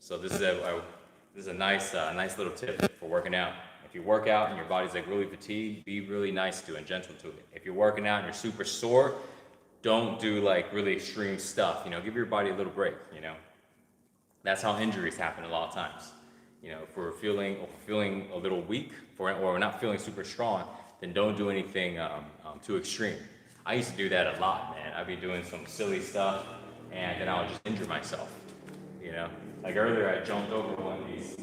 So this is a nice little tip for working out. If you work out and your body's like really fatigued, be really nice to it and gentle to it. If you're working out and you're super sore, don't do like really extreme stuff. You know, give your body a little break. You know, that's how injuries happen a lot of times. You know, if we're feeling a little weak or we're not feeling super strong, then don't do anything too extreme. I used to do that a lot, man. I'd be doing some silly stuff, and then I would just injure myself. You know, Like earlier, I jumped over one of these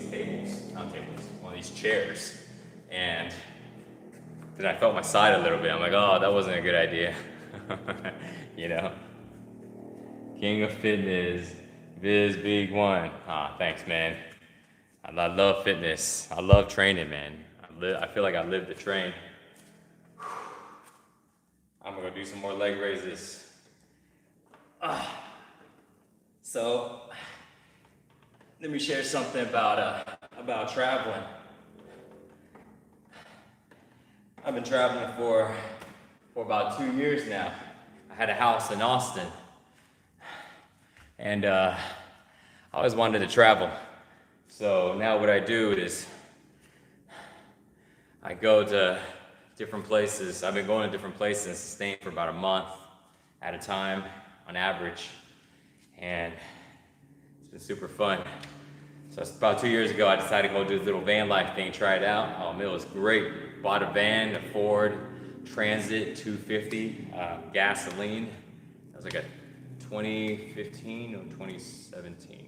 tables, not tables, one of these chairs, and then I felt my side a little bit. I'm like, oh, that wasn't a good idea. You know? King of Fitness, Viz Big One. Ah, thanks, man. I love fitness. I love training, man. I feel like I live to train. I'm gonna do some more leg raises. So, let me share something about traveling. I've been traveling for about 2 years now. I had a house in Austin, and I always wanted to travel. So now what I do is I go to different places. I've been going to different places and staying for about a month at a time on average, and it's been super fun. So about 2 years ago, I decided to go do this little van life thing, try it out. It was great. Bought a van, a Ford Transit 250, gasoline. That was like a 2015 or 2017.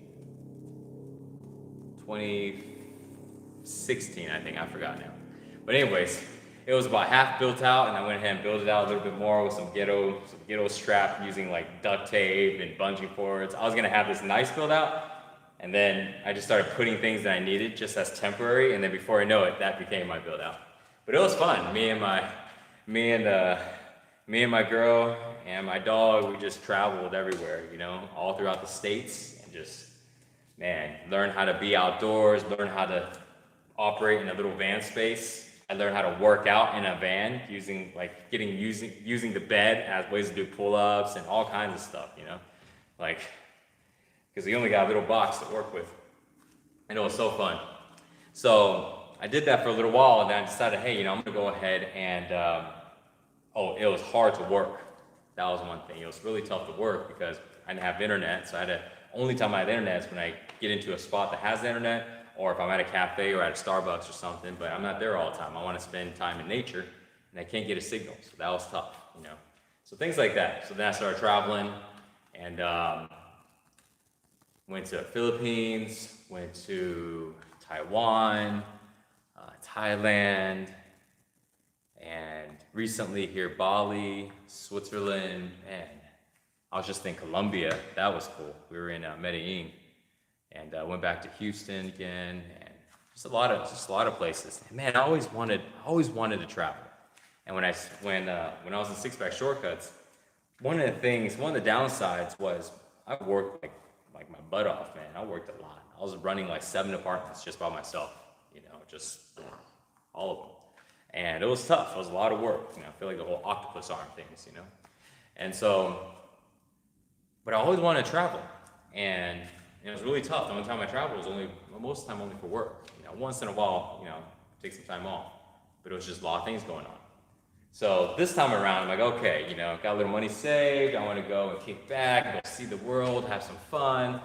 2016, I think, I forgot now. But anyways, it was about half built out, and I went ahead and built it out a little bit more with some ghetto strap using like duct tape and bungee cords. I was gonna have this nice build out, and then I just started putting things that I needed just as temporary, and then before I know it, that became my build out. But it was fun. Me and my girl and my dog, we just traveled everywhere, you know, all throughout the states, and just, man, learn how to be outdoors, learn how to operate in a little van space. I learned how to work out in a van using the bed as ways to do pull-ups and all kinds of stuff, you know, like, because we only got a little box to work with, and it was so fun. So I did that for a little while, and then I decided, hey, you know, I'm gonna go ahead and it was hard to work. That was one thing. It was really tough to work because I didn't have internet, so only time I had internet is when I get into a spot that has the internet, or if I'm at a cafe or at a Starbucks or something, but I'm not there all the time. I want to spend time in nature, and I can't get a signal, so that was tough, you know. So things like that. So then I started traveling, and went to the Philippines, went to Taiwan, Thailand, and recently here Bali, Switzerland, and I was just in Colombia. That was cool. We were in Medellin, and went back to Houston again, and just a lot of places. And man, I always wanted to travel. And when I was in Six Pack Shortcuts, one of the downsides was I worked like my butt off, man. I worked a lot. I was running like 7 apartments just by myself, you know, just all of them. And it was tough. It was a lot of work. You know, I feel like the whole octopus arm things, you know. And so, but I always wanted to travel, and it was really tough. The only time I traveled was most of the time only for work. You know, once in a while, you know, take some time off. But it was just a lot of things going on. So this time around, I'm like, okay, you know, got a little money saved. I want to go and kick back, go see the world, have some fun,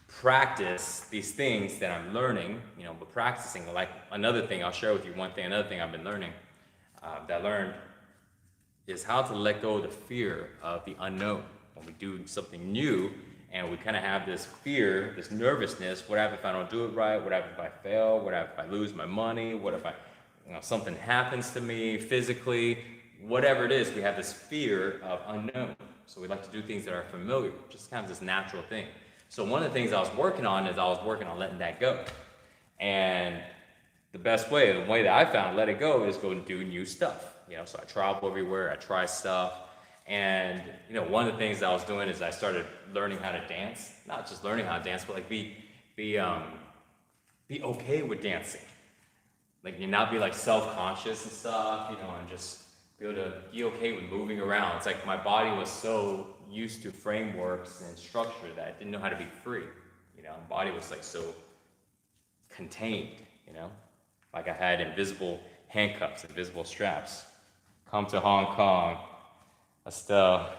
practice these things that I'm learning, you know, but practicing, like another thing, I'll share with you another thing I've been learning, that I learned is how to let go of the fear of the unknown. When we do something new and we kind of have this fear, this nervousness, what happens if I don't do it right? What happens if I fail? What happens if I lose my money? What if something happens to me physically? Whatever it is, we have this fear of unknown. So we like to do things that are familiar, just kind of this natural thing. So one of the things I was working on letting that go. And the way that I found to let it go is go and do new stuff. You know, so I travel everywhere, I try stuff. And, you know, one of the things that I was doing is I started learning how to dance. Not just learning how to dance, but like be okay with dancing. Like, you not be like self-conscious and stuff, you know, and just be able to be okay with moving around. It's like my body was so used to frameworks and structure that I didn't know how to be free. You know, my body was like so contained, you know, like I had invisible handcuffs, invisible straps. Come to Hong Kong, Estelle.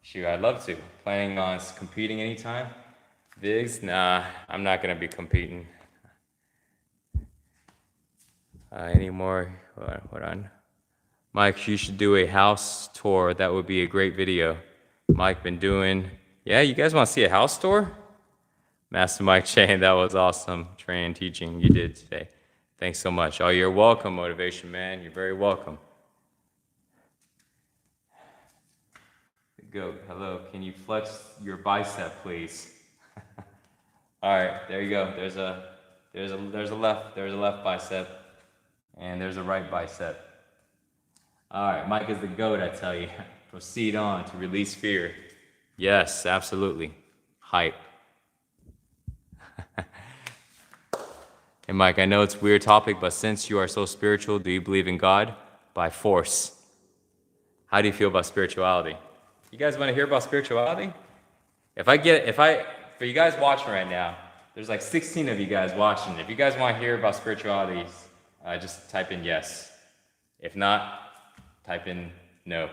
Shoot, I'd love to. Planning on competing anytime? Biggs? Nah, I'm not gonna be competing. Anymore. Hold on. Mike, you should do a house tour. That would be a great video. Mike been doing. Yeah, you guys want to see a house tour? Master Mike Shane, that was awesome training and teaching you did today. Thanks so much. Oh, you're welcome, Motivation Man. You're very welcome. Go. Hello. Can you flex your bicep, please? All right. There you go. There's a left bicep, and there's a right bicep. All right. Mike is the GOAT, I tell you. Proceed on to release fear. Yes, absolutely. Hype. Hey, Mike, I know it's a weird topic, but since you are so spiritual, do you believe in God? By force. How do you feel about spirituality? You guys want to hear about spirituality? For you guys watching right now, there's like 16 of you guys watching. If you guys want to hear about spirituality, just type in yes. If not, type in no.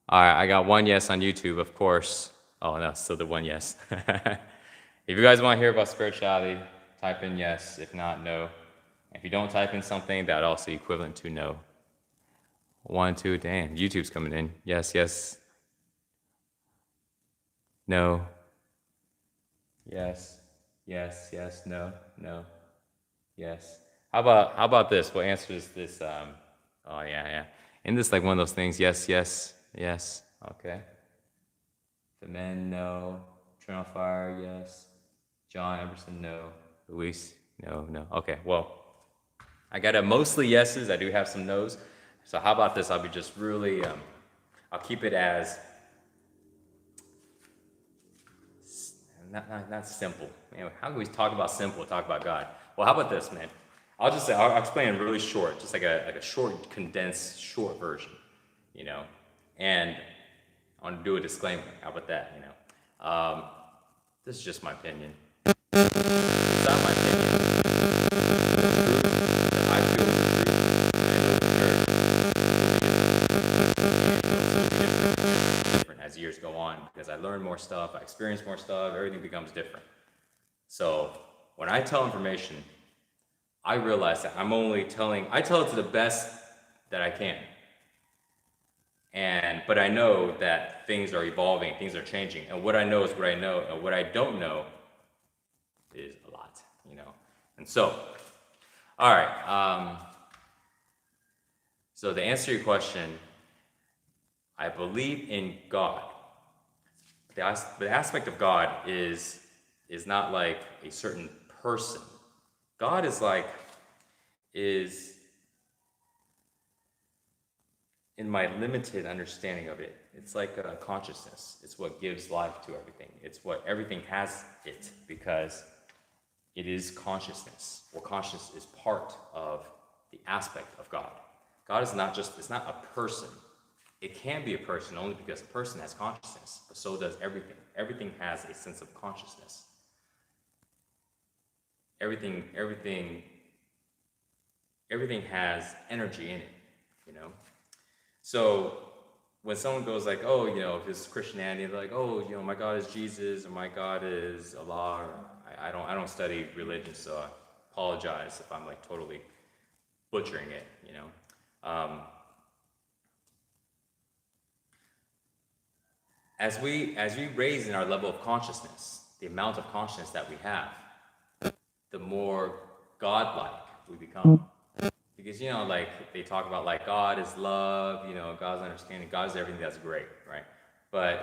All right, I got one yes on YouTube, of course. Oh, no, still the one yes. If you guys want to hear about spirituality, type in yes. If not, no. If you don't type in something, that also equivalent to no. 1, 2, damn, YouTube's coming in. Yes, yes. No. Yes, yes, yes, no, no, yes. How about this? What answers this? Oh yeah. Isn't this like one of those things? Yes, yes, yes. Okay. The men, no. Turn on fire, yes. John Emerson, no. Luis, no, no. Okay, well, I got a mostly yeses. I do have some nos. So how about this? I'll be just really, I'll keep it as, not simple. Man, how can we talk about simple, talk about God? Well, how about this, man? I'll explain it really short, just like a short, condensed, short version, you know? And I want to do a disclaimer. How about that, you know? This is just my opinion. It's not my opinion. I feel the truth. Different as years go on because I learn more stuff, I experience more stuff, everything becomes different. So when I tell information, I realize that I tell it to the best that I can. But I know that things are evolving, things are changing, and what I know is what I know, and what I don't know is a lot, you know. And so, all right. So to answer your question, I believe in God. The aspect of God is not like a certain person. God is in my limited understanding of it, it's like a consciousness. It's what gives life to everything. It's what everything has it because it is consciousness. Or consciousness is part of the aspect of God. God is it's not a person. It can be a person only because a person has consciousness, but so does everything. Everything has a sense of consciousness. Everything has energy in it, you know? So when someone goes like, oh, you know, if it's Christianity, they're like, oh, you know, my God is Jesus, or my God is Allah, or I don't study religion, so I apologize if I'm like totally butchering it, you know. As we raise in our level of consciousness, the amount of consciousness that we have, the more godlike we become. Because, you know, like they talk about like God is love, you know, God's understanding, God is everything, that's great, right?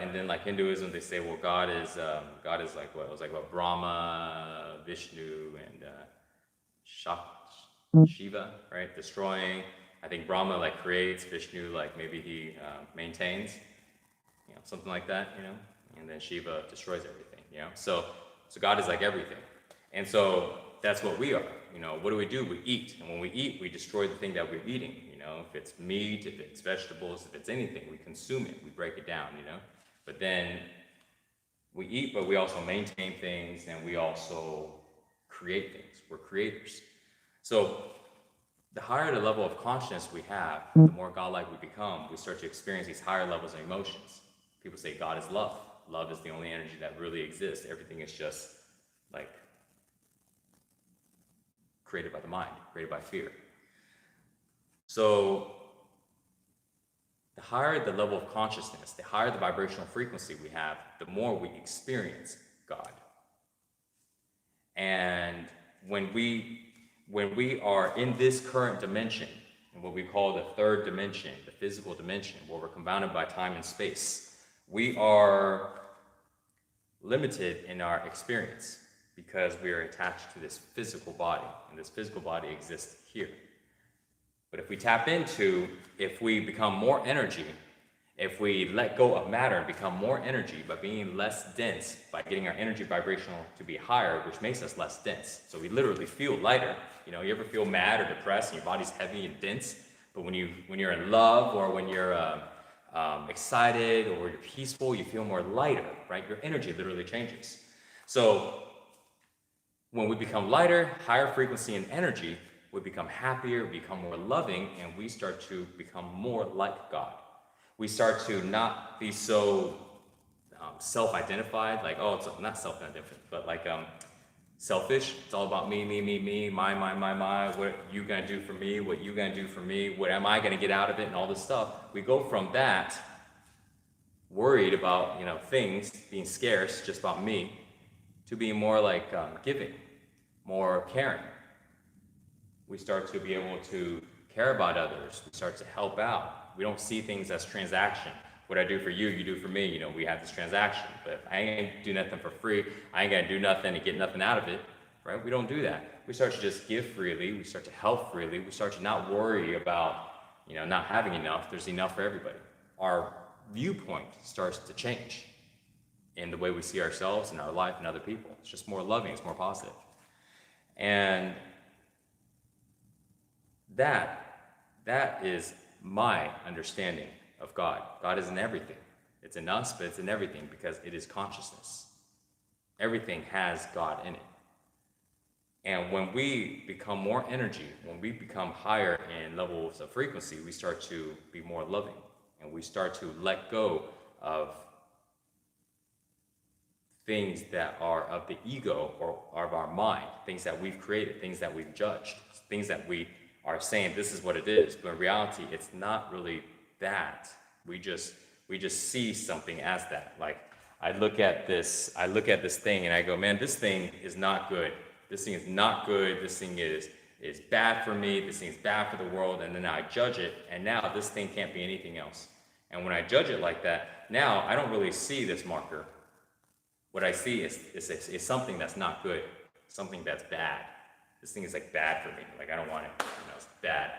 And then like Hinduism, they say, well, God is like what? It was like what, Brahma, Vishnu, and Shiva, right? Destroying. I think Brahma like creates, Vishnu like maybe he maintains, you know, something like that, you know? And then Shiva destroys everything, you know? So God is like everything. And so that's what we are. You know, what do? We eat. And when we eat, we destroy the thing that we're eating. You know, if it's meat, if it's vegetables, if it's anything, we consume it, we break it down, you know. But then we eat, but we also maintain things and we also create things. We're creators. So the higher the level of consciousness we have, the more godlike we become, we start to experience these higher levels of emotions. People say God is love. Love is the only energy that really exists. Everything is just like created by the mind, created by fear. So the higher the level of consciousness, the higher the vibrational frequency we have, the more we experience God. And when we are in this current dimension, and what we call the third dimension, the physical dimension, where we're confounded by time and space, we are limited in our experience because we are attached to this physical body, and this physical body exists here. But if we tap into, if we become more energy, if we let go of matter and become more energy by being less dense, by getting our energy vibrational to be higher, which makes us less dense. So we literally feel lighter. You know, you ever feel mad or depressed and your body's heavy and dense? But when you're in love, or when you're excited, or you're peaceful, you feel more lighter, right? Your energy literally changes. So when we become lighter, higher frequency and energy, we become happier, we become more loving, and we start to become more like God. We start to not be so self-identified, like, oh, it's not self-identified, but like selfish. It's all about me, my, what you gonna do for me, what you gonna do for me, what am I gonna get out of it, and all this stuff. We go from that, worried about, you know, things being scarce, just about me, to being more like giving, more caring. We start to be able to care about others. We start to help out. We don't see things as transaction. What I do for you, you do for me. You know, we have this transaction, but I ain't do nothing for free. I ain't gonna do nothing to get nothing out of it, right? We don't do that. We start to just give freely. We start to help freely. We start to not worry about, you know, not having enough. There's enough for everybody. Our viewpoint starts to change in the way we see ourselves and our life and other people. It's just more loving. It's more positive. And that is my understanding of God. God is in everything. It's in us, but it's in everything because it is consciousness. Everything has God in it. And when we become more energy, when we become higher in levels of frequency, we start to be more loving, and we start to let go of things that are of the ego or of our mind, things that we've created, things that we've judged, things that we are saying this is what it is, but in reality, it's not really that. We just see something as that. Like I look at this thing and I go, man, this thing is not good. This thing is not good. This thing is bad for me. This thing is bad for the world. And then I judge it, and now this thing can't be anything else. And when I judge it like that, now I don't really see this marker. What I see is something that's not good, something that's bad. This thing is like bad for me. Like I don't want it. You know, it's bad.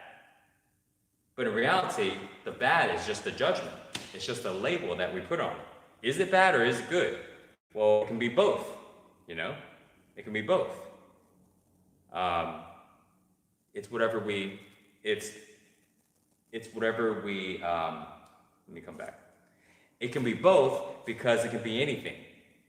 But in reality, the bad is just a judgment. It's just a label that we put on it. Is it bad or is it good? Well, it can be both. You know, it can be both. It's whatever we. It's whatever we. Let me come back. It can be both because it can be anything.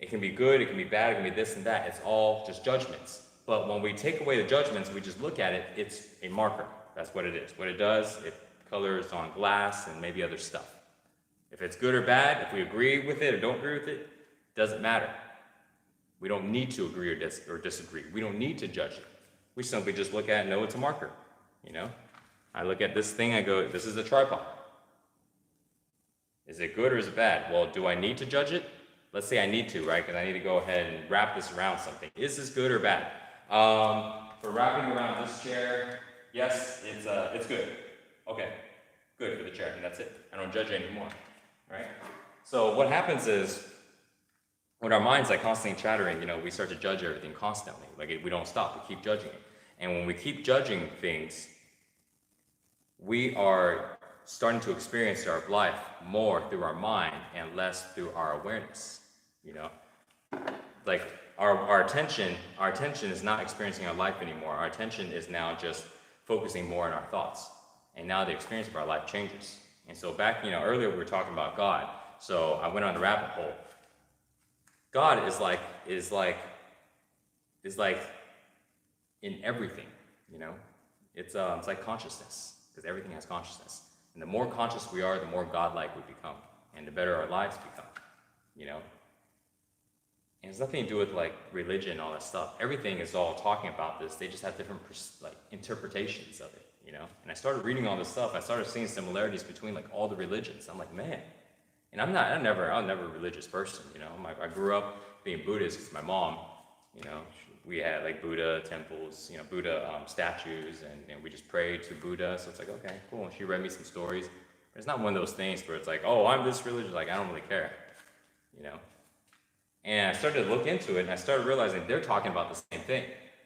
It can be good, it can be bad, it can be this and that. It's all just judgments. But when we take away the judgments, we just look at it, it's a marker. That's what it is. What it does, it colors on glass and maybe other stuff. If it's good or bad, if we agree with it or don't agree with it, doesn't matter. We don't need to agree or disagree. We don't need to judge it. We simply just look at it and know it's a marker. You know? I look at this thing, I go, this is a tripod. Is it good or is it bad? Well, do I need to judge it? Let's say I need to, right? Because I need to go ahead and wrap this around something. Is this good or bad? For wrapping around this chair, yes, it's good. Okay, good for the chair, and that's it. I don't judge it anymore, right? So what happens is, when our mind's like constantly chattering, you know, we start to judge everything constantly. Like we don't stop, we keep judging it. And when we keep judging things, we are starting to experience our life more through our mind and less through our awareness. You know, like our attention is not experiencing our life anymore. Our attention is now just focusing more on our thoughts. And now the experience of our life changes. And so back, you know, earlier we were talking about God. So I went on the rabbit hole. God is like in everything, you know. It's like consciousness, because everything has consciousness. And the more conscious we are, the more godlike we become, and the better our lives become, you know. And it's nothing to do with like religion and all that stuff. Everything is all talking about this. They just have different like interpretations of it, you know. And I started reading all this stuff. I started seeing similarities between like all the religions. I'm like, man. And I'm never a religious person, you know. I grew up being Buddhist because my mom, you know, we had like Buddha temples, you know, Buddha statues, and we just prayed to Buddha. So it's like, okay, cool. And she read me some stories. It's not one of those things where it's like, oh, I'm this religious. Like, I don't really care, you know. And I started to look into it, and I started realizing they're talking about the same thing,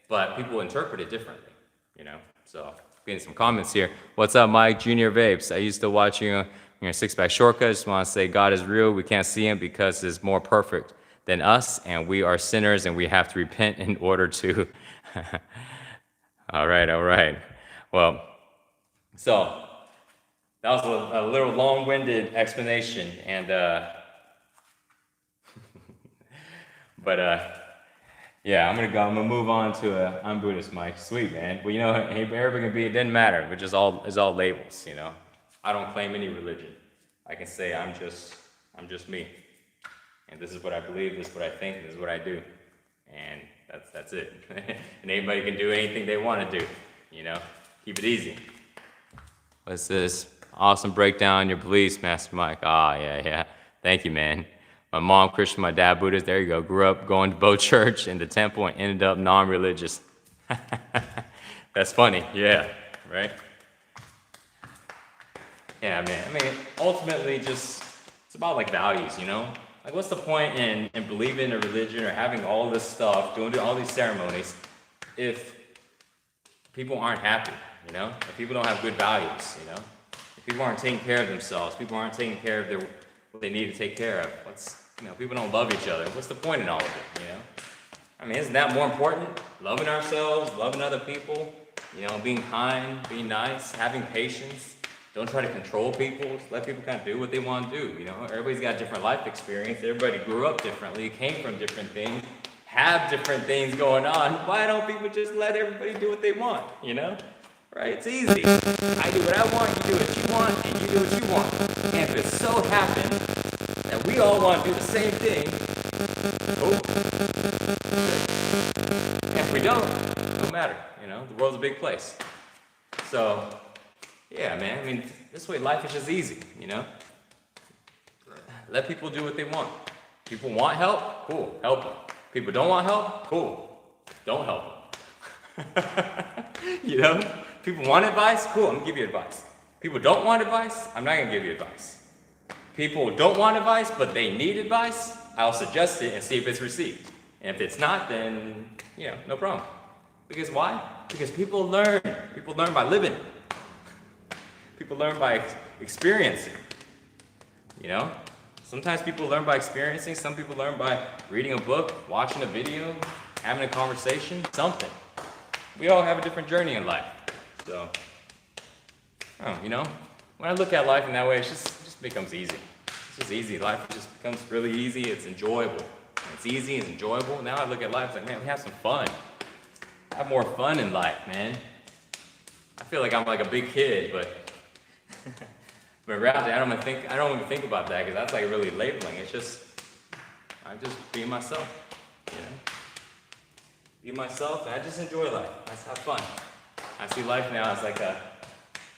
but people interpret it differently, you know. So getting some comments here. What's up, Mike? Junior Vapes. I used to watch you on your six-pack shortcut. Just want to say God is real. We can't see him because he's more perfect than us, and we are sinners, and we have to repent in order to. All right, all right. Well, so that was a little long-winded explanation, and but yeah, I'm gonna move on to I'm Buddhist, Mike. Sweet, man. Well, you know, wherever it can be, it didn't matter. Which is all labels, you know. I don't claim any religion. I can say I'm just me, and this is what I believe, this is what I think, this is what I do, and that's it. And anybody can do anything they want to do, you know. Keep it easy. What's this? Awesome breakdown on your beliefs, Master Mike. Ah, yeah. Thank you, man. My mom Christian, my dad Buddhist. There you go. Grew up going to both church and the temple and ended up non-religious. That's funny. Yeah, right? Yeah, man. I mean, ultimately, just it's about like values, you know? Like, what's the point in believing in a religion or having all this stuff, doing all these ceremonies, if people aren't happy, you know? If people don't have good values, you know? If people aren't taking care of themselves, people aren't taking care of what they need to take care of. People don't love each other. What's the point in all of it, you know? I mean, isn't that more important? Loving ourselves, loving other people, you know, being kind, being nice, having patience. Don't try to control people. Just let people kind of do what they want to do, you know? Everybody's got different life experience. Everybody grew up differently, came from different things, have different things going on. Why don't people just let everybody do what they want, you know? Right? It's easy. I do what I want, you do what you want, and you do what you want. And if it so happens that we all want to do the same thing, oh, and if we don't, it don't matter, you know? The world's a big place. So, yeah, man, I mean, this way life is just easy, you know? Let people do what they want. People want help? Cool, help them. People don't want help? Cool, don't help them. You know? People want advice? Cool, I'm gonna give you advice. People don't want advice? I'm not gonna give you advice. People don't want advice, but they need advice? I'll suggest it and see if it's received. And if it's not, then, you know, no problem. Because why? Because people learn. People learn by living. People learn by experiencing. You know? Sometimes people learn by experiencing. Some people learn by reading a book, watching a video, having a conversation, something. We all have a different journey in life. So, you know, when I look at life in that way, it just becomes easy. It's just easy. Life just becomes really easy. It's enjoyable. It's easy. It's enjoyable. Now I look at life like, man, we have some fun. Have more fun in life, man. I feel like I'm like a big kid, but but reality, I don't even think about that because that's like really labeling. It's just I'm just being myself, you know. Be myself, and I just enjoy life. I just have fun. I see life now as like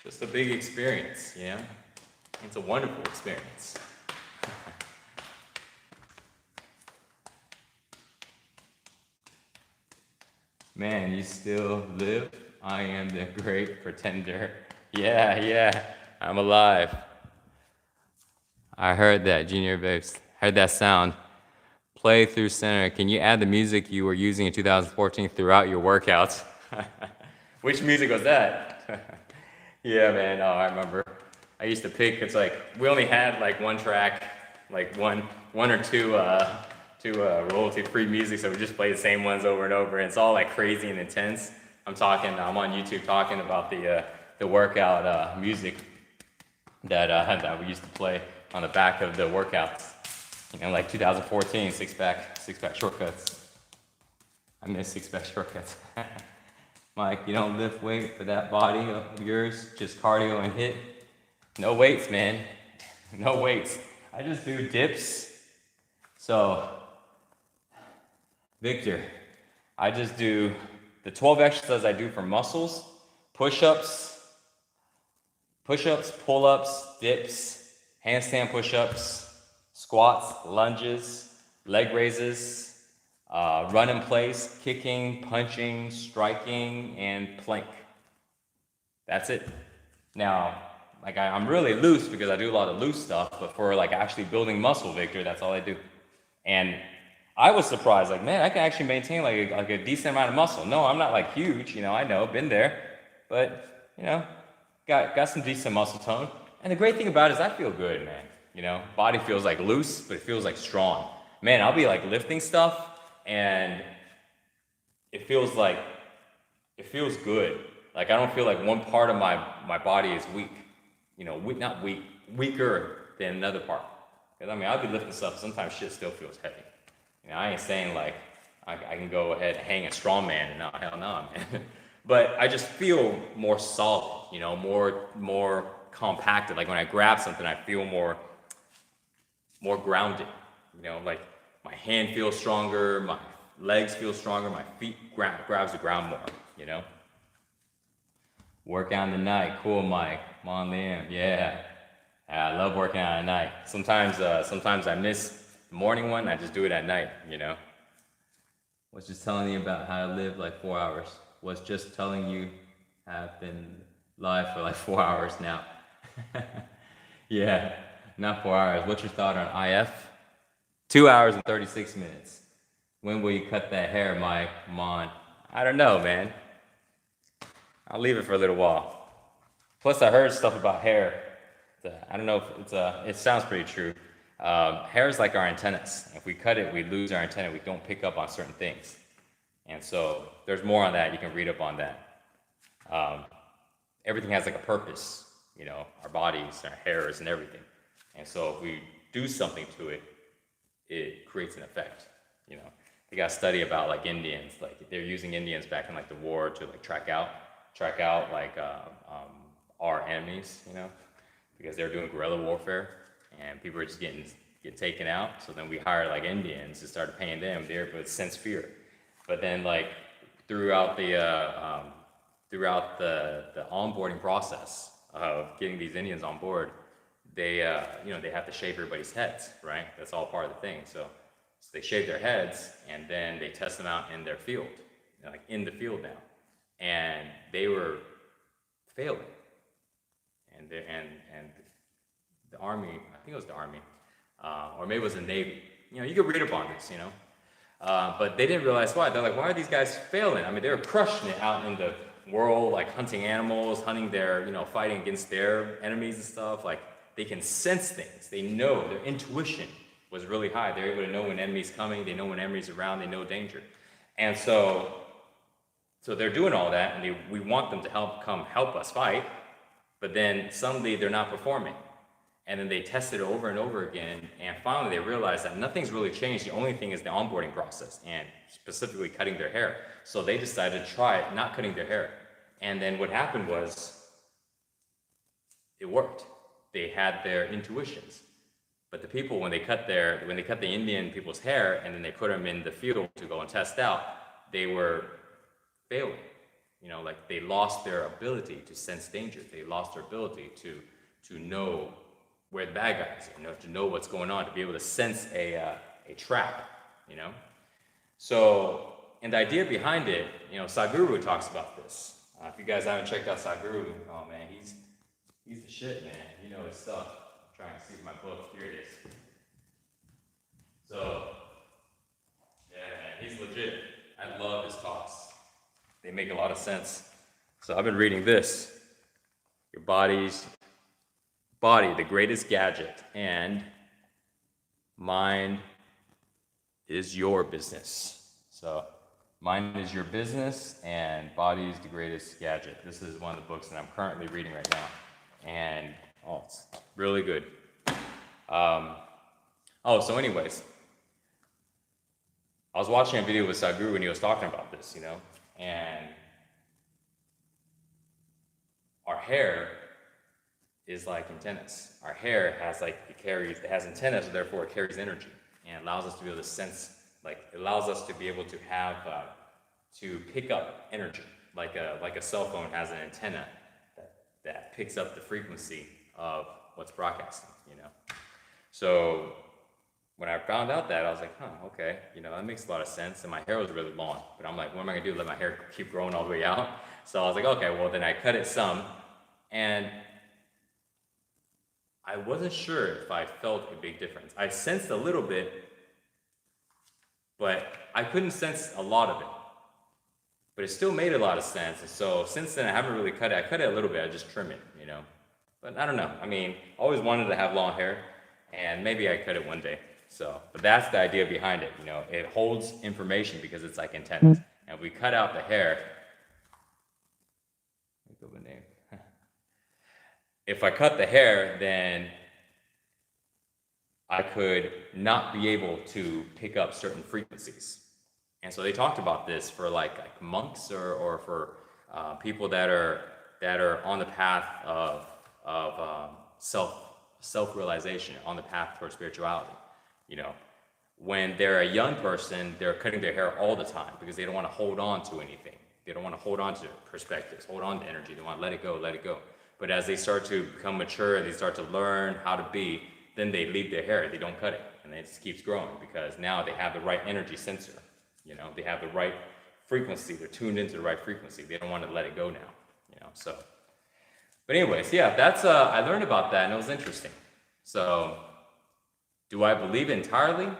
just a big experience, you know? It's a wonderful experience. Man, you still live? I am the great pretender. Yeah, I'm alive. I heard that, Junior Vapes. Heard that sound. Play through center. Can you add the music you were using in 2014 throughout your workouts? Which music was that? Yeah, man. Oh, I remember. I used to pick. It's like we only had like one track, like one or two royalty-free music, so we just play the same ones over and over, and it's all like crazy and intense. I'm on YouTube talking about the workout music that we used to play on the back of the workouts. You know, like 2014, six-pack shortcuts. I miss six-pack shortcuts. Mike, you don't lift weight for that body of yours, just cardio and hit. No weights, man. No weights. I just do dips. So, Victor, I just do the 12 exercises I do for muscles, push-ups, pull-ups, dips, handstand push-ups, squats, lunges, leg raises, Run in place, kicking, punching, striking, and plank. That's it. Now, like I'm really loose because I do a lot of loose stuff, but for like actually building muscle, Victor, that's all I do. And I was surprised, like, man, I can actually maintain like a decent amount of muscle. No, I'm not like huge, you know, I know, been there, but you know, got some decent muscle tone. And the great thing about it is I feel good, man. You know, body feels like loose, but it feels like strong. Man, I'll be like lifting stuff and it feels like it feels good. Like I don't feel like one part of my body is weak. You know, not weak, weaker than another part. Because I mean, I'll be lifting stuff. Sometimes shit still feels heavy. You know, I ain't saying like I can go ahead and hang a strong man. No, hell no, man. But I just feel more solid. You know, more compacted. Like when I grab something, I feel more grounded. You know, like my hand feels stronger, my legs feel stronger, my feet grabs the ground more. You know. Work out in the night, cool, Mike. Come on, Liam. Yeah, I love working out at night. Sometimes I miss the morning one. I just do it at night. You know. Was just telling you about how to live like 4 hours. Was just telling you I've been live for like 4 hours now. Yeah, not 4 hours. What's your thought on IF? 2 hours and 36 minutes. When will you cut that hair, Mike? Come on. I don't know, man. I'll leave it for a little while. Plus, I heard stuff about hair. I don't know if it sounds pretty true. Hair is like our antennas. If we cut it, we lose our antenna. We don't pick up on certain things. And so there's more on that. You can read up on that. Everything has like a purpose, you know, our bodies, our hairs, and everything. And so if we do something to it, it creates an effect, you know. They got a study about like Indians, like they're using Indians back in like the war to like track out like our enemies, you know, because they're doing guerrilla warfare and people are just get taken out. So then we hired like Indians and started paying them. They're able to sense fear. But then like throughout the onboarding process of getting these Indians on board, they you know, they have to shave everybody's heads, right? That's all part of the thing. So they shave their heads and then they test them out in their field, you know, like in the field now. And they were failing, and the army, I think it was the army, or maybe it was the Navy. You know, you could read up on this, you know, but they didn't realize why. They're like, why are these guys failing? I mean, they were crushing it out in the world, like hunting animals, hunting their, you know, fighting against their enemies and stuff. Like they can sense things. They know their intuition was really high. They're able to know when enemies coming. They know when enemies around. They know danger, and so they're doing all that, and we want them to help us fight, but then suddenly they're not performing. And then they test it over and over again, and finally they realize that nothing's really changed. The only thing is the onboarding process, and specifically cutting their hair. So they decided to try it, not cutting their hair. And then what happened was, it worked. They had their intuitions. But the people, when they cut the Indian people's hair, and then they put them in the field to go and test out, they were failing. You know, like they lost their ability to sense danger. They lost their ability to know where the bad guys are, you know, to know what's going on, to be able to sense a trap, you know. So, and the idea behind it, you know, Sadhguru talks about this. If you guys haven't checked out Sadhguru, oh man, he's the shit, man. You know his stuff. I'm trying to see my book. Here it is. So, yeah, man, he's legit. I love his talks. They make a lot of sense. So I've been reading this. Your body, the greatest gadget, and mind is your business. So mind is your business, and body is the greatest gadget. This is one of the books that I'm currently reading right now, and it's really good. So anyways, I was watching a video with Sadhguru and he was talking about this, you know, and our hair is like antennas. Our hair has it has antennas, so therefore it carries energy and allows us to be able to sense, like it allows us to be able to have, to pick up energy. Like a cell phone has an antenna that picks up the frequency of what's broadcasting, you know. So when I found out that, I was like, huh, okay, that makes a lot of sense. And my hair was really long, but I'm like, what am I gonna do? Let my hair keep growing all the way out? So I was like, okay, well then I cut it some, and I wasn't sure if I felt a big difference. I sensed a little bit, but I couldn't sense a lot of it. But it still made a lot of sense. And so since then, I haven't really cut it. I cut it a little bit. I just trim it, But I don't know. I mean, I always wanted to have long hair, and maybe I cut it one day. So, but that's the idea behind it. It holds information because it's like antennas. And if we cut out the hair, if I cut the hair, then I could not be able to pick up certain frequencies. And so they talked about this for like monks or for people that are on the path of self-realization, on the path towards spirituality. When they're a young person, they're cutting their hair all the time because they don't want to hold on to anything. They don't want to hold on to perspectives, hold on to energy. They want to let it go, let it go. But as they start to become mature and they start to learn how to be, then they leave their hair. They don't cut it, and it just keeps growing because now they have the right energy sensor. They have the right frequency. They're tuned into the right frequency. They don't want to let it go now. So, but anyways, yeah, that's I learned about that, and it was interesting. So, do I believe it entirely?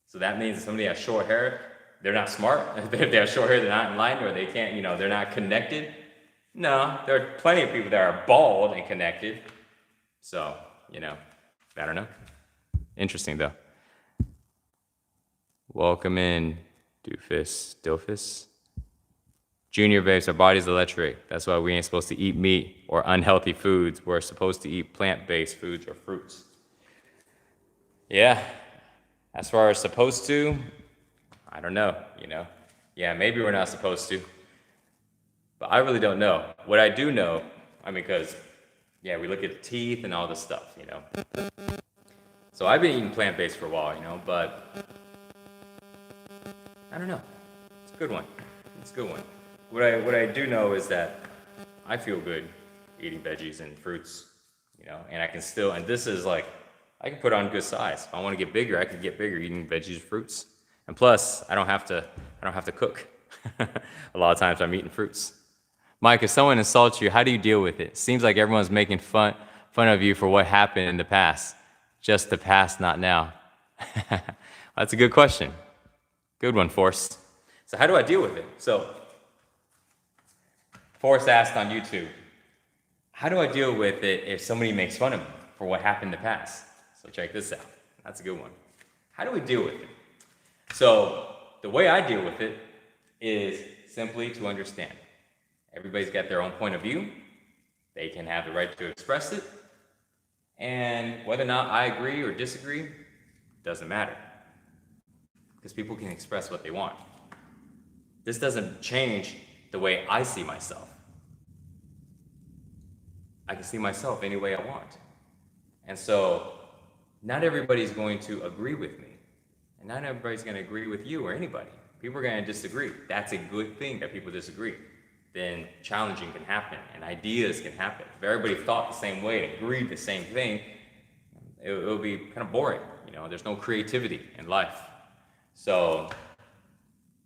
So that means if somebody has short hair, they're not smart. If they have short hair, they're not enlightened, or they can't, they're not connected. No, there are plenty of people that are bald and connected. So, I don't know. Interesting though. Welcome in, Dilphus. Junior babes, our body's electric. That's why we ain't supposed to eat meat or unhealthy foods. We're supposed to eat plant-based foods or fruits. Yeah, as far as supposed to, I don't know, Yeah, maybe we're not supposed to. But I really don't know. What I do know, because, we look at the teeth and all this stuff, So I've been eating plant-based for a while, but I don't know. It's a good one. It's a good one. What I do know is that I feel good eating veggies and fruits, and I can still, and this is like, I can put on good size. If I want to get bigger, I can get bigger eating veggies and fruits. And plus, I don't have to cook. A lot of times I'm eating fruits. Mike, if someone insults you, how do you deal with it? Seems like everyone's making fun of you for what happened in the past. Just the past, not now. That's a good question. Good one, Force. So how do I deal with it? So Force asked on YouTube, how do I deal with it if somebody makes fun of me for what happened in the past? So check this out. That's a good one. How do we deal with it? So the way I deal with it is simply to understand. Everybody's got their own point of view. They can have the right to express it. And whether or not I agree or disagree, doesn't matter. Because people can express what they want. This doesn't change the way I see myself. I can see myself any way I want. And so, not everybody's going to agree with me. And not everybody's going to agree with you or anybody. People are going to disagree. That's a good thing that people disagree. Then challenging can happen and ideas can happen. If everybody thought the same way and agreed the same thing, it would be kind of boring. There's no creativity in life. So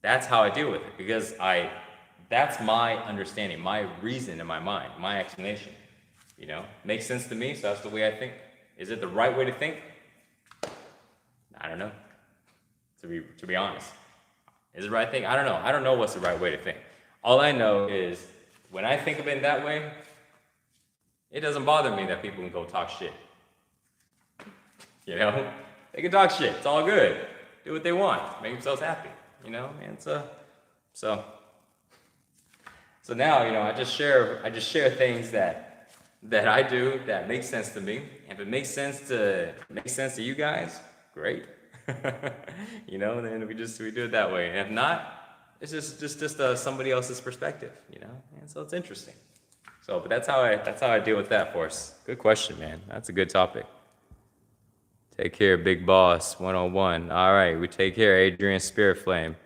that's how I deal with it, because that's my understanding, my reason in my mind, my explanation. Makes sense to me, so that's the way I think. Is it the right way to think? I don't know. To be honest. Is it the right thing? I don't know. I don't know what's the right way to think. All I know is when I think of it that way, it doesn't bother me that people can go talk shit. They can talk shit. It's all good. Do what they want. Make themselves happy. And so now, I just share things that I do that make sense to me. If it makes sense to you guys, great. Then we do it that way. And if not, it's just somebody else's perspective, And so it's interesting. So, but that's how I deal with that, Force. Good question, man. That's a good topic. Take care, Big Boss 101. All right, we take care, Adrian Spirit Flame.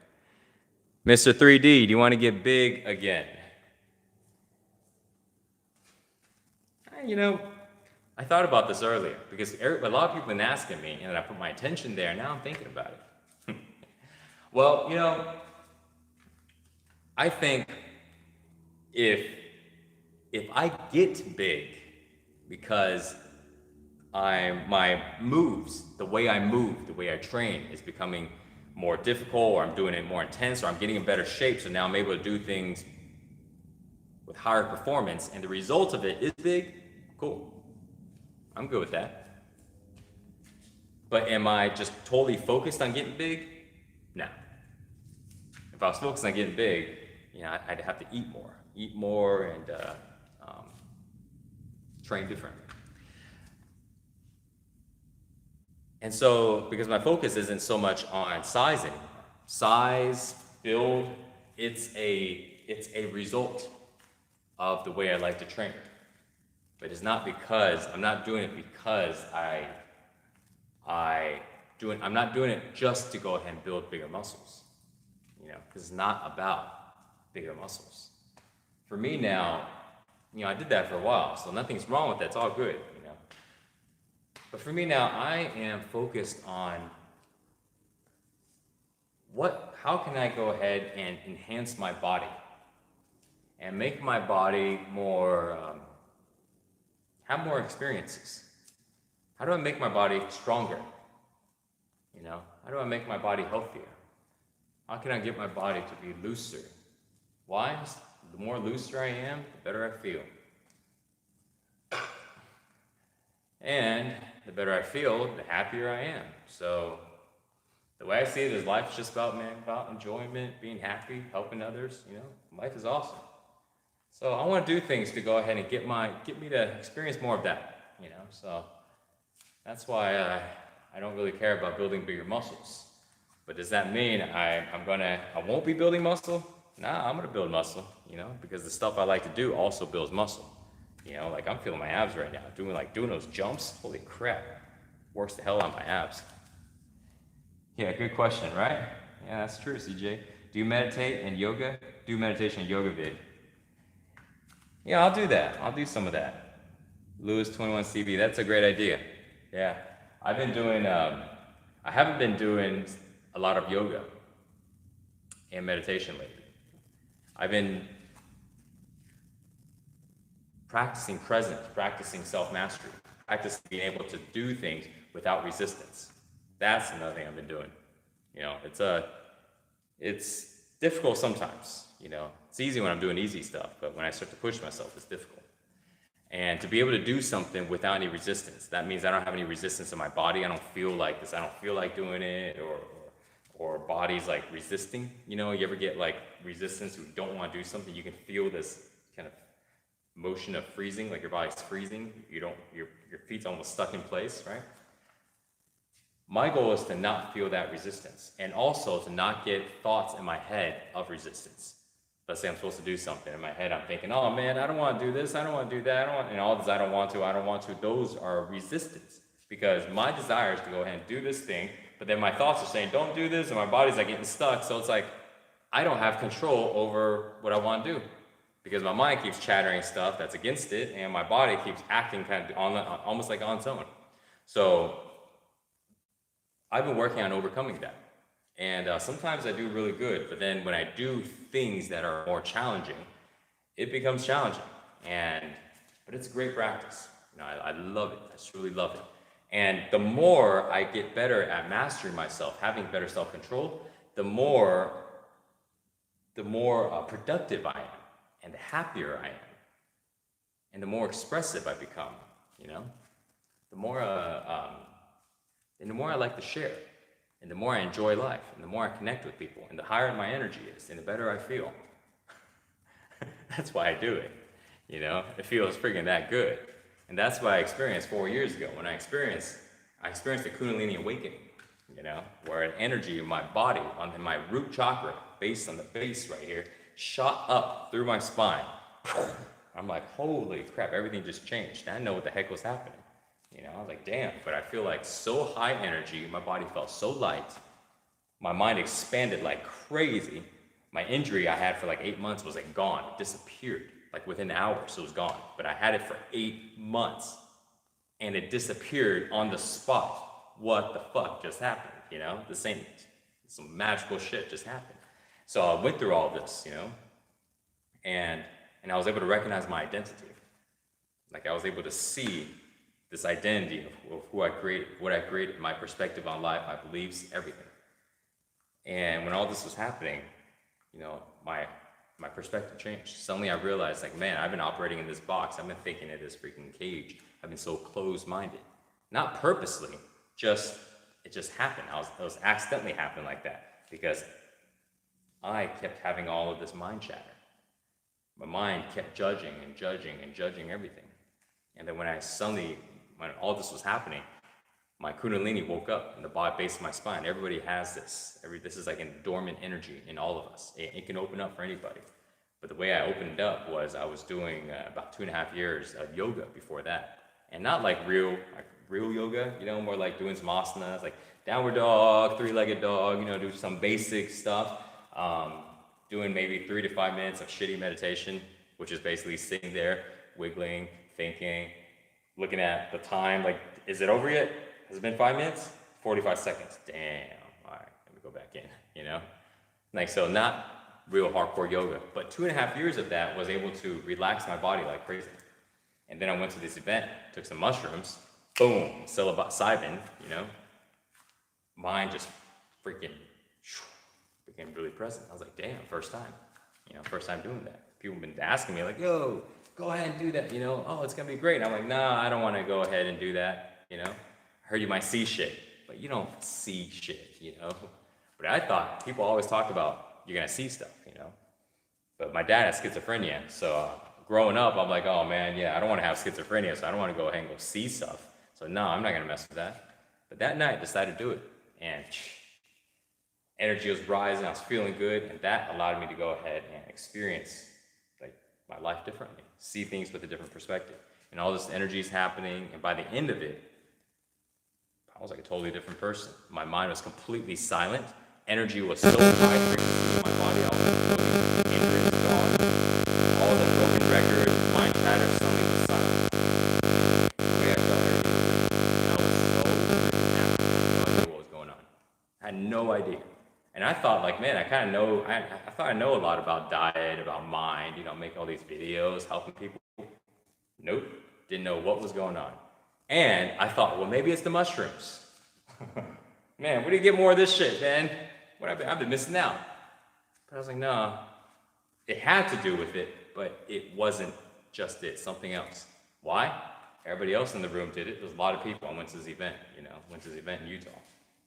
Mr. 3D, do you want to get big again? I thought about this earlier because a lot of people have been asking me, and I put my attention there, and now I'm thinking about it. Well, I think if I get big because my moves, the way I move, the way I train is becoming more difficult, or I'm doing it more intense, or I'm getting in better shape, so now I'm able to do things with higher performance, and the result of it is big, cool. I'm good with that. But am I just totally focused on getting big? No. If I was focused on getting big, I'd have to eat more, and train differently. And so, because my focus isn't so much on size anymore, size, build, it's a result of the way I like to train. But it's not because, I'm not doing it because I'm not doing it just to go ahead and build bigger muscles. Because it's not about bigger muscles. For me now, I did that for a while, so nothing's wrong with that, it's all good, But for me now, I am focused on how can I go ahead and enhance my body and make my body more, have more experiences. How do I make my body stronger? How do I make my body healthier? How can I get my body to be looser? Why? The more looser I am, the better I feel. And the better I feel, the happier I am. So the way I see it is life is just about enjoyment, being happy, helping others, life is awesome. So I want to do things to go ahead and get me to experience more of that, So that's why I don't really care about building bigger muscles. But does that mean I won't be building muscle? Nah, I'm gonna build muscle, because the stuff I like to do also builds muscle. Like I'm feeling my abs right now, doing those jumps. Holy crap, works the hell out of my abs. Yeah, good question, right? Yeah, that's true, CJ. Do you meditate and yoga? Do meditation and yoga vid. Yeah, I'll do that. I'll do some of that. Lewis21CB, that's a great idea. Yeah, I haven't been doing a lot of yoga and meditation lately. I've been practicing presence, practicing self-mastery, practicing being able to do things without resistance. That's another thing I've been doing. It's difficult sometimes, It's easy when I'm doing easy stuff, but when I start to push myself, it's difficult. And to be able to do something without any resistance, that means I don't have any resistance in my body. I don't feel like this. I don't feel like doing it, or body's like resisting. You ever get like resistance who don't want to do something? You can feel this kind of motion of freezing, like your body's freezing. Your feet's almost stuck in place, right? My goal is to not feel that resistance, and also to not get thoughts in my head of resistance. Let's say I'm supposed to do something. In my head, I'm thinking, oh man, I don't want to do this, I don't want to do that, and all this I don't want to, those are resistance. Because my desire is to go ahead and do this thing, but then my thoughts are saying, don't do this, and my body's like getting stuck, so it's like, I don't have control over what I want to do. Because my mind keeps chattering stuff that's against it, and my body keeps acting kind of almost like on its own. So I've been working on overcoming that. And sometimes I do really good, but then when I do things that are more challenging, it becomes challenging. But it's a great practice. I love it. I truly love it. And the more I get better at mastering myself, having better self-control, the more productive I am, and the happier I am, and the more expressive I become. The more I like to share. And the more I enjoy life, and the more I connect with people, and the higher my energy is, and the better I feel. That's why I do it. It feels freaking that good. And that's what I experienced 4 years ago when I experienced the Kundalini awakening, where an energy in my body, in my root chakra, based on the base right here, shot up through my spine. I'm like, holy crap, everything just changed. I didn't know what the heck was happening. I was like, damn, but I feel like so high energy, my body felt so light, my mind expanded like crazy. My injury I had for like 8 months was like gone, it disappeared, like within hours, it was gone. But I had it for 8 months. and it disappeared on the spot. What the fuck just happened? You know, the same, some magical shit just happened. So I went through all this, you know, and I was able to recognize my identity. Like I was able to see this identity of who I created, what I created, my perspective on life, my beliefs, everything. And when all this was happening, you know, my perspective changed. Suddenly I realized, like, man, I've been operating in this box. I've been thinking in this freaking cage. I've been so closed-minded. Not purposely, it just happened. It was accidentally happening like that because I kept having all of this mind chatter. My mind kept judging and judging and judging everything. And then when all this was happening, my kundalini woke up in the base of my spine. Everybody has this. This is like a dormant energy in all of us. It can open up for anybody. But the way I opened it up was I was doing about 2.5 years of yoga before that. And not like real yoga, you know, more like doing some asanas, like downward dog, three-legged dog, you know, do some basic stuff. Doing maybe 3 to 5 minutes of shitty meditation, which is basically sitting there, wiggling, thinking, looking at the time, like, is it over yet? Has it been 5 minutes? 45 seconds. Damn. All right, let me go back in, you know? Like, so not real hardcore yoga, but 2.5 years of that was able to relax my body like crazy. And then I went to this event, took some mushrooms, boom, psilocybin, you know? Mind just freaking became really present. I was like, damn, first time doing that. People have been asking me like, yo, go ahead and do that, you know? Oh, it's gonna be great. And I'm like, nah, I don't wanna go ahead and do that, you know? I heard you might see shit, but you don't see shit, you know? But I thought people always talk about you're gonna see stuff, you know? But my dad has schizophrenia, so growing up, I'm like, oh man, yeah, I don't wanna have schizophrenia, so I don't wanna go ahead and go see stuff. So no, I'm not gonna mess with that. But that night, I decided to do it, and energy was rising, I was feeling good, and that allowed me to go ahead and experience like my life differently, see things with a different perspective. And all this energy is happening, and by the end of it, I was like a totally different person. My mind was completely silent. Energy was so high frequency in my body, I was floating, interest gone. All the broken records, mind chatter suddenly was silent. The way I felt everything, I was so freaking happy. I had no idea what was going on. I had no idea. And I thought, like, man, I thought I know a lot about diet, about mind, you know, make all these videos, helping people. Nope, didn't know what was going on. And I thought, well, maybe it's the mushrooms. Man, where do you get more of this shit, man? I've been missing out. But I was like, no, it had to do with it, but it wasn't just it, something else. Why? Everybody else in the room did it. There was a lot of people. I went to this event, you know, in Utah.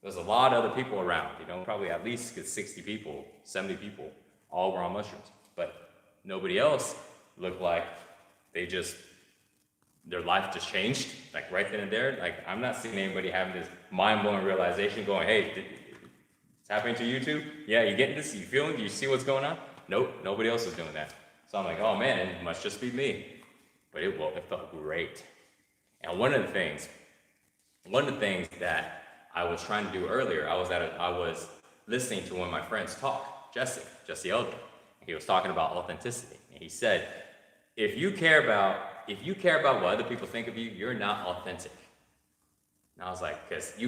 There's a lot of other people around, you know, probably at least 60 people, 70 people, all were on mushrooms. But nobody else looked like their life just changed, like right then and there. Like, I'm not seeing anybody having this mind-blowing realization going, hey, it's happening to you too? Yeah, you getting this? You feeling? Do you see what's going on? Nope, nobody else is doing that. So I'm like, oh man, it must just be me. But it felt great. And one of the things that I was trying to do earlier, I was listening to one of my friends talk, Jesse Elder. He was talking about authenticity. And he said, if you care about what other people think of you, you're not authentic. And I was like, because you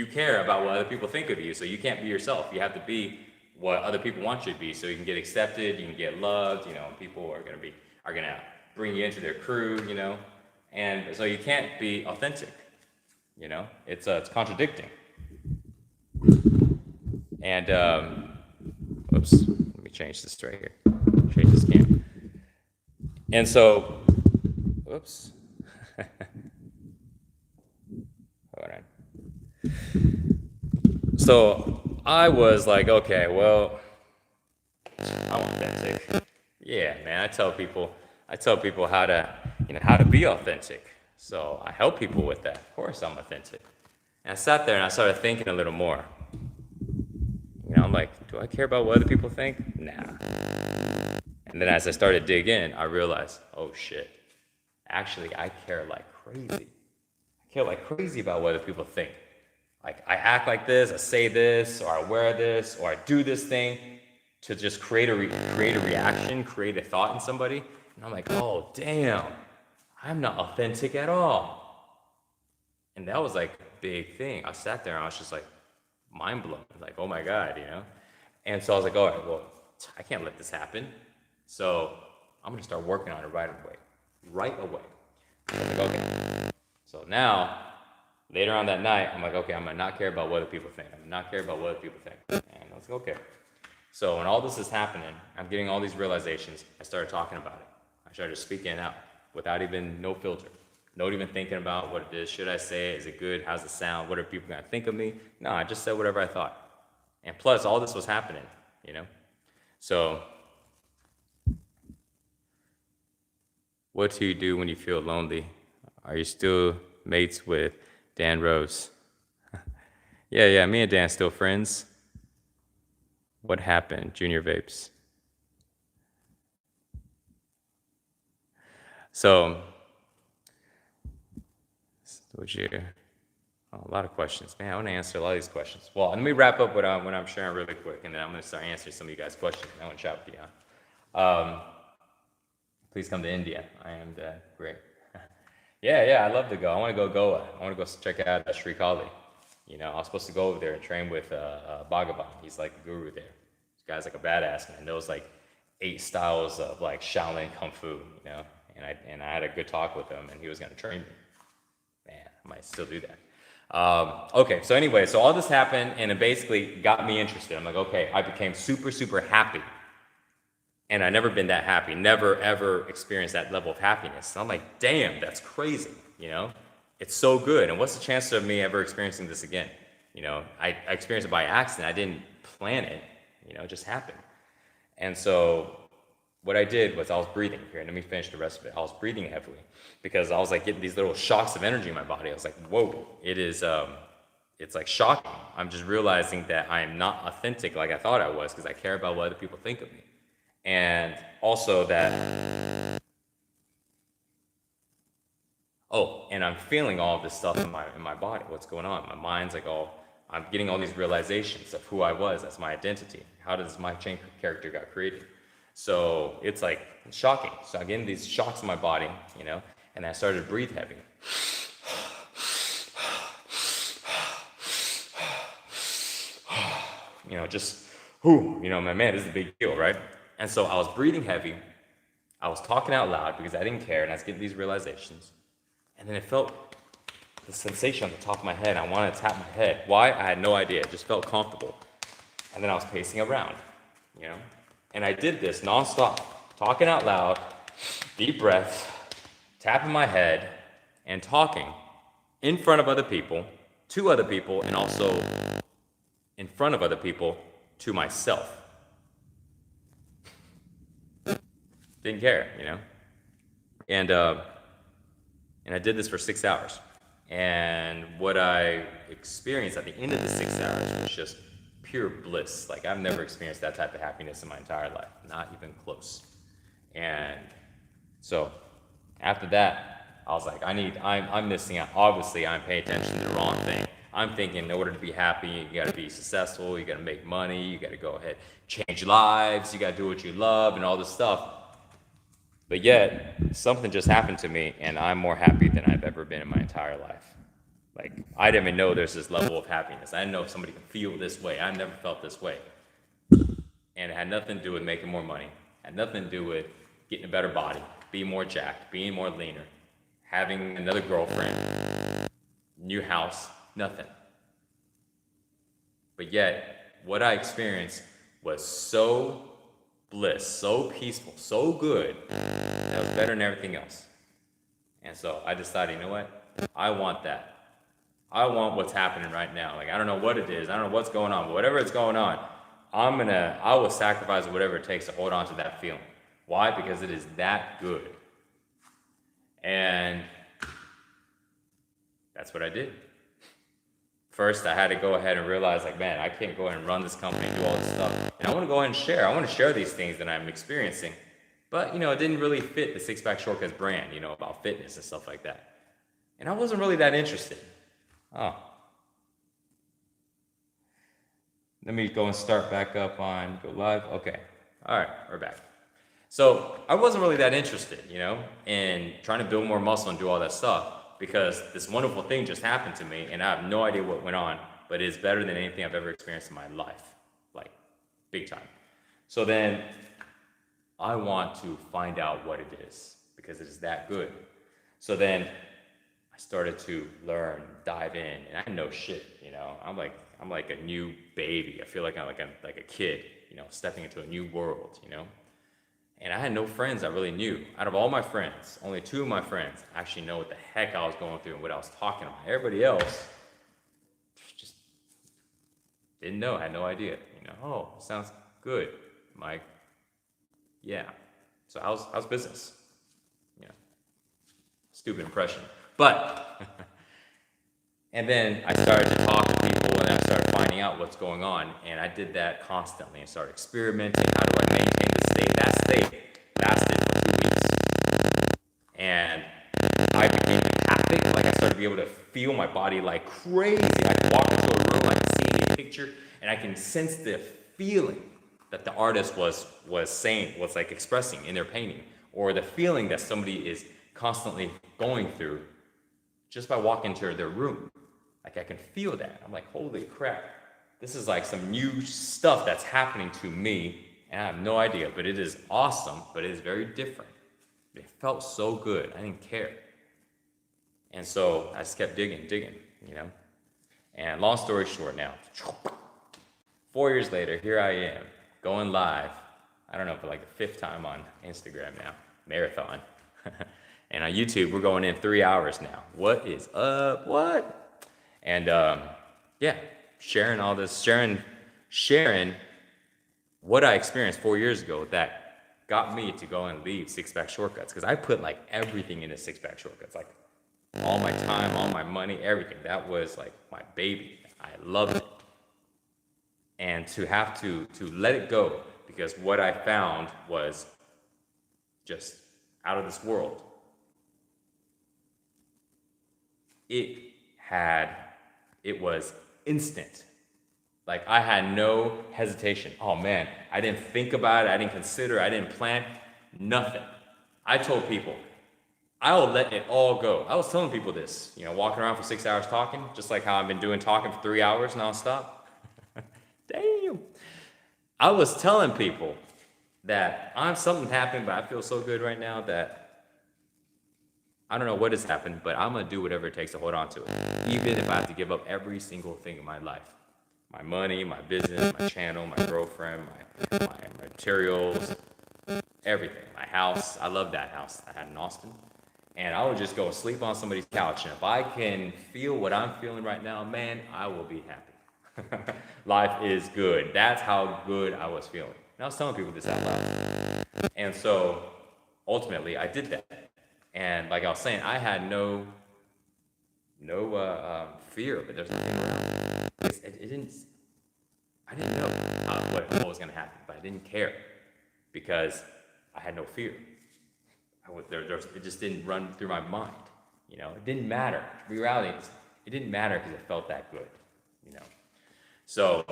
care about what other people think of you, so you can't be yourself. You have to be what other people want you to be, so you can get accepted, you can get loved, you know, people are gonna bring you into their crew, you know, and so you can't be authentic. You know, it's contradicting. And oops, let me change this right here. Change this cam. And so, oops. Hold on. So I was like, okay, well, I'm authentic. Yeah, man. I tell people how to be authentic. So I help people with that. Of course I'm authentic. And I sat there and I started thinking a little more. You know, I'm like, do I care about what other people think? Nah. And then as I started to dig in, I realized, oh shit. Actually, I care like crazy. I care like crazy about what other people think. Like, I act like this, I say this, or I wear this, or I do this thing to just create a reaction, create a thought in somebody. And I'm like, oh damn. I'm not authentic at all. And that was like a big thing. I sat there and I was just like mind blown, like, oh my God, you know? And so I was like, all right, well, I can't let this happen. So I'm gonna start working on it right away. Right away. So I was like, okay. So now, later on that night, I'm like, okay, I'm gonna not care about what other people think. I'm gonna not care about what other people think. And I was like, okay. So when all this is happening, I'm getting all these realizations. I started talking about it. I started speaking it out without even no filter, not even thinking about what it is. Should I say it? Is it good? How's it sound? What are people gonna think of me? No, I just said whatever I thought. And plus, all this was happening, you know. So, what do you do when you feel lonely? Are you still mates with Dan Rose? Yeah, me and Dan still friends. What happened? Junior vapes. So, would you? Oh, a lot of questions, man. I want to answer a lot of these questions. Well, let me wrap up what I'm sharing really quick, and then I'm going to start answering some of you guys' questions. I want to chat with you. Please come to India. I am great. Yeah, I love to go. I want to go Goa. I want to go check out Sri Kali. You know, I was supposed to go over there and train with Bhagavan. He's like a guru there. This guy's like a badass man. Knows like 8 styles of like Shaolin Kung Fu, you know. And I had a good talk with him, and he was gonna train me. Man, I might still do that. Okay, so anyway, so all this happened, and it basically got me interested. I'm like, okay, I became super happy, and I never been that happy. Never ever experienced that level of happiness. And I'm like, damn, that's crazy. You know, it's so good. And what's the chance of me ever experiencing this again? You know, I experienced it by accident. I didn't plan it. You know, it just happened. And so what I did was I was breathing here. Let me finish the rest of it. I was breathing heavily because I was like getting these little shocks of energy in my body. I was like, whoa, it's like shocking. I'm just realizing that I am not authentic like I thought I was because I care about what other people think of me. And also that, and I'm feeling all of this stuff in my body. What's going on? My mind's like I'm getting all these realizations of who I was. That's my identity. How does my chain character got created? So it's like shocking. So I'm getting these shocks in my body, you know, and I started to breathe heavy. You know, just, whew, you know, my man, this is a big deal, right? And so I was breathing heavy. I was talking out loud because I didn't care, and I was getting these realizations. And then it felt the sensation on the top of my head. I wanted to tap my head. Why? I had no idea. It just felt comfortable. And then I was pacing around, you know? And I did this nonstop, talking out loud, deep breaths, tapping my head, and talking in front of other people, to other people, and also in front of other people to myself. Didn't care, you know? And I did this for 6 hours. And what I experienced at the end of the 6 hours was just pure bliss. Like I've never experienced that type of happiness in my entire life, not even close. And so after that, I was like, I'm missing out. Obviously, I'm paying attention to the wrong thing. I'm thinking in order to be happy, you gotta be successful, you gotta make money, you gotta go ahead, change lives, you gotta do what you love and all this stuff. But yet, something just happened to me and I'm more happy than I've ever been in my entire life. Like, I didn't even know there's this level of happiness. I didn't know if somebody could feel this way. I never felt this way. And it had nothing to do with making more money. It had nothing to do with getting a better body, being more jacked, being more leaner, having another girlfriend, new house, nothing. But yet, what I experienced was so bliss, so peaceful, so good, that was better than everything else. And so I decided, you know what? I want that. I want what's happening right now. Like, I don't know what it is. I don't know what's going on, but whatever is going on, I will sacrifice whatever it takes to hold on to that feeling. Why? Because it is that good. And that's what I did. First, I had to go ahead and realize, like, man, I can't go ahead and run this company and do all this stuff. And I want to go ahead and share. I want to share these things that I'm experiencing. But, you know, it didn't really fit the Six Pack Shortcuts brand, you know, about fitness and stuff like that. And I wasn't really that interested. Oh. Let me go and start back up on go live. Okay. All right, we're back. So I wasn't really that interested, you know, in trying to build more muscle and do all that stuff because this wonderful thing just happened to me and I have no idea what went on, but it's better than anything I've ever experienced in my life, like big time. So then I want to find out what it is because it is that good. So then I started to learn, dive in, and I know shit, you know. I'm like a new baby. I feel like I'm like a kid, you know, stepping into a new world, you know. And I had no friends I really knew. Out of all my friends, only 2 of my friends actually know what the heck I was going through and what I was talking about. Everybody else just didn't know, had no idea. You know, oh, sounds good, Mike. Yeah. So how's business? You know, stupid impression. But and then I started to talk to people and I started finding out what's going on. And I did that constantly and started experimenting. How do I maintain the state? That state lasted for 2 weeks. And I became empathic. Like I started to be able to feel my body like crazy. I can walk into a room, I can see a picture, and I can sense the feeling that the artist was saying, was like expressing in their painting, or the feeling that somebody is constantly going through just by walking into their room. Like I can feel that. I'm like, holy crap. This is like some new stuff that's happening to me, and I have no idea, but it is awesome, but it is very different. It felt so good. I didn't care. And so I just kept digging, you know? And long story short now, 4 years later, here I am, going live. I don't know, for like the 5th time on Instagram now, marathon. And on YouTube, we're going in 3 hours now. What is up? What? And yeah, sharing all this, sharing what I experienced 4 years ago that got me to go and leave Six Pack Shortcuts. Because I put like everything into Six Pack Shortcuts, like all my time, all my money, everything. That was like my baby. I loved it. And to have to let it go, because what I found was just out of this world. It was instant. Like I had no hesitation. Oh man, I didn't think about it. I didn't consider, I didn't plan, nothing. I told people, I will let it all go. I was telling people this, you know, walking around for 6 hours talking, just like how I've been doing talking for 3 hours nonstop. Damn. I was telling people that something happened, but I feel so good right now that I don't know what has happened, but I'm gonna do whatever it takes to hold on to it. Even if I have to give up every single thing in my life. My money, my business, my channel, my girlfriend, my materials, everything. My house. I love that house I had in Austin. And I would just go sleep on somebody's couch. And if I can feel what I'm feeling right now, man, I will be happy. Life is good. That's how good I was feeling. And I was telling people this out loud. And so ultimately I did that. And like I was saying, I had no fear of it. There's nothing around. I didn't know what was going to happen, but I didn't care because I had no fear. It just didn't run through my mind. You know, it didn't matter. Reality, it didn't matter because it felt that good. You know, so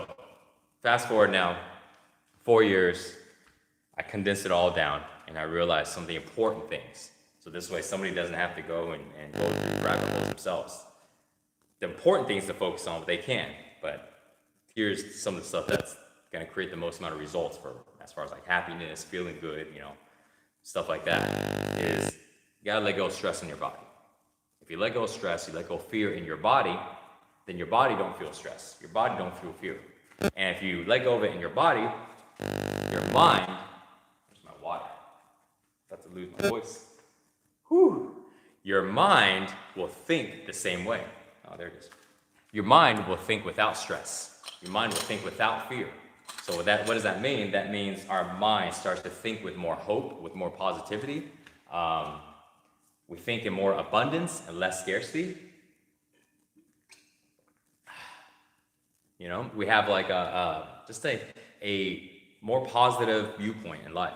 fast forward now, 4 years, I condensed it all down, and I realized some of the important things. So this way, somebody doesn't have to go and go through rabbit holes themselves. The important things to focus on, they can, but here's some of the stuff that's going to create the most amount of results for, as far as like happiness, feeling good, you know, stuff like that, is you gotta let go of stress in your body. If you let go of stress, you let go of fear in your body, then your body don't feel stress. Your body don't feel fear. And if you let go of it in your body, your mind, where's my water? I'm about to lose my voice. Whew. Your mind will think the same way. Oh, there it is. Your mind will think without stress. Your mind will think without fear. So what does that mean? That means our mind starts to think with more hope, with more positivity. We think in more abundance and less scarcity. You know, we have like just a more positive viewpoint in life.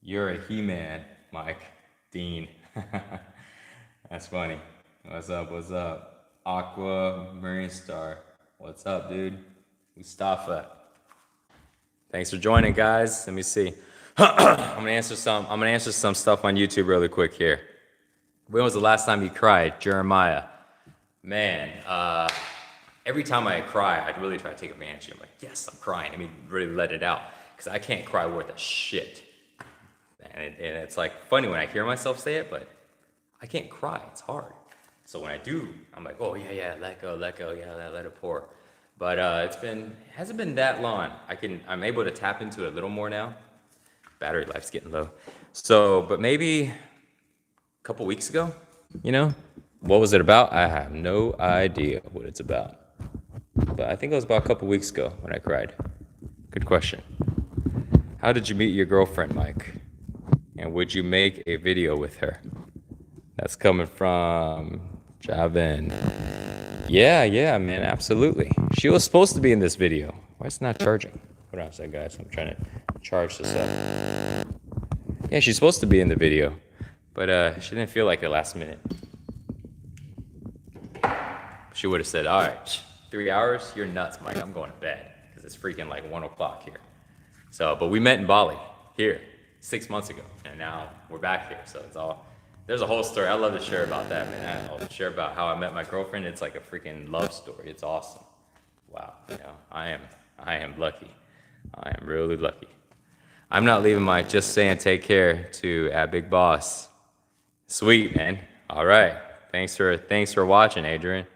You're a He-Man, Mike Dean. That's funny. What's up? What's up? Aqua Marine Star. What's up, dude? Mustafa. Thanks for joining, guys. Let me see. I'm gonna answer some stuff on YouTube really quick here. When was the last time you cried, Jeremiah? Man, every time I cry, I'd really try to take advantage of it. I'm like, yes, I'm crying. I mean, really let it out. Because I can't cry worth a shit. And it's like funny when I hear myself say it, but I can't cry. It's hard. So when I do, I'm like, oh, yeah, let go, yeah, let it pour. But hasn't been that long. I'm able to tap into it a little more now. Battery life's getting low. So, but maybe a couple weeks ago, you know? What was it about? I have no idea what it's about. But I think it was about a couple weeks ago when I cried. Good question. How did you meet your girlfriend, Mike? And would you make a video with her? That's coming from Javin. Yeah, man, absolutely. She was supposed to be in this video. Why is it not charging? Hold on a second, guys. I'm trying to charge this up. Yeah, she's supposed to be in the video, but she didn't feel like it last minute. She would have said, all right, 3 hours? You're nuts, Mike. I'm going to bed because it's freaking like 1 o'clock here. So, but we met in Bali here 6 months ago, and now we're back here. So there's a whole story. I love to share about that, man. I'll share about how I met my girlfriend. It's like a freaking love story. It's awesome. Wow, I am lucky. I am really lucky. I'm not leaving Mike. Just saying, take care to Big Boss. Sweet, man. All right. Thanks for watching, Adrian.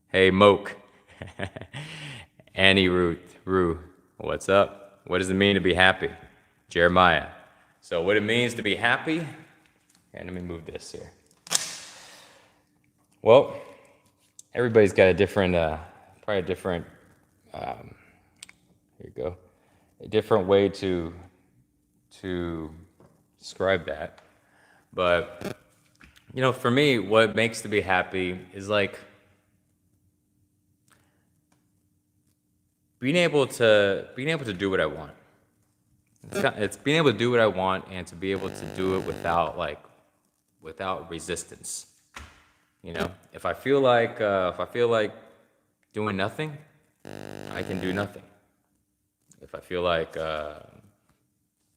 Hey, Moke. Annie Rue. What's up? What does it mean to be happy? Jeremiah. So what it means to be happy, and let me move this here. Well, everybody's got a different, here you go, a different way to describe that. But, for me, what it makes to be happy is like being able to do what I want. It's being able to do what I want and to be able to do it without resistance. If I feel like doing nothing, I can do nothing. If I feel like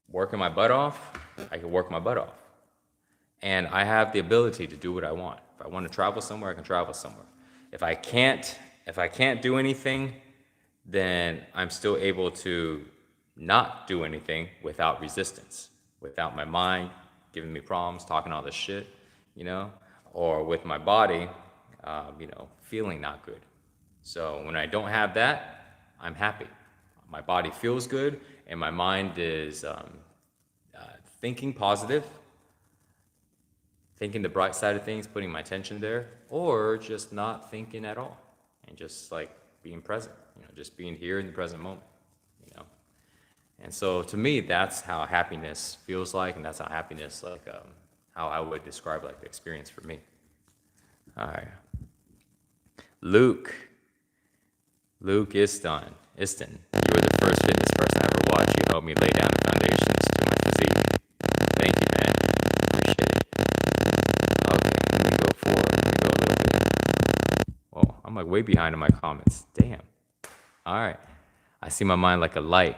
working my butt off, I can work my butt off. And I have the ability to do what I want. If I want to travel somewhere, I can travel somewhere. If I can't do anything, then I'm still able to not do anything without resistance, without my mind giving me problems, talking all this shit, or with my body, feeling not good. So when I don't have that, I'm happy. My body feels good, and my mind is thinking positive, thinking the bright side of things, putting my attention there, or just not thinking at all, and just like being present, just being here in the present moment. And so to me, that's how happiness feels like, and that's how happiness, how I would describe the experience for me. All right. Luke Iston, you were the first fitness person I ever watched. You helped me lay down the foundations to my physique. Thank you, man. Appreciate it. Okay, let me go a little bit. Oh, I'm way behind in my comments. Damn. All right. I see my mind like a light.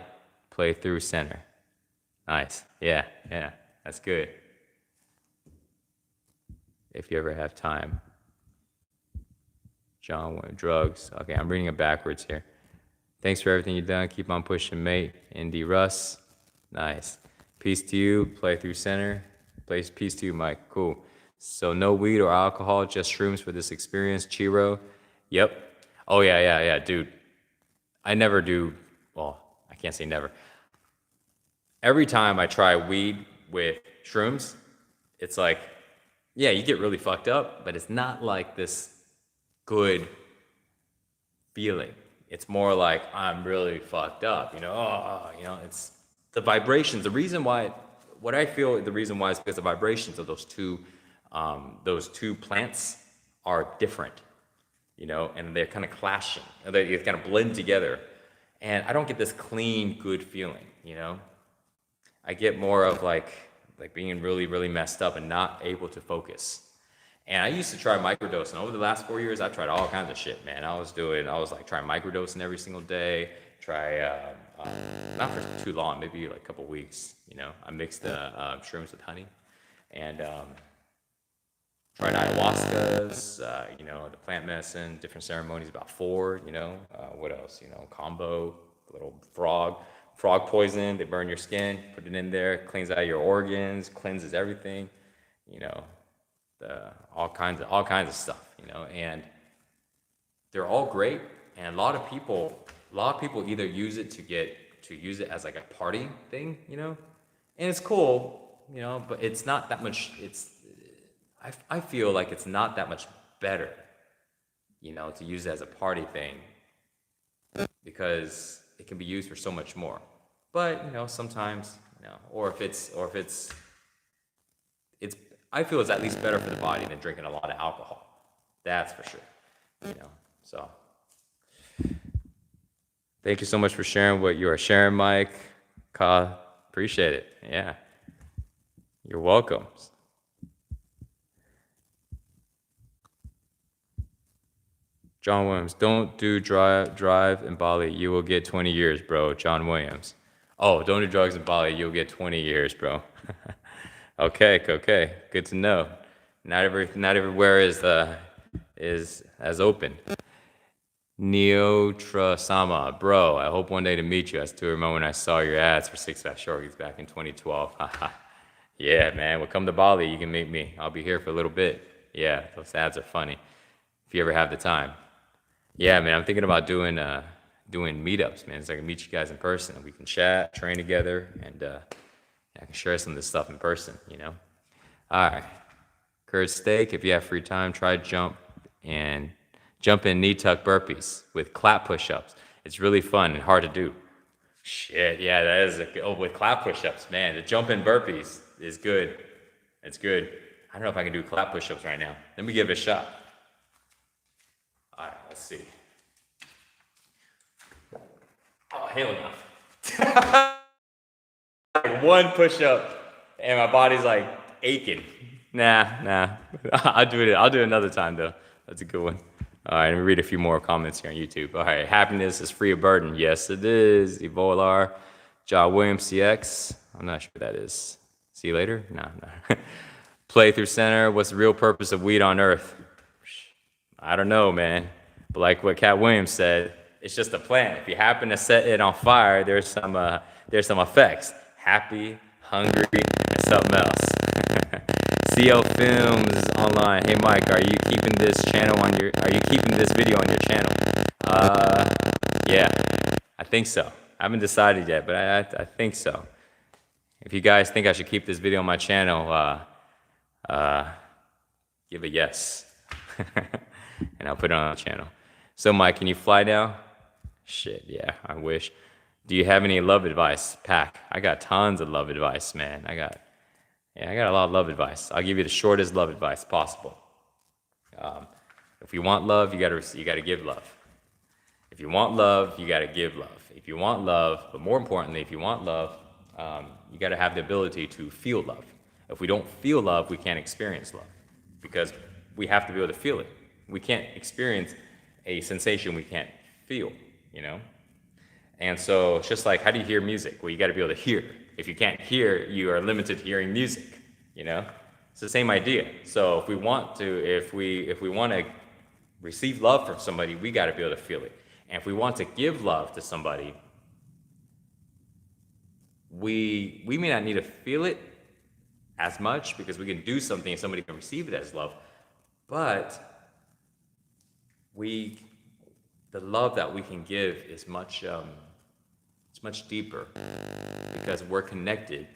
Play through center. Nice. Yeah, that's good. If you ever have time. John wanted drugs. Okay, I'm reading it backwards here. Thanks for everything you've done. Keep on pushing, mate. Indy Russ. Nice. Peace to you. Play through center. Peace to you, Mike. Cool. So no weed or alcohol, just shrooms for this experience. Chiro. Yep. Oh, yeah, dude. I never do, well, I can't say never. Every time I try weed with shrooms, it's like, yeah, you get really fucked up, but it's not like this good feeling. It's more like I'm really fucked up, it's the vibrations. The reason why, what I feel the reason why is because the vibrations of those two plants are different, and they're kind of clashing, and they kind of blend together. And I don't get this clean, good feeling, I get more of like being really, really messed up and not able to focus. And I used to try microdosing. Over the last 4 years, I tried all kinds of shit, man. I was like trying microdosing every single day. Not for too long, maybe like a couple weeks. I mixed the shrooms with honey, and tried ayahuascas. The plant medicine, different ceremonies, about four. What else? Combo, little frog poison. They burn your skin, put it in there, cleans out your organs, cleanses everything. You know, all kinds of stuff, and they're all great. And a lot of people either use it to use it as like a party thing, and it's cool, but it's not that much. I feel like it's not that much better, to use it as a party thing, because it can be used for so much more. But sometimes, or if it's I feel it's at least better for the body than drinking a lot of alcohol. That's for sure. So thank you so much for sharing what you are sharing, Mike. Ka, appreciate it. Yeah. You're welcome. John Williams, don't do drive in Bali. You will get 20 years, bro. John Williams. Oh, don't do drugs in Bali. You'll get 20 years, bro. Okay. Good to know. Not everywhere is as open. Neotra Sama, bro. I hope one day to meet you. I still remember when I saw your ads for Six Fat Shorties back in 2012. Yeah, man. Well, come to Bali. You can meet me. I'll be here for a little bit. Yeah, those ads are funny. If you ever have the time. Yeah, man. I'm thinking about doing meetups, man. So I can meet you guys in person. We can chat, train together, and I can share some of this stuff in person, All right. Kurt Steak, if you have free time, try jump in knee tuck burpees with clap push-ups. It's really fun and hard to do. Shit, yeah, that is with clap push-ups, man. The jump in burpees is good. It's good. I don't know if I can do clap push-ups right now. Let me give it a shot. All right, let's see. Oh, hell no. One push-up, and my body's like aching. Nah. I'll do it another time, though. That's a good one. All right, let me read a few more comments here on YouTube. All right, happiness is free of burden. Yes, it is. Evolar, John Williams, CX. I'm not sure what that is. See you later? No. Playthrough Center, what's the real purpose of weed on Earth? I don't know, man. But like what Cat Williams said, it's just a plant. If you happen to set it on fire, there's some effects. Happy, hungry, and something else. CL Films Online. Hey Mike, are you keeping this video on your channel? Yeah, I think so. I haven't decided yet, but I think so. If you guys think I should keep this video on my channel, give a yes. And I'll put it on the channel. So Mike, can you fly now? Shit, yeah, I wish. Do you have any love advice, Pack? I got tons of love advice, man. I got a lot of love advice. I'll give you the shortest love advice possible. If you want love, you gotta give love. If you want love, you gotta give love. If you want love, but more importantly, if you want love, you gotta have the ability to feel love. If we don't feel love, we can't experience love, because we have to be able to feel it. We can't experience a sensation we can't feel, And so it's just like, how do you hear music? Well, you got to be able to hear. If you can't hear, you are limited to hearing music, It's the same idea. So if we want to receive love from somebody, we got to be able to feel it. And if we want to give love to somebody, we may not need to feel it as much, because we can do something and somebody can receive it as love. But the love that we can give is much deeper, because we're connected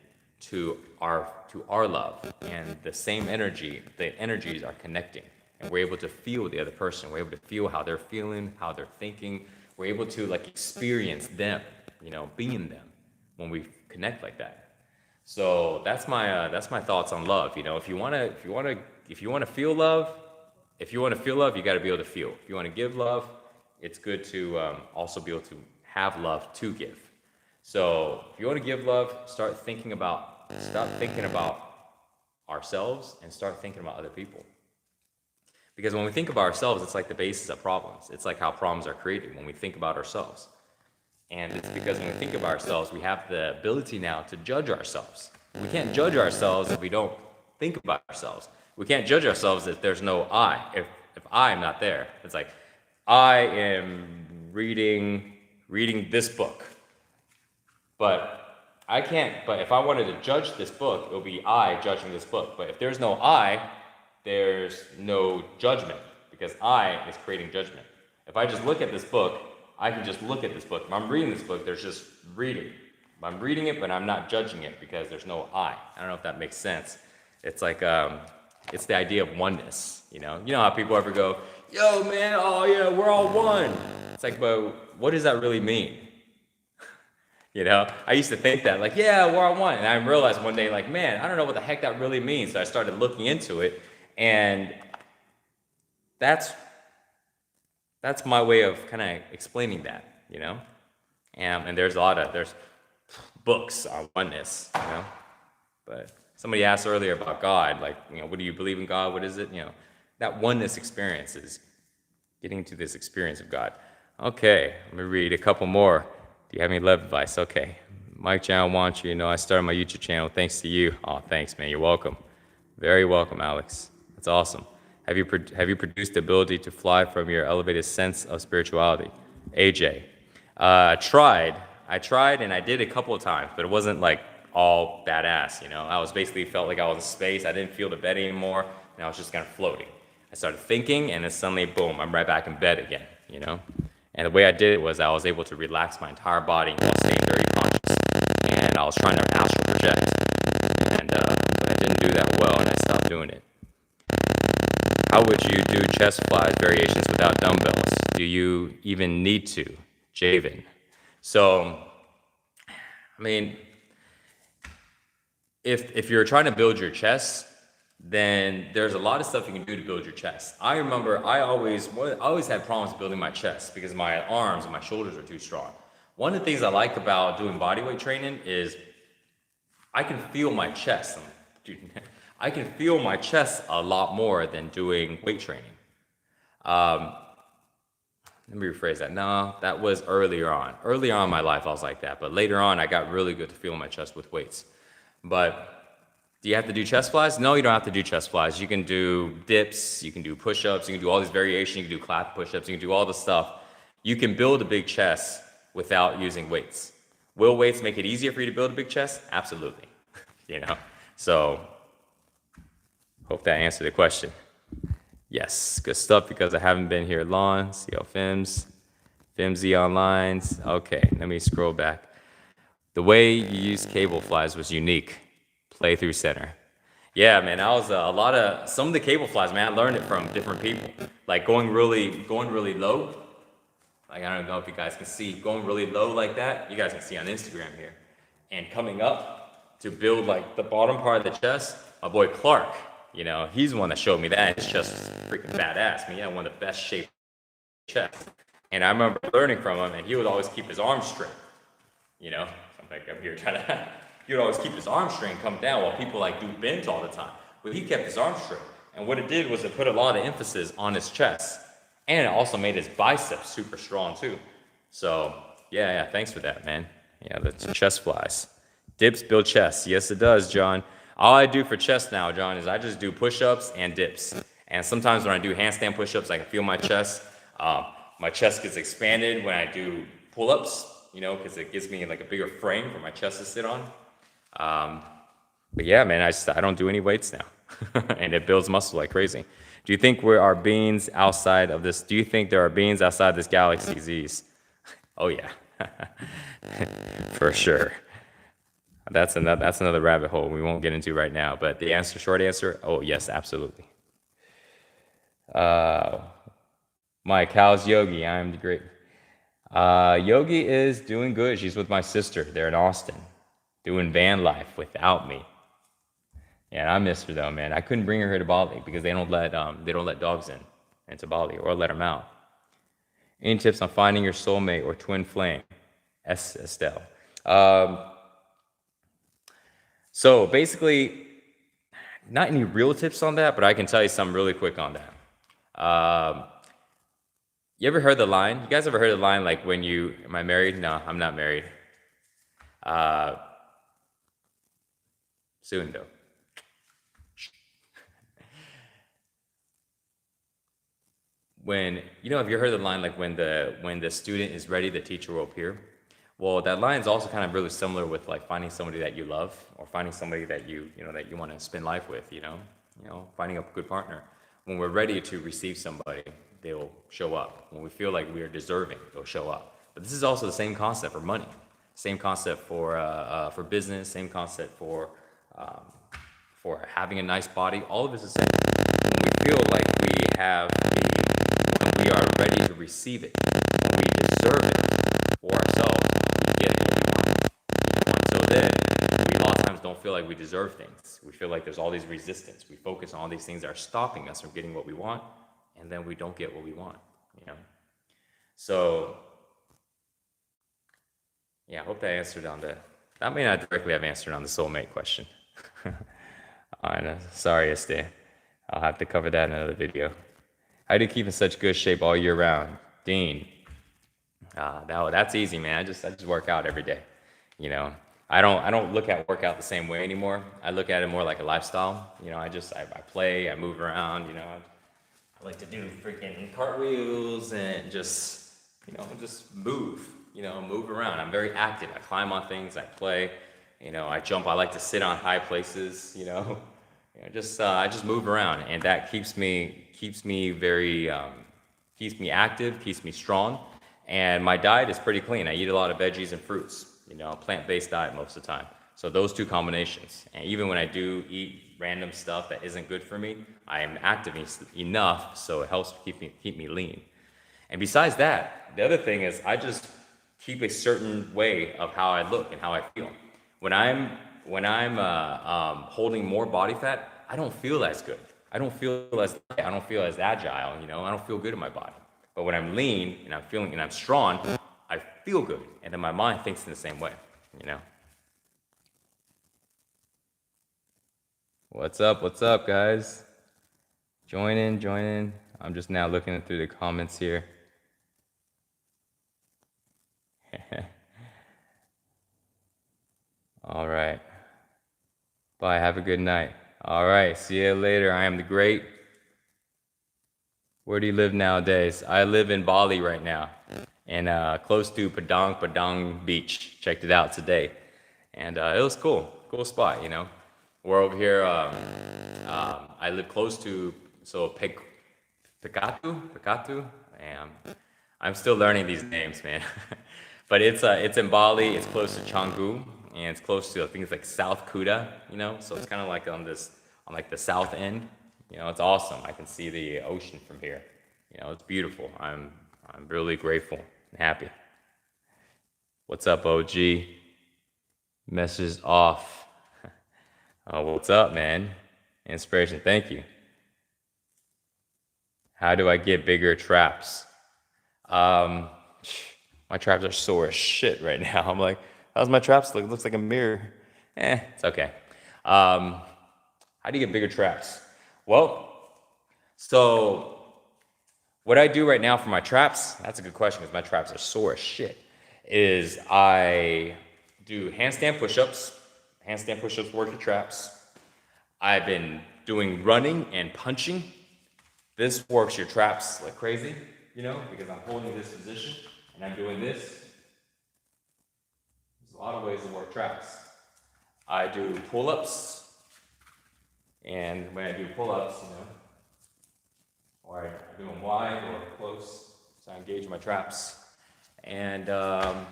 to our love, and the energies are connecting, and we're able to feel the other person. We're able to feel how they're feeling, how they're thinking. We're able to experience them, being them, when we connect like that. So that's my thoughts on love. If you want to feel love, you got to be able to feel. If you want to give love, it's good to also be able to have love to give. So if you want to give love, stop thinking about ourselves and start thinking about other people. Because when we think about ourselves, it's like the basis of problems. It's like how problems are created when we think about ourselves. And it's because when we think about ourselves, we have the ability now to judge ourselves. We can't judge ourselves if we don't think about ourselves. We can't judge ourselves if there's no I. If I am not there, it's like I am reading this book, but I can't. But if I wanted to judge this book, it would be I judging this book. But if there's no I, there's no judgment because I is creating judgment. If I just look at this book, I can just look at this book. If I'm reading this book, there's just reading. I'm reading it, but I'm not judging it because there's no I. I don't know if that makes sense. It's like, it's the idea of oneness, you know? You know how people ever go, yo, man, oh yeah, we're all one. It's like, but what does that really mean? You know, I used to think that, like, yeah, we're all one. And I realized one day, like, man, I don't know what the heck that really means. So I started looking into it, and that's my way of kind of explaining that, you know? And there's there's books on oneness, you know? But somebody asked earlier about God, like, you know, what do you believe in God? What is it? You know, that oneness experience is getting to this experience of God. Okay, let me read a couple more. Do you have any love advice? Okay. Mike John wants you to know I started my YouTube channel thanks to you. Oh, thanks, man. You're welcome. Very welcome, Alex. That's awesome. Have you produced the ability to fly from your elevated sense of spirituality? AJ. I tried and I did a couple of times, but it wasn't like all badass, you know? I was basically felt like I was in space. I didn't feel the bed anymore, and I was just kind of floating. I started thinking, and then suddenly, boom, I'm right back in bed again, you know? And the way I did it was I was able to relax my entire body while staying very conscious. And I was trying to astral project. And but I didn't do that well, and I stopped doing it. How would you do chest flies variations without dumbbells? Do you even need to? Javen. So, I mean, if you're trying to build your chest, then there's a lot of stuff you can do to build your chest. I remember I always had problems building my chest because my arms and my shoulders are too strong. One of the things I like about doing bodyweight training is I can feel my chest. Dude, I can feel my chest a lot more than doing weight training. Let me rephrase that. No, that was earlier on. Early on in my life, I was like that. But later on, I got really good to feeling my chest with weights. But do you have to do chest flies? No, you don't have to do chest flies. You can do dips, you can do push-ups, you can do all these variations, you can do clap push-ups, you can do all this stuff. You can build a big chest without using weights. Will weights make it easier for you to build a big chest? Absolutely. You know? So, hope that answered the question. Yes, good stuff because I haven't been here long. See how Fimsy online. Okay, let me scroll back. The way you used cable flies was unique. Playthrough center. Yeah, man, I was some of the cable flies, man, I learned it from different people. Like going really low. Like, I don't know if you guys can see, going really low like that. You guys can see on Instagram here. And coming up to build like the bottom part of the chest, my boy Clark, you know, he's the one that showed me that. His chest was freaking badass. I mean, he had one of the best shaped chests. And I remember learning from him, and he would always keep his arms straight. You know, I'm like, I'm here trying to, he would always keep his arm straight and come down while people like do bends all the time. But he kept his arms straight. And what it did was it put a lot of emphasis on his chest. And it also made his biceps super strong too. So, yeah, thanks for that, man. Yeah, the chest flies. Dips build chest. Yes, it does, John. All I do for chest now, John, is I just do push-ups and dips. And sometimes when I do handstand push-ups, I can feel my chest. My chest gets expanded when I do pull-ups, you know, because it gives me like a bigger frame for my chest to sit on. But yeah, man, I don't do any weights now. And it builds muscle like crazy. Do you think there are beings outside of this? Do you think there are beings outside this galaxy, Z's? Oh yeah, for sure. That's another rabbit hole we won't get into right now. But the short answer, oh yes, absolutely. Mike, how's Yogi? I'm great. Yogi is doing good. She's with my sister. They're in Austin, doing van life without me. Yeah, I miss her though, man. I couldn't bring her here to Bali because they don't let dogs into Bali or let them out. Any tips on finding your soulmate or twin flame? Estelle. So basically, not any real tips on that, but I can tell you something really quick on that. Um, you ever heard the line? You guys ever heard the line like when you, am I married? No, I'm not married. Uh, Soon though. When, you know, have you heard the line like when the student is ready, the teacher will appear? Well, that line is also kind of really similar with like finding somebody that you love or finding somebody that you know, that you want to spend life with, you know, finding a good partner. When we're ready to receive somebody, they'll show up. When we feel like we are deserving, they'll show up. But this is also the same concept for money, same concept for business, same concept um, for having a nice body. All of this is the same. When we feel like when we are ready to receive it, when we deserve it for ourselves, we get what we want. Until then, we a lot of times don't feel like we deserve things. We feel like there's all these resistance. We focus on all these things that are stopping us from getting what we want, and then we don't get what we want, you know? So, yeah, I hope that answered on that may not directly have answered on the soulmate question. I know, sorry, Este. I'll have to cover that in another video. How do you keep in such good shape all year round? Dean, that's easy, man. I just work out every day. You know, I don't look at workout the same way anymore. I look at it more like a lifestyle. You know, I play, I move around. You know, I like to do freaking cartwheels and just, you know, just move. You know, move around. I'm very active. I climb on things. I play. You know, I jump. I like to sit on high places. You know, I just move around, and that keeps me very keeps me active, keeps me strong. And my diet is pretty clean. I eat a lot of veggies and fruits. You know, plant-based diet most of the time. So those two combinations. And even when I do eat random stuff that isn't good for me, I am active enough so it helps keep me lean. And besides that, the other thing is I just keep a certain way of how I look and how I feel. When I'm holding more body fat, I don't feel as good. I don't feel as agile, you know, I don't feel good in my body. But when I'm lean and I'm strong, I feel good. And then my mind thinks in the same way, you know. What's up, guys? Join in. I'm just now looking through the comments here. All right. Bye. Have a good night. All right. See you later. I am the great. Where do you live nowadays? I live in Bali right now, and close to Padang Beach. Checked it out today, and it was cool. Cool spot, you know. We're over here. I live close to Pekatu, and I'm still learning these names, man. But it's in Bali. It's close to Canggu, and it's close to things like South Kuta, you know. So it's kind of like on like the south end. You know, it's awesome. I can see the ocean from here. You know, it's beautiful. I'm really grateful and happy. What's up, OG? Message off. Oh, what's up, man? Inspiration. Thank you. How do I get bigger traps? My traps are sore as shit right now. I'm like, how's my traps look? It looks like a mirror. It's okay. How do you get bigger traps? Well, so what I do right now for my traps, that's a good question because my traps are sore as shit, is I do handstand push-ups. Handstand push-ups work your traps. I've been doing running and punching. This works your traps like crazy, you know, because I'm holding this position and I'm doing this. There's a lot of ways to work traps. I do pull-ups. And when I do pull-ups, you know, or I do them wide or close, so I engage my traps. And jumping.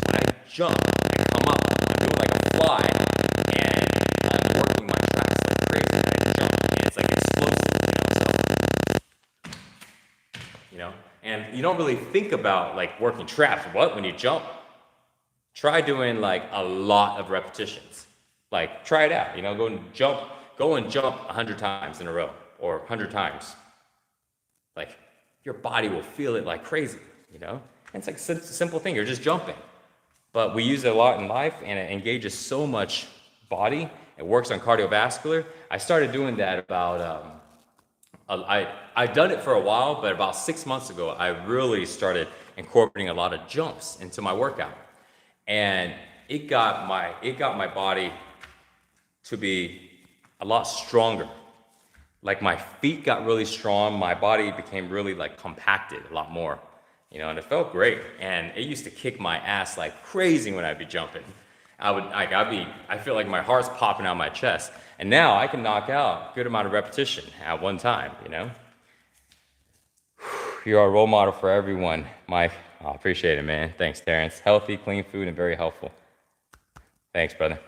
When I jump, I come up, I'm doing like a fly, and I'm working my traps like crazy. I jump, and it's like explosive, you know. And you don't really think about like working traps. What? When you jump? Try doing like a lot of repetitions. Like, try it out, you know, go and jump 100 times in a row, or 100 times. Like, your body will feel it like crazy, you know? And it's like a simple thing, you're just jumping. But we use it a lot in life, and it engages so much body. It works on cardiovascular. I started doing that about I've done it for a while, but about 6 months ago, I really started incorporating a lot of jumps into my workout, and it got my body to be a lot stronger. Like my feet got really strong, my body became really like compacted a lot more, and it felt great. And it used to kick my ass like crazy when I'd be jumping. I feel like my heart's popping out my chest. And now I can knock out a good amount of repetition at one time. You are a role model for everyone, Mike. I appreciate it, man. Thanks, Terrence. Healthy, clean food, and very helpful. Thanks, brother.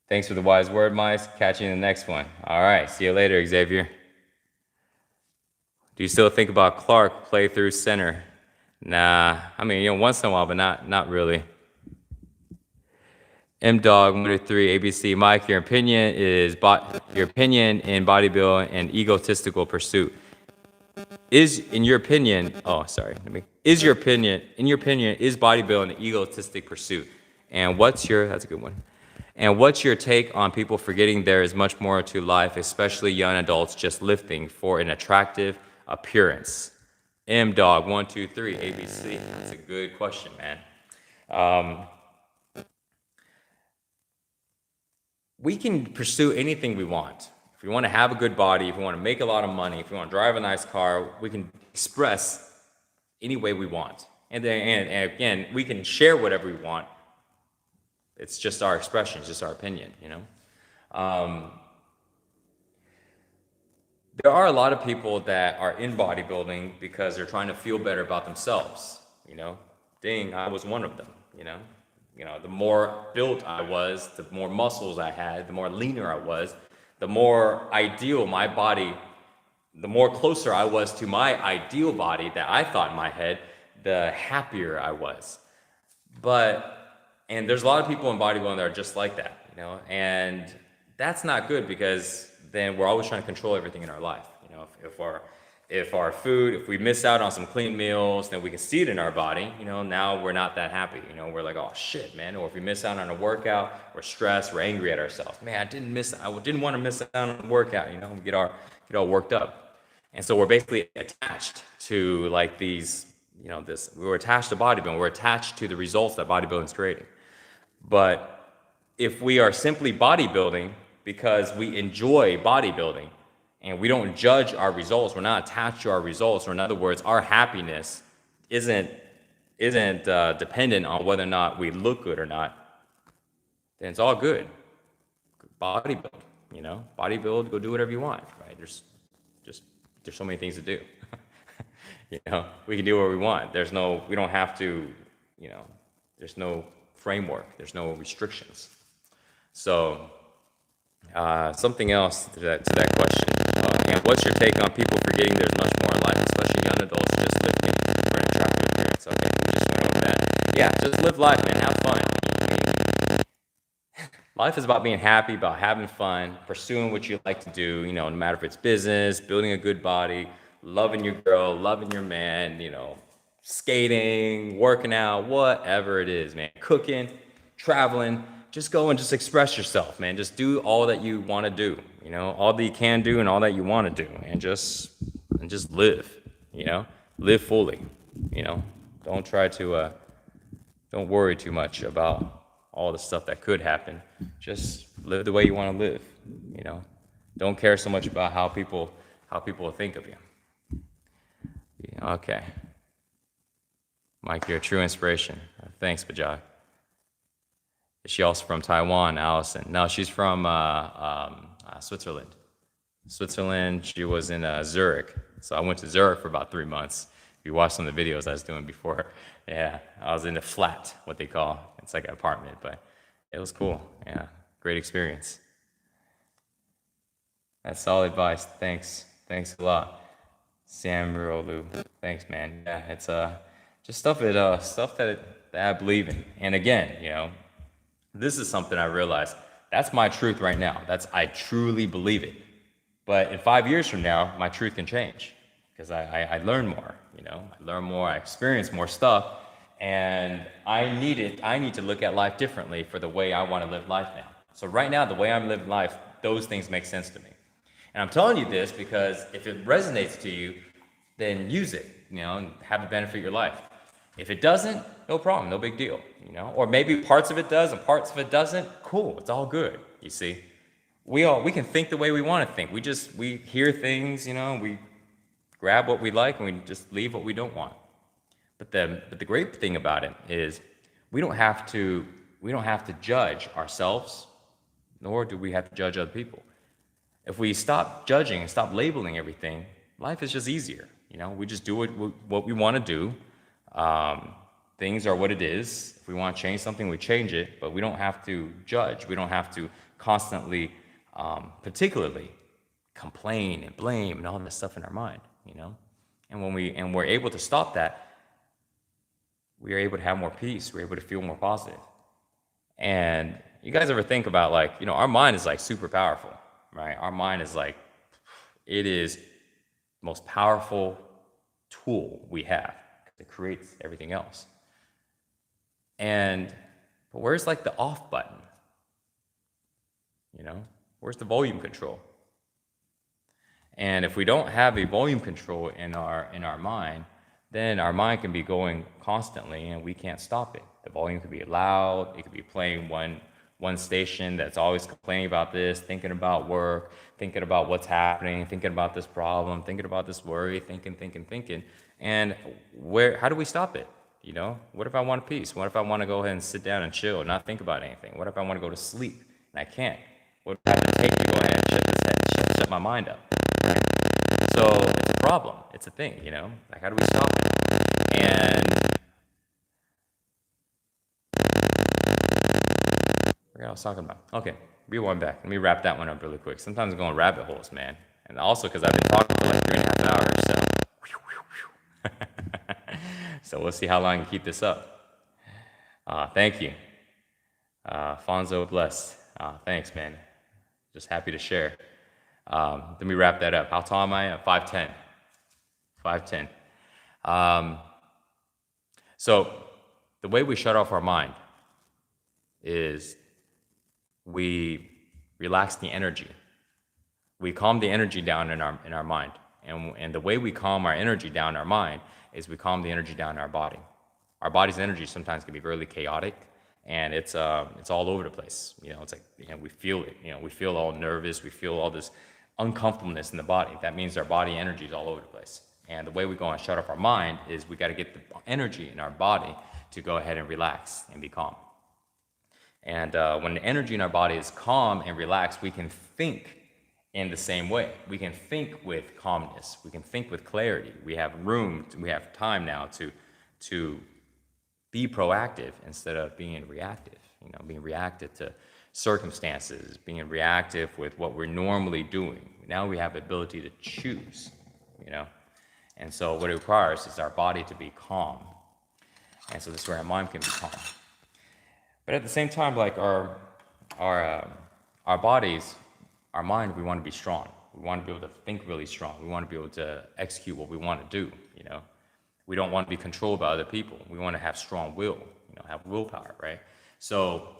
Thanks for the wise word, Mice. Catch you in the next one. All right, see you later, Xavier. Do you still think about Clark play through center? Nah, I mean, once in a while, but not really. M Dog 123 ABC. Mike, your opinion in bodybuilding and egotistical pursuit is in your opinion. Oh, sorry. Is bodybuilding an egotistic pursuit? And that's a good one. And what's your take on people forgetting there is much more to life, especially young adults just lifting for an attractive appearance? M Dog 123 ABC. That's a good question, man. We can pursue anything we want. If we want to have a good body, if we want to make a lot of money, if we want to drive a nice car, we can express any way we want. And again, we can share whatever we want. It's just our expression, it's just our opinion, There are a lot of people that are in bodybuilding because they're trying to feel better about themselves, Ding, I was one of them, the more built I was, the more muscles I had, the more leaner I was, the more ideal my body, the more closer I was to my ideal body that I thought in my head, the happier I was. And there's a lot of people in bodybuilding that are just like that, and that's not good because then we're always trying to control everything in our life. If our food, if we miss out on some clean meals, then we can see it in our body, now we're not that happy, we're like, oh shit, man. Or if we miss out on a workout, we're stressed, we're angry at ourselves. Man, I didn't want to miss out on a workout, we get all worked up. And so we're basically attached to like these, we're attached to bodybuilding, we're attached to the results that bodybuilding is creating. But if we are simply bodybuilding because we enjoy bodybuilding and we don't judge our results, we're not attached to our results, or in other words, our happiness isn't dependent on whether or not we look good or not, then it's all good. Bodybuild, bodybuild, go do whatever you want, right? There's so many things to do. We can do what we want. We don't have to, there's no framework, there's no restrictions. So something else to that question. And what's your take on people forgetting there's much more in life, especially young adults just lifting for an attractive appearance? Okay, we just went over that. Yeah, just live life, man. Have fun. Life is about being happy, about having fun, pursuing what you like to do, no matter if it's business, building a good body, loving your girl, loving your man, skating, working out, whatever it is, man. Cooking, traveling. Just go and just express yourself, man. Just do all that you want to do, all that you can do and all that you want to do, and just live, live fully, Don't try to, don't worry too much about all the stuff that could happen. Just live the way you want to live, Don't care so much about how people will think of you. Yeah, okay. Mike, you're a true inspiration. Thanks, Bajaj. Is she also from Taiwan, Allison? No, she's from Switzerland. Switzerland, she was in Zurich. So I went to Zurich for about 3 months. If you watch some of the videos I was doing before, yeah, I was in a flat, what they call. It's like an apartment, but it was cool. Yeah, great experience. That's solid advice. Thanks a lot, Sam Rolu. Thanks, man. Yeah, it's just stuff that I believe in. And again, this is something I realized. That's my truth right now. I truly believe it. But in 5 years from now, my truth can change because I learn more. I learn more. I experience more stuff, and I need to look at life differently for the way I want to live life now. So right now, the way I'm living life, those things make sense to me. And I'm telling you this because if it resonates to you, then use it, and have it benefit your life. If it doesn't, no problem, no big deal, Or maybe parts of it does and parts of it doesn't. Cool, it's all good. You see, we can think the way we want to think. We hear things, we grab what we like and we just leave what we don't want. But the great thing about it is we don't have to judge ourselves, nor do we have to judge other people. If we stop judging and stop labeling everything, life is just easier. We just do what we want to do. Things are what it is. If we want to change something, we change it, but we don't have to judge. We don't have to constantly, particularly, complain and blame and all that stuff in our mind, And when we're able to stop that, we are able to have more peace. We're able to feel more positive. And you guys ever think about our mind is super powerful, right? Our mind is it is the most powerful tool we have. It creates everything else. But where's the off button? Where's the volume control? And if we don't have a volume control in our mind, then our mind can be going constantly and we can't stop it. The volume could be loud, it could be playing one station that's always complaining about this, thinking about work, thinking about what's happening, thinking about this problem, thinking about this worry, thinking. And how do we stop it? What if I want peace? What if I want to go ahead and sit down and chill and not think about anything? What if I want to go to sleep and I can't? What do I have to take to go ahead and shut my mind up? So it's a problem. It's a thing, how do we stop it? And what I was talking about. Okay, rewind back. Let me wrap that one up really quick. Sometimes I'm going rabbit holes, man. And also because I've been talking for 3.5 hours, so. So we'll see how long I can keep this up. Thank you. Fonzo blessed. Thanks, man. Just happy to share. Let me wrap that up. How tall am I? 5'10". 5'10". So the way we shut off our mind is we relax the energy. We calm the energy down in our mind. And the way we calm our energy down in our mind is we calm the energy down in our body. Our body's energy sometimes can be really chaotic, and it's all over the place. It's we feel it. We feel all nervous. We feel all this uncomfortableness in the body. That means our body energy is all over the place. And the way we go and shut off our mind is we got to get the energy in our body to go ahead and relax and be calm. And when the energy in our body is calm and relaxed, we can think in the same way. We can think with calmness. We can think with clarity. We have room, we have time now to be proactive instead of being reactive. Being reactive to circumstances, being reactive with what we're normally doing. Now we have the ability to choose, And so what it requires is our body to be calm. And so this is where our mind can be calm. But at the same time, our bodies, our mind, we want to be strong. We want to be able to think really strong. We want to be able to execute what we want to do, We don't want to be controlled by other people. We want to have strong will, have willpower, right? So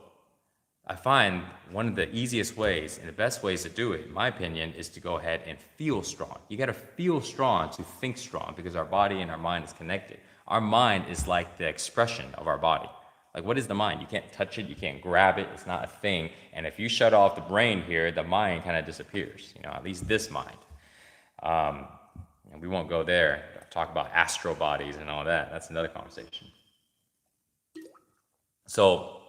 I find one of the easiest ways and the best ways to do it, in my opinion, is to go ahead and feel strong. You got to feel strong to think strong because our body and our mind is connected. Our mind is like the expression of our body. What is the mind? You can't touch it. You can't grab it. It's not a thing. And if you shut off the brain here, the mind kind of disappears, at least this mind. And we won't go there, talk about astral bodies and all that. That's another conversation. So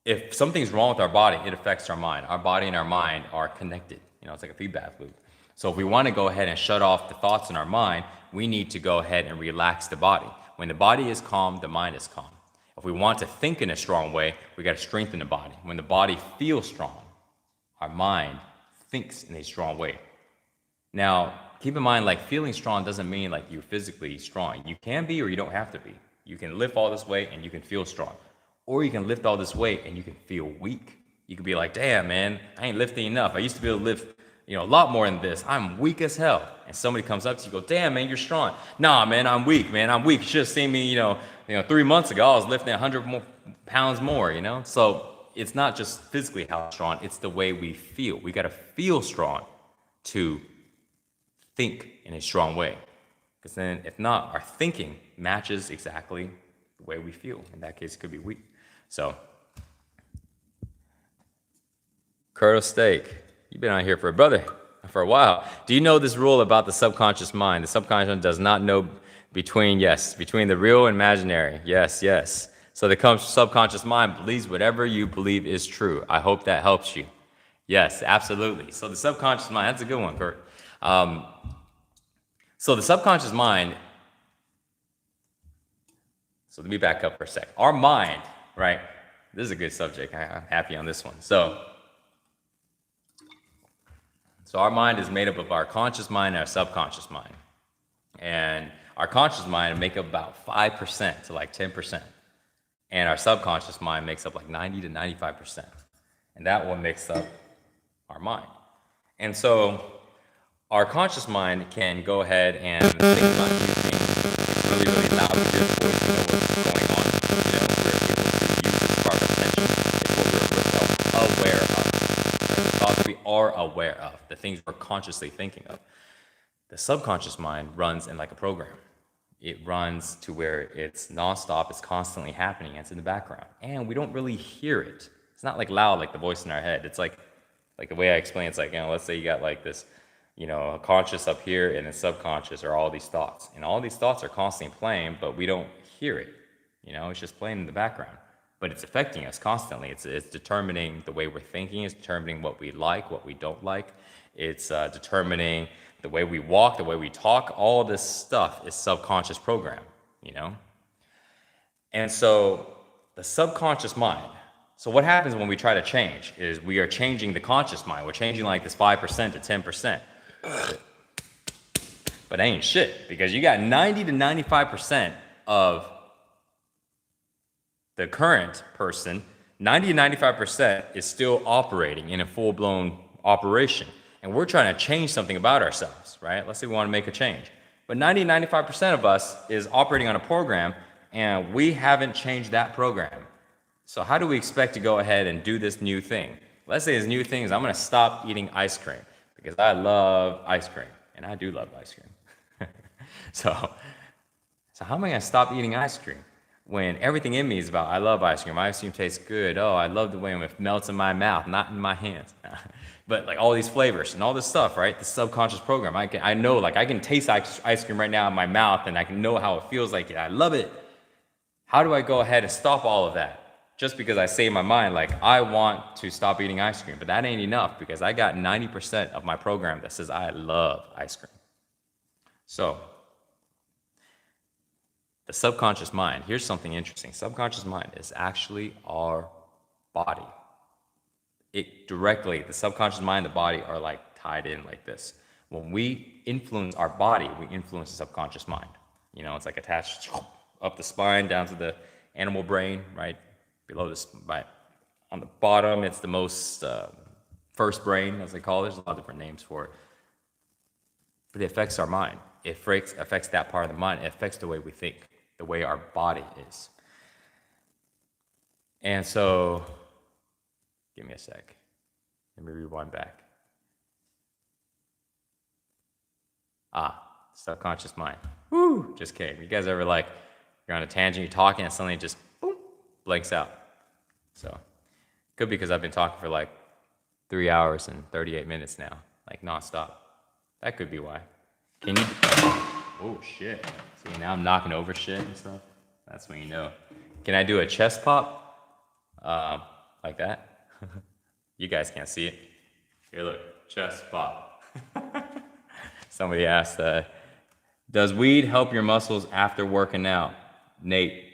if something's wrong with our body, it affects our mind. Our body and our mind are connected. It's like a feedback loop. So if we want to go ahead and shut off the thoughts in our mind, we need to go ahead and relax the body. When the body is calm, the mind is calm. If we want to think in a strong way, we got to strengthen the body. When the body feels strong, our mind thinks in a strong way. Now, keep in mind, feeling strong doesn't mean you're physically strong. You can be or you don't have to be. You can lift all this weight and you can feel strong. Or you can lift all this weight and you can feel weak. You can be like, damn, man, I ain't lifting enough. I used to be able to lift a lot more than this. I'm weak as hell. And somebody comes up to you, go, damn, man, you're strong. Nah, man, I'm weak, man. I'm weak. You should have seen me, 3 months ago, I was lifting 100 pounds more, So it's not just physically how strong, it's the way we feel. We got to feel strong to think in a strong way. Because then, if not, our thinking matches exactly the way we feel. In that case, it could be weak. So, Colonel Steak, you've been out here for a while. Do you know this rule about the subconscious mind? The subconscious does not know between the real and imaginary. Yes. So the subconscious mind believes whatever you believe is true. I hope that helps you. Yes, absolutely. So the subconscious mind, that's a good one, Kurt. So the subconscious mind, so let me back up for a sec. Our mind, right? This is a good subject. I'm happy on this one. So our mind is made up of our conscious mind and our subconscious mind. And our conscious mind make up about 5% to like 10%. And our subconscious mind makes up like 90 to 95%. And that one makes up our mind. And so our conscious mind can go ahead and think about new things. It's really, really loud with your voice. You know what's going on. You know, we're able to use this for our attention. It's what we're aware of. Right? The thoughts we are aware of. The things we're consciously thinking of. The subconscious mind runs in like a program. It runs to where it's nonstop, it's constantly happening, and it's in the background. And we don't really hear it. It's not like loud like the voice in our head. It's like the way I explain it's like, you know, let's say you got like this, you know, a conscious up here and a subconscious are all these thoughts. And all these thoughts are constantly playing, but we don't hear it. You know, it's just playing in the background. But it's affecting us constantly. It's determining the way we're thinking. It's determining what we like, what we don't like. It's determining the way we walk, the way we talk. All this stuff is subconscious program, you know? And so the subconscious mind, so what happens when we try to change is we are changing the conscious mind. We're changing like this 5% to 10%. But ain't shit, because you got 90 to 95% of the current person, 90 to 95% is still operating in a full-blown operation. And we're trying to change something about ourselves, right? Let's say we want to make a change. But 90 to 95% of us is operating on a program, and we haven't changed that program. So how do we expect to go ahead and do this new thing? Let's say this new thing is I'm going to stop eating ice cream because I love ice cream, and I do love ice cream. So how am I going to stop eating ice cream when everything in me is about I love ice cream. Ice cream tastes good. Oh, I love the way it melts in my mouth, not in my hands. But like all these flavors and all this stuff, right? The subconscious program. I know, like I can taste ice cream right now in my mouth, and I can know how it feels like it. I love it. How do I go ahead and stop all of that? Just because I say in my mind, like, I want to stop eating ice cream. But that ain't enough because I got 90% of my program that says I love ice cream. So, the subconscious mind, here's something interesting. Subconscious mind is actually our body. The subconscious mind and the body are like tied in like this. When we influence our body, we influence the subconscious mind. You know, it's like attached up the spine, down to the animal brain, right? Below this, right? On the bottom, it's the most first brain, as they call it. There's a lot of different names for it. But it affects our mind. It affects that part of the mind. It affects the way we think, the way our body is. And so, give me a sec. Let me rewind back. Subconscious mind. Woo! Just came. You guys ever like, you're on a tangent, you're talking, and suddenly it just boom, blanks out. So, could be because I've been talking for like 3 hours and 38 minutes now, like nonstop. That could be why. Can you? Oh shit! See, now I'm knocking over shit and stuff. That's when you know. Can I do a chest pop? Like that? You guys can't see it. Here, look, chest pop. Somebody asked, does weed help your muscles after working out? Nate,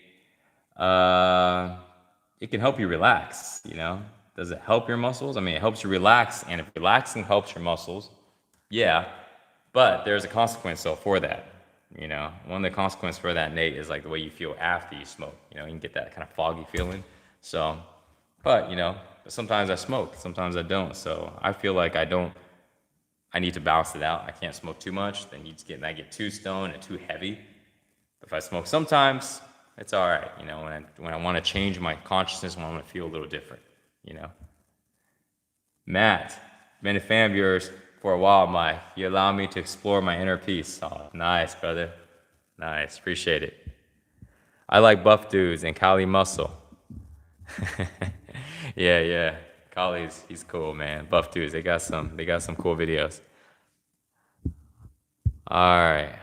it can help you relax, you know? Does it help your muscles? I mean, it helps you relax, and if relaxing helps your muscles, yeah, but there's a consequence though for that, you know? One of the consequences for that, Nate, is like the way you feel after you smoke, you know? You can get that kind of foggy feeling, so, but, you know, sometimes I smoke, sometimes I don't, so I feel like I need to balance it out. I can't smoke too much, then I get too stoned and too heavy. If I smoke sometimes, it's all right, you know, when I want to change my consciousness, when I want to feel a little different, you know. Matt, been a fan of yours for a while, Mike. You allow me to explore my inner peace. Oh, nice, brother. Nice. Appreciate it. I like buff dudes and Kali Muscle. Yeah. Kali's he's cool, man. Buff dudes, they got some cool videos. All right.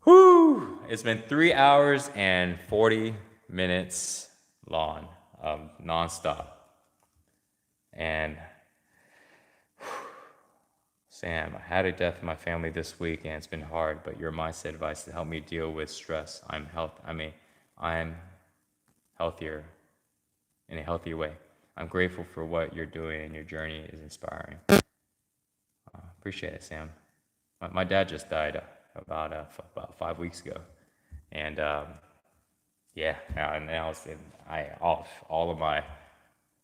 Whew! It's been 3 hours and 40 minutes long of nonstop. And Sam, I had a death in my family this week, and it's been hard. But your mindset advice to help me deal with stress. I'm healthier in a healthier way. I'm grateful for what you're doing, and your journey is inspiring. Appreciate it, Sam. My dad just died about 5 weeks ago, and yeah, and now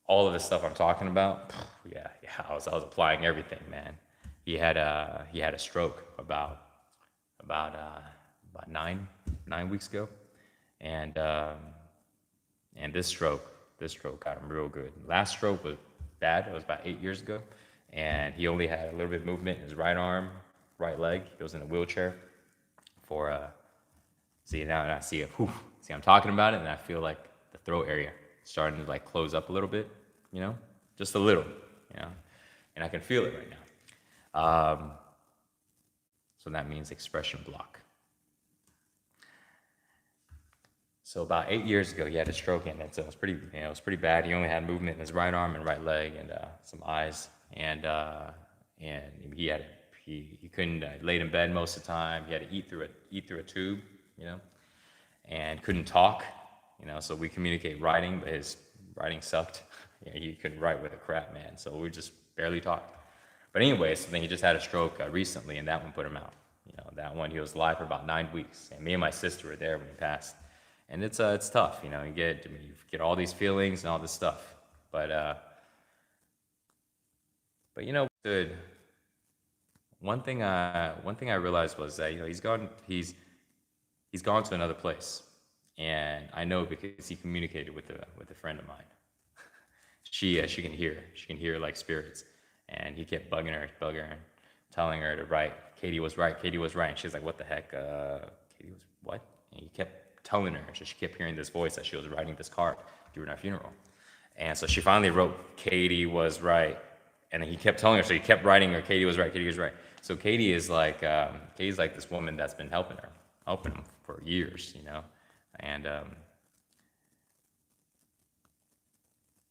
all of the stuff I'm talking about. Yeah, I was applying everything, man. He had a stroke about 9 weeks ago, and this stroke got him real good. Last stroke was bad. It was about 8 years ago, and he only had a little bit of movement in his right arm, right leg. He was in a wheelchair for see now and I see it. See, I'm talking about it, and I feel like the throat area starting to like close up a little bit, just a little, and I can feel it right now. So that means expression block. So about 8 years ago, he had a stroke, and it was pretty bad. He only had movement in his right arm and right leg, and some eyes, and he couldn't laid in bed most of the time. He had to eat through a tube, and couldn't talk, So we communicate writing, but his writing sucked. He couldn't write with a crap, man. So we just barely talked. But anyway, so then he just had a stroke recently, and that one put him out. That one, he was alive for about 9 weeks, and me and my sister were there when he passed. And it's tough, you get all these feelings and all this stuff. But good. One thing I realized was that he's gone to another place, and I know because he communicated with a friend of mine. She can hear like spirits, and he kept bugging her, telling her to write. Katie was right. And she's like, what the heck? Katie was what? And he kept telling her, so she kept hearing this voice that she was writing this card during our funeral. And so she finally wrote, Katie was right. And then he kept telling her, so he kept writing her, Katie was right. So Katie is like, Katie's like this woman that's been helping him for years,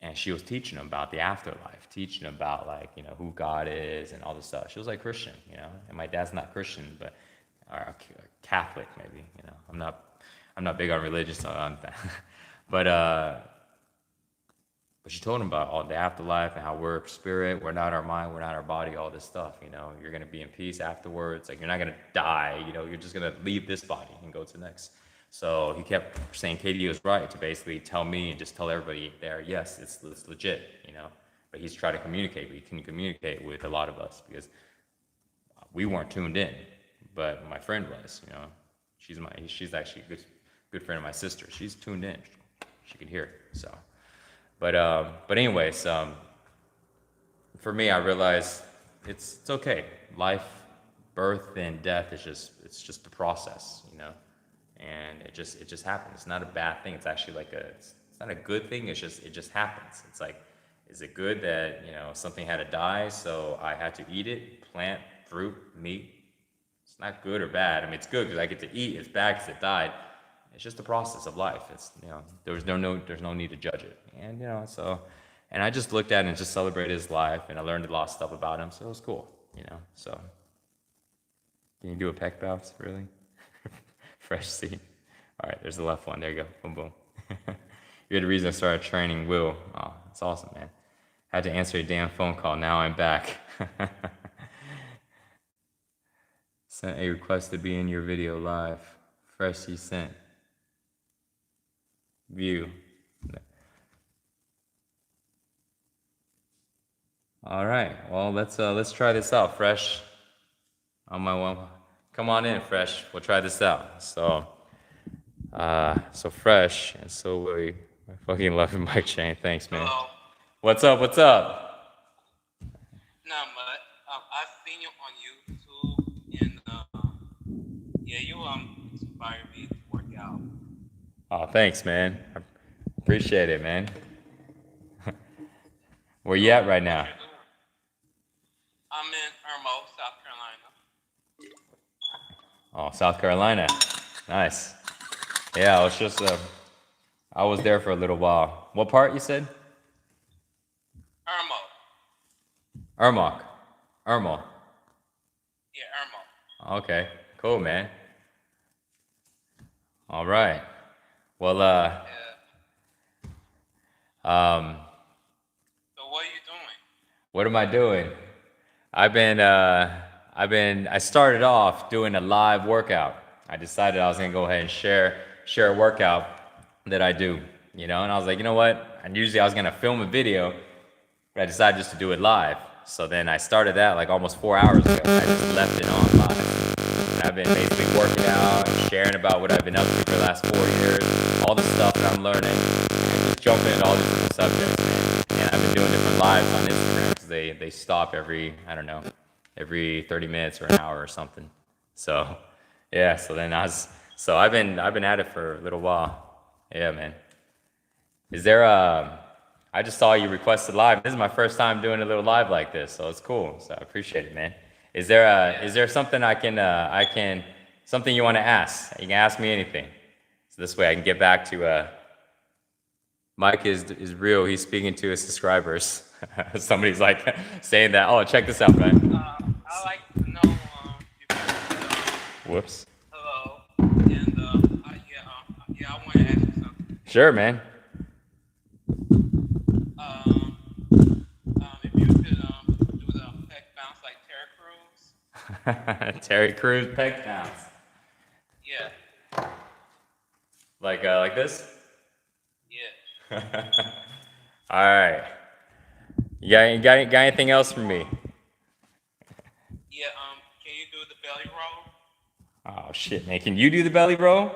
and she was teaching him about the afterlife, teaching him about who God is and all this stuff. She was like Christian, and my dad's not Christian, but or Catholic maybe, I'm not big on religion, so but she told him about all the afterlife and how we're spirit, we're not our mind, we're not our body, all this stuff, you're gonna be in peace afterwards, you're not gonna die, you're just gonna leave this body and go to the next. So he kept saying Katie was right to basically tell me and just tell everybody there, yes, it's legit, but he's trying to communicate, but he couldn't communicate with a lot of us because we weren't tuned in, but my friend was, she's actually a good friend of my sister. She's tuned in, she can hear it, so. But anyways, for me, I realized it's okay. Life, birth, and death it's just the process, and it just happens. It's not a bad thing. It's actually it's not a good thing. It just happens. It's like, is it good that something had to die, so I had to eat it? Plant, fruit, meat. It's not good or bad. I mean, it's good because I get to eat. It's bad because it died. It's just the process of life. It's there's no need to judge it, and and I just looked at it and just celebrated his life, and I learned a lot of stuff about him, so it was cool, So, can you do a pec bounce, really? Fresh seat. All right, there's the left one. There you go. Boom, boom. You're the reason I started training Will. Oh, that's awesome, man. Had to answer a damn phone call. Now I'm back. Sent a request to be in your video live. Fresh seat sent. View. All right. Well, let's try this out, Fresh. On my one. Come on in, Fresh. We'll try this out. So Fresh, and so Willie. I fucking love you, Mike Shane. Thanks, man. Hello. What's up? seen you on YouTube, and yeah, you inspired me to work out. Oh, thanks, man. I appreciate it, man. Where you So, at right what now? you're doing? I'm in Irmo, South Carolina. Oh, South Carolina. Nice. Yeah, I was there for a little while. What part you said? Irmo. Irmock. Irmo. Yeah, Irmo. Okay, cool, man. All right. Well, Yeah. um, So what are you doing? what am I doing? I started off doing a live workout. I decided I was gonna go ahead and share a workout that I do, you know, and I was like, you know what? And usually I was gonna film a video, but I decided just to do it live. So then I started that like almost 4 hours ago. I just left it on live. And I've been basically working out and sharing about what I've been up to for the last 4 years, all the stuff that I'm learning, and just jumping into all these different subjects, man. And I've been doing different lives on Instagram because they stop every, I don't know, every 30 minutes or an hour or something. So yeah, so I've been at it for a little while. Yeah, man. Is there a I just saw you requested live. This is my first time doing a little live like this, so it's cool. So I appreciate it, man. Is there something I can something you want to ask? You can ask me anything. So this way I can get back to Mike is real. He's speaking to his subscribers. Somebody's like saying that. Oh, check this out, man. I like to know if you could, Whoops. hello, and yeah, I want to ask you something. Sure, man. If you could do the pec bounce like Terry Crews. Terry Crews pec bounce. Yeah, Like this? yeah. All right. Got anything else for me? Yeah, can you do the belly roll? Oh shit, man. Can you do the belly roll?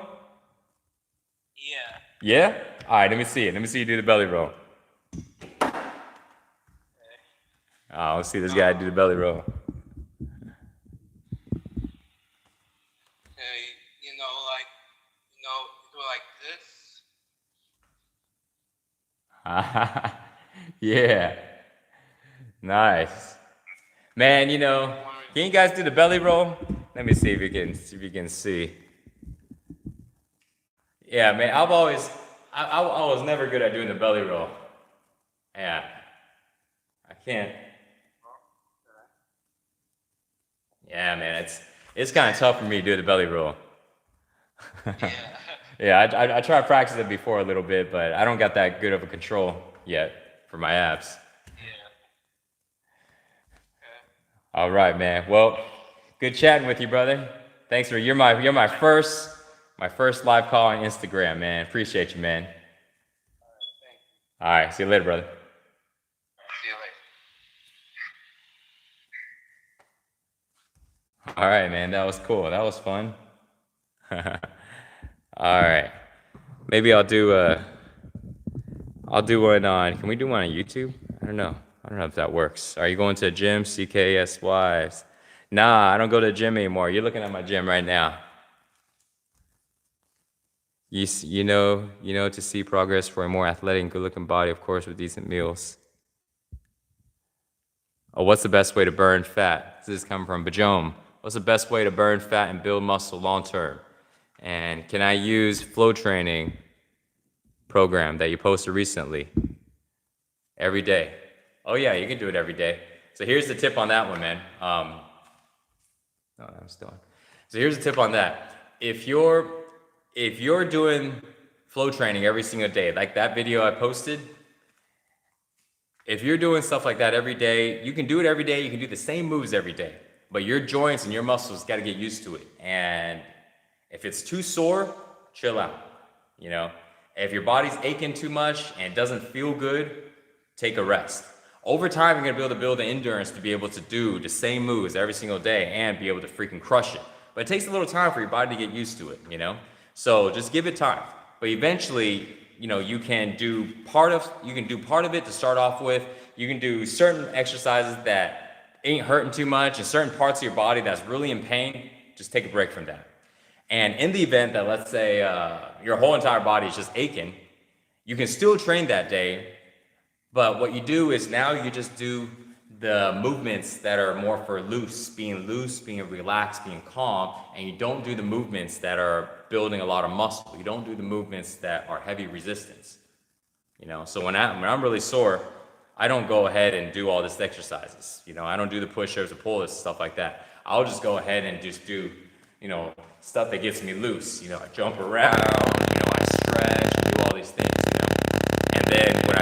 Yeah. Yeah? All right, let me see it. Let me see you do the belly roll. Oh, let's see this guy do the belly roll. Okay, do it like this. Yeah. Nice. Man, can you guys do the belly roll? Let me see if you can see. Yeah, man, I was never good at doing the belly roll. Yeah. I can't. Yeah, man, it's kind of tough for me to do the belly roll. Yeah. Yeah, I tried practicing it before a little bit, but I don't got that good of a control yet for my abs. Yeah. Okay. All right, man. Well, good chatting with you, brother. Thanks for you're my first live call on Instagram, man. Appreciate you, man. Thank you. All right, see you later, brother. See you later. All right, man. That was cool. That was fun. All right. Maybe I'll do one on. Can we do one on YouTube? I don't know. I don't know if that works. Are you going to a gym? CKSY. Nah, I don't go to the gym anymore. You're looking at my gym right now. You know, to see progress for a more athletic and good-looking body, of course, with decent meals. Oh, what's the best way to burn fat? This is coming from Bajome. What's the best way to burn fat and build muscle long term? And can I use flow training program that you posted recently? Every day. Oh yeah, you can do it every day. So here's the tip on that one, man. No, I'm still on. So here's the tip on that. If you're doing flow training every single day, like that video I posted, if you're doing stuff like that every day, you can do it every day, you can do the same moves every day, but your joints and your muscles got to get used to it. And if it's too sore, chill out, If your body's aching too much and it doesn't feel good, take a rest. Over time, you're gonna be able to build the endurance to be able to do the same moves every single day and be able to freaking crush it. But it takes a little time for your body to get used to it, So just give it time. But eventually, you can do part of it to start off with. You can do certain exercises that ain't hurting too much, and certain parts of your body that's really in pain, just take a break from that. And in the event that, let's say, your whole entire body is just aching, you can still train that day, but what you do is now you just do the movements that are more for loose, being relaxed, being calm, and you don't do the movements that are building a lot of muscle. You don't do the movements that are heavy resistance. You know, so when I'm really sore, I don't go ahead and do all this exercises. You know, I don't do the push-ups, the pull-ups, stuff like that. I'll just go ahead and just do, you know, stuff that gets me loose. You know, I jump around, you know, I stretch, and do all these things, you know. And then when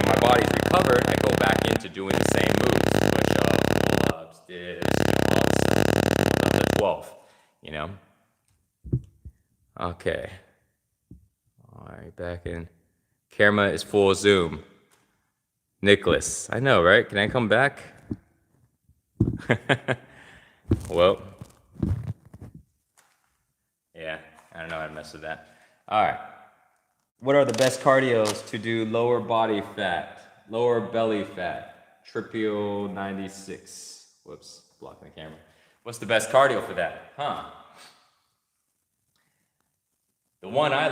my body's recovered, I go back into doing the same moves, push-ups, pull-ups, dips, you know, all this stuff, up to 12, you know. Okay. All right, back in. Camera is full zoom. Nicholas, I know, right? Can I come back? Well, yeah, I don't know how to mess with that. All right. What are the best cardios to do lower body fat, lower belly fat? Tripio 96. Whoops, blocking the camera. What's the best cardio for that? The one I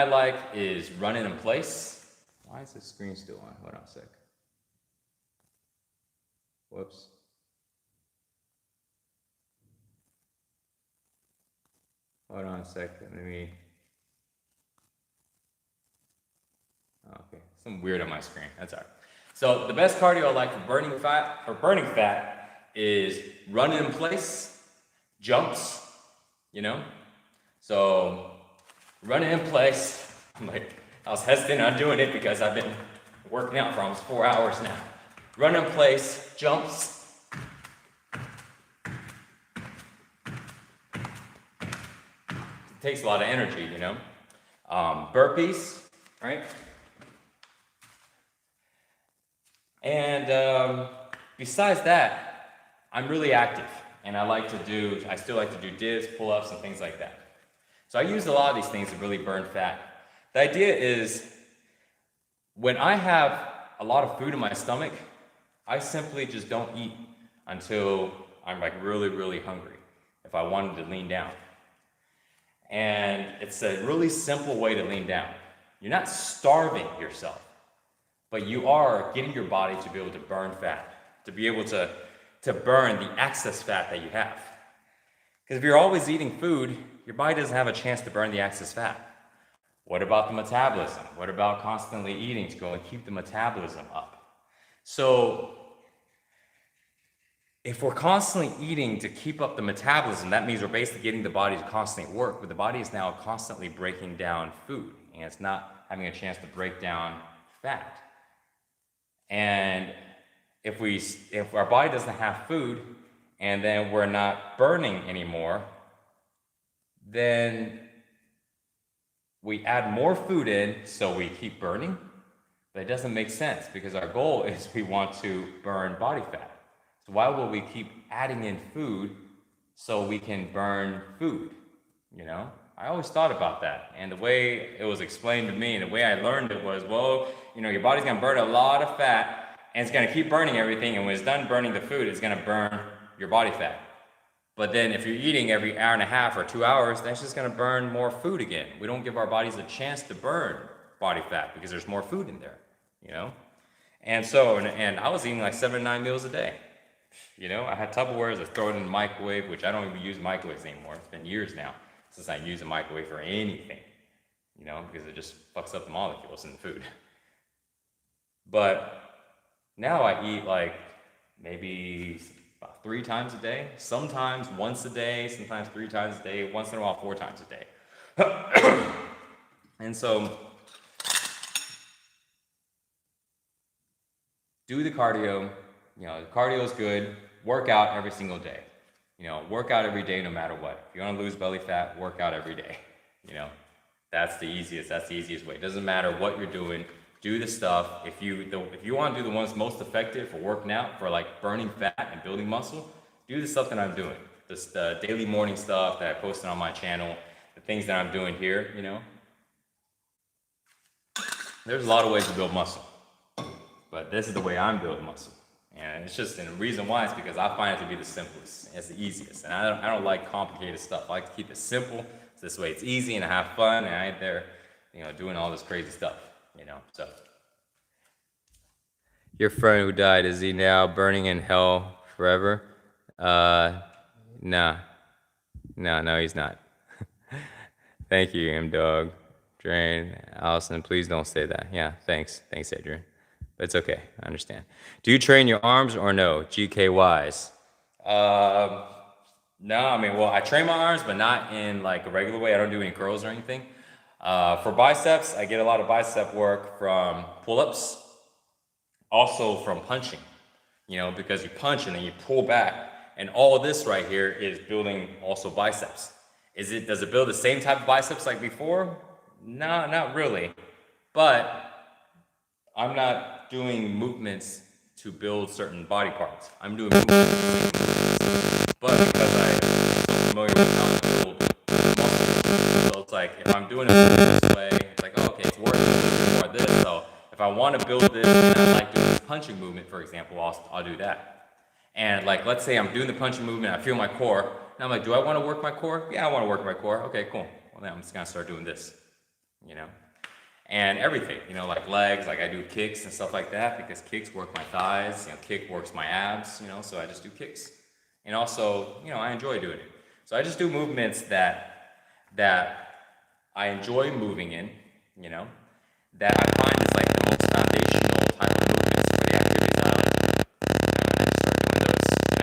like is running in place. Why is the screen still on? Hold on a sec. Whoops. Hold on a second. Okay, something weird on my screen. That's all right. So the best cardio I like for burning fat is running in place, jumps, you know? So running in place, I was hesitant on doing it because I've been working out for almost 4 hours now. Run in place, jumps. It takes a lot of energy, you know. Burpees, right? And besides that, I'm really active, and I still like to do dips, pull-ups, and things like that. So I use a lot of these things to really burn fat. The idea is, when I have a lot of food in my stomach, I simply just don't eat until I'm like really, really hungry, if I wanted to lean down. And it's a really simple way to lean down. You're not starving yourself, but you are getting your body to be able to burn fat, to be able to burn the excess fat that you have. Because if you're always eating food, your body doesn't have a chance to burn the excess fat. What about the metabolism? What about constantly eating to go and keep the metabolism up? So if we're constantly eating to keep up the metabolism, that means we're basically getting the body to constantly work, but the body is now constantly breaking down food, and it's not having a chance to break down fat. And if our body doesn't have food, and then we're not burning anymore, then we add more food in, so we keep burning, but it doesn't make sense because our goal is we want to burn body fat. So why will we keep adding in food so we can burn food, you know? I always thought about that, and the way it was explained to me and the way I learned it was, well, you know, your body's gonna burn a lot of fat, and it's gonna keep burning everything, and when it's done burning the food, it's gonna burn your body fat. But then if you're eating every hour and a half or 2 hours, that's just gonna burn more food again. We don't give our bodies a chance to burn body fat because there's more food in there, you know? And so, and I was eating like 7 to 9 meals a day. You know, I had Tupperwares, I throw it in the microwave, which I don't even use microwaves anymore. It's been years now since I use a microwave for anything, you know, because it just fucks up the molecules in the food. But now I eat like maybe about 3 times a day, sometimes once a day, sometimes 3 times a day, once in a while 4 times a day. And so, do the cardio. You know, the cardio is good. Work out every single day. You know, work out every day no matter what. If you want to lose belly fat, work out every day. You know, that's the easiest way. It doesn't matter what you're doing. Do the stuff. If you want to do the ones most effective for working out, for like burning fat and building muscle, do the stuff that I'm doing. The daily morning stuff that I posted on my channel, the things that I'm doing here, you know. There's a lot of ways to build muscle. but this is the way I'm building muscle. And it's just, and the reason why is because I find it to be the simplest. It's the easiest. And I don't like complicated stuff. I like to keep it simple. So this way it's easy and I have fun and I ain't there, doing all this crazy stuff, so. Your friend who died, is he now burning in hell forever? Nah. No, he's not. Thank you, M-Dog. Drain, Allison, please don't say that. Yeah, thanks, Adrian. But it's okay, I understand. Do you train your arms or no? GK-wise. No, I train my arms, but not in like a regular way. I don't do any curls or anything. For biceps, I get a lot of bicep work from pull-ups, also from punching, because you punch and then you pull back. And all of this right here is building also biceps. Does it build the same type of biceps like before? No, not really. But I'm not doing movements to build certain body parts. I'm doing movements. But because I'm so familiar with how to build muscle, so it's like if I'm doing it this way, it's like, oh, okay, it's working a little bit more of this. So if I want to build this and I like doing this punching movement, for example, I'll do that. And like, let's say I'm doing the punching movement, I feel my core, and I'm like, do I want to work my core? Yeah, I want to work my core. Okay, cool. Well, then I'm just gonna start doing this, and everything, like legs, like I do kicks and stuff like that because kicks work my thighs, kick works my abs, so I just do kicks. And also, I enjoy doing it. So I just do movements that I enjoy moving in, that I find is like the most foundational type of movements for the activities I like. And I just start doing those. And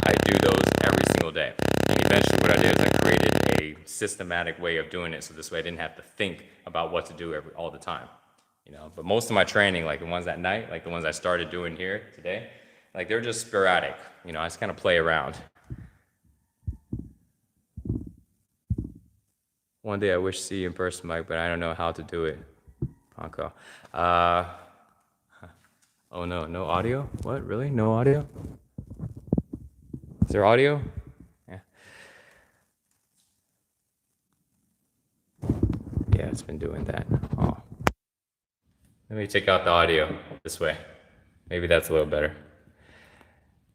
I do those every single day. And eventually what I did is I created a systematic way of doing it. So this way I didn't have to think about what to do all the time. But most of my training, like the ones at night, like the ones I started doing here today, like they're just sporadic. I just kind of play around. One day I wish to see you in person, Mike, but I don't know how to do it. Panko. Oh no, no audio? What, really? No audio? Is there audio? Yeah. Yeah, it's been doing that. Oh. Let me take out the audio this way. Maybe that's a little better.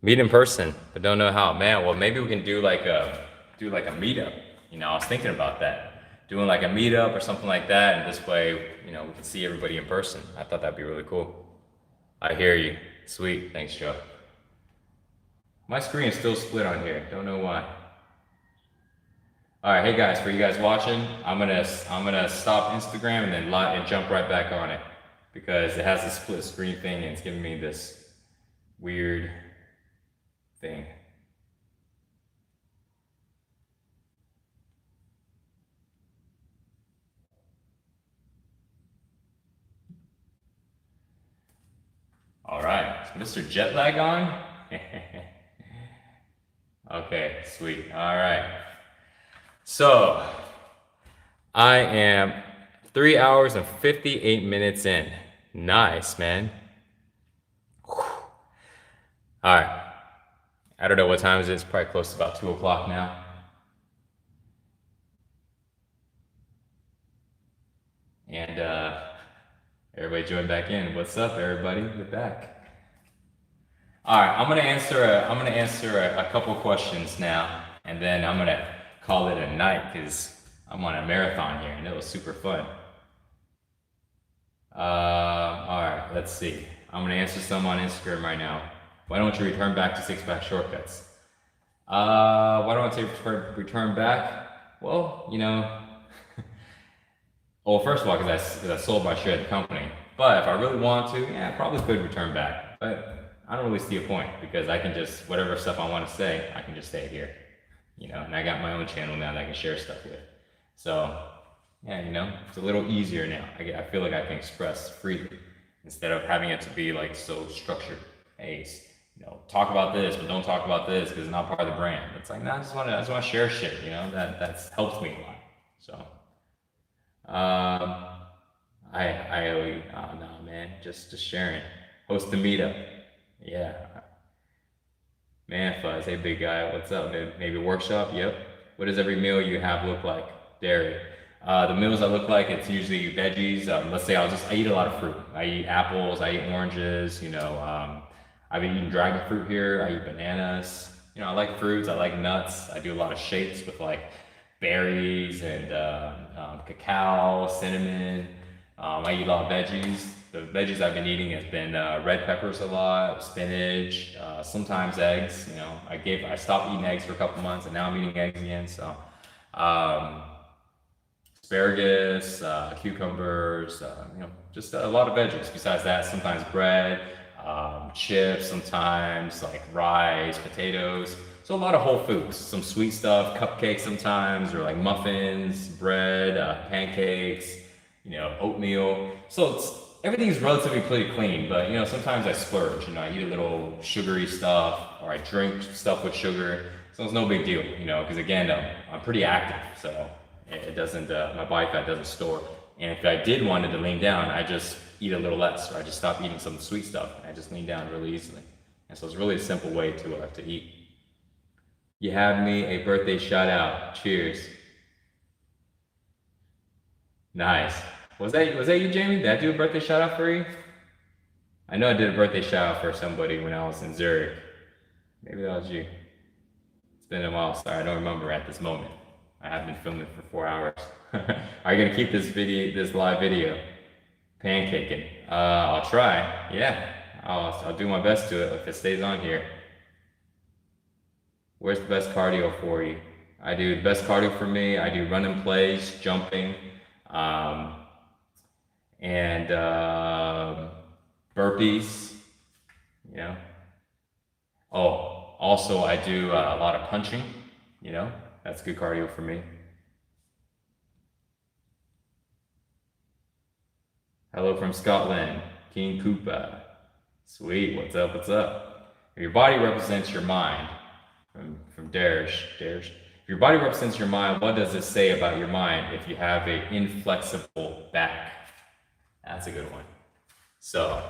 Meet in person, but don't know how. Man, well, maybe we can do like a meetup. I was thinking about that. Doing like a meetup or something like that, and this way, we can see everybody in person. I thought that'd be really cool. I hear you. Sweet. Thanks, Joe. My screen is still split on here. Don't know why. All right, hey guys, for you guys watching, I'm gonna stop Instagram and then jump right back on it because it has a split screen thing and it's giving me this weird thing. All right, is Mr. Jetlag on? Okay, sweet. All right. So, I am 3 hours and 58 minutes in. Nice, man. Whew. All right. I don't know what time it is. It's probably close to about 2 o'clock now. And everybody join back in. What's up, everybody? We're back. All right, I'm gonna answer a couple questions now, and then I'm gonna call it a night because I'm on a marathon here, and it was super fun. All right, let's see. I'm gonna answer some on Instagram right now. Why don't you return back to six-pack shortcuts? Why don't I return back? Well, well, first of all, because I sold my share of the company. But if I really want to, yeah, I probably could return back. But I don't really see a point because I can just, whatever stuff I want to say, I can just say here. And I got my own channel now that I can share stuff with. So, yeah, it's a little easier now. I feel like I can express freely instead of having it to be like so structured. Hey, talk about this, but don't talk about this because it's not part of the brand. It's like, no, I just want to share shit, that's helped me a lot. So, no, man, just sharing. Host a meetup. Yeah. Man, Fuzz, hey big guy, what's up? Maybe workshop? Yep. What does every meal you have look like? Dairy. The meals I look like, it's usually veggies. Let's say I eat a lot of fruit. I eat apples, I eat oranges, I've been eating dragon fruit here. I eat bananas. I like fruits, I like nuts. I do a lot of shakes with like berries and cacao, cinnamon. I eat a lot of veggies. The veggies I've been eating has been red peppers a lot, spinach, sometimes eggs. I stopped eating eggs for a couple months, and now I'm eating eggs again. So, asparagus, cucumbers, just a lot of veggies. Besides that, sometimes bread, chips, sometimes like rice, potatoes. So a lot of whole foods, some sweet stuff, cupcakes sometimes, or like muffins, bread, pancakes, oatmeal. So everything's relatively pretty clean, but sometimes I splurge. I eat a little sugary stuff, or I drink stuff with sugar. So it's no big deal, because again, I'm pretty active, so it doesn't, my body fat doesn't store. And if I did wanted to lean down, I just eat a little less, or I just stop eating some sweet stuff, and I just lean down really easily. And so it's really a simple way to eat. You have me a birthday shout out. Cheers. Nice. Was that you, Jamie? Did I do a birthday shout out for you? I know I did a birthday shout out for somebody when I was in Zurich. Maybe that was you. It's been a while. Sorry, I don't remember at this moment. I have been filming for 4 hours. Are you gonna keep this live video? Pancaking. I'll try. Yeah, I'll do my best to it if it stays on here. Where's the best cardio for you? I do the best cardio for me. I do running plays, jumping, and burpees. Oh, also I do a lot of punching. That's good cardio for me. Hello from Scotland, King Koopa. Sweet, what's up, what's up? If your body represents your mind, from Darish. If your body represents your mind, what does it say about your mind if you have an inflexible back? That's a good one. So,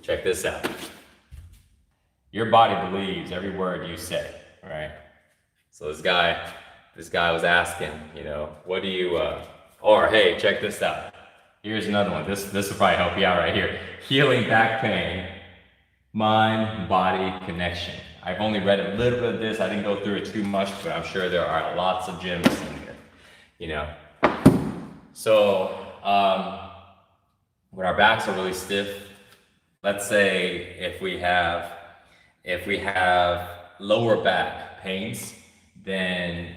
check this out. Your body believes every word you say, right? So this guy was asking, what do you, or hey, check this out. Here's another one. This will probably help you out right here. Healing back pain, mind, body connection. I've only read a little bit of this. I didn't go through it too much, but I'm sure there are lots of gems in here, So, when our backs are really stiff, let's say if we have lower back pains, then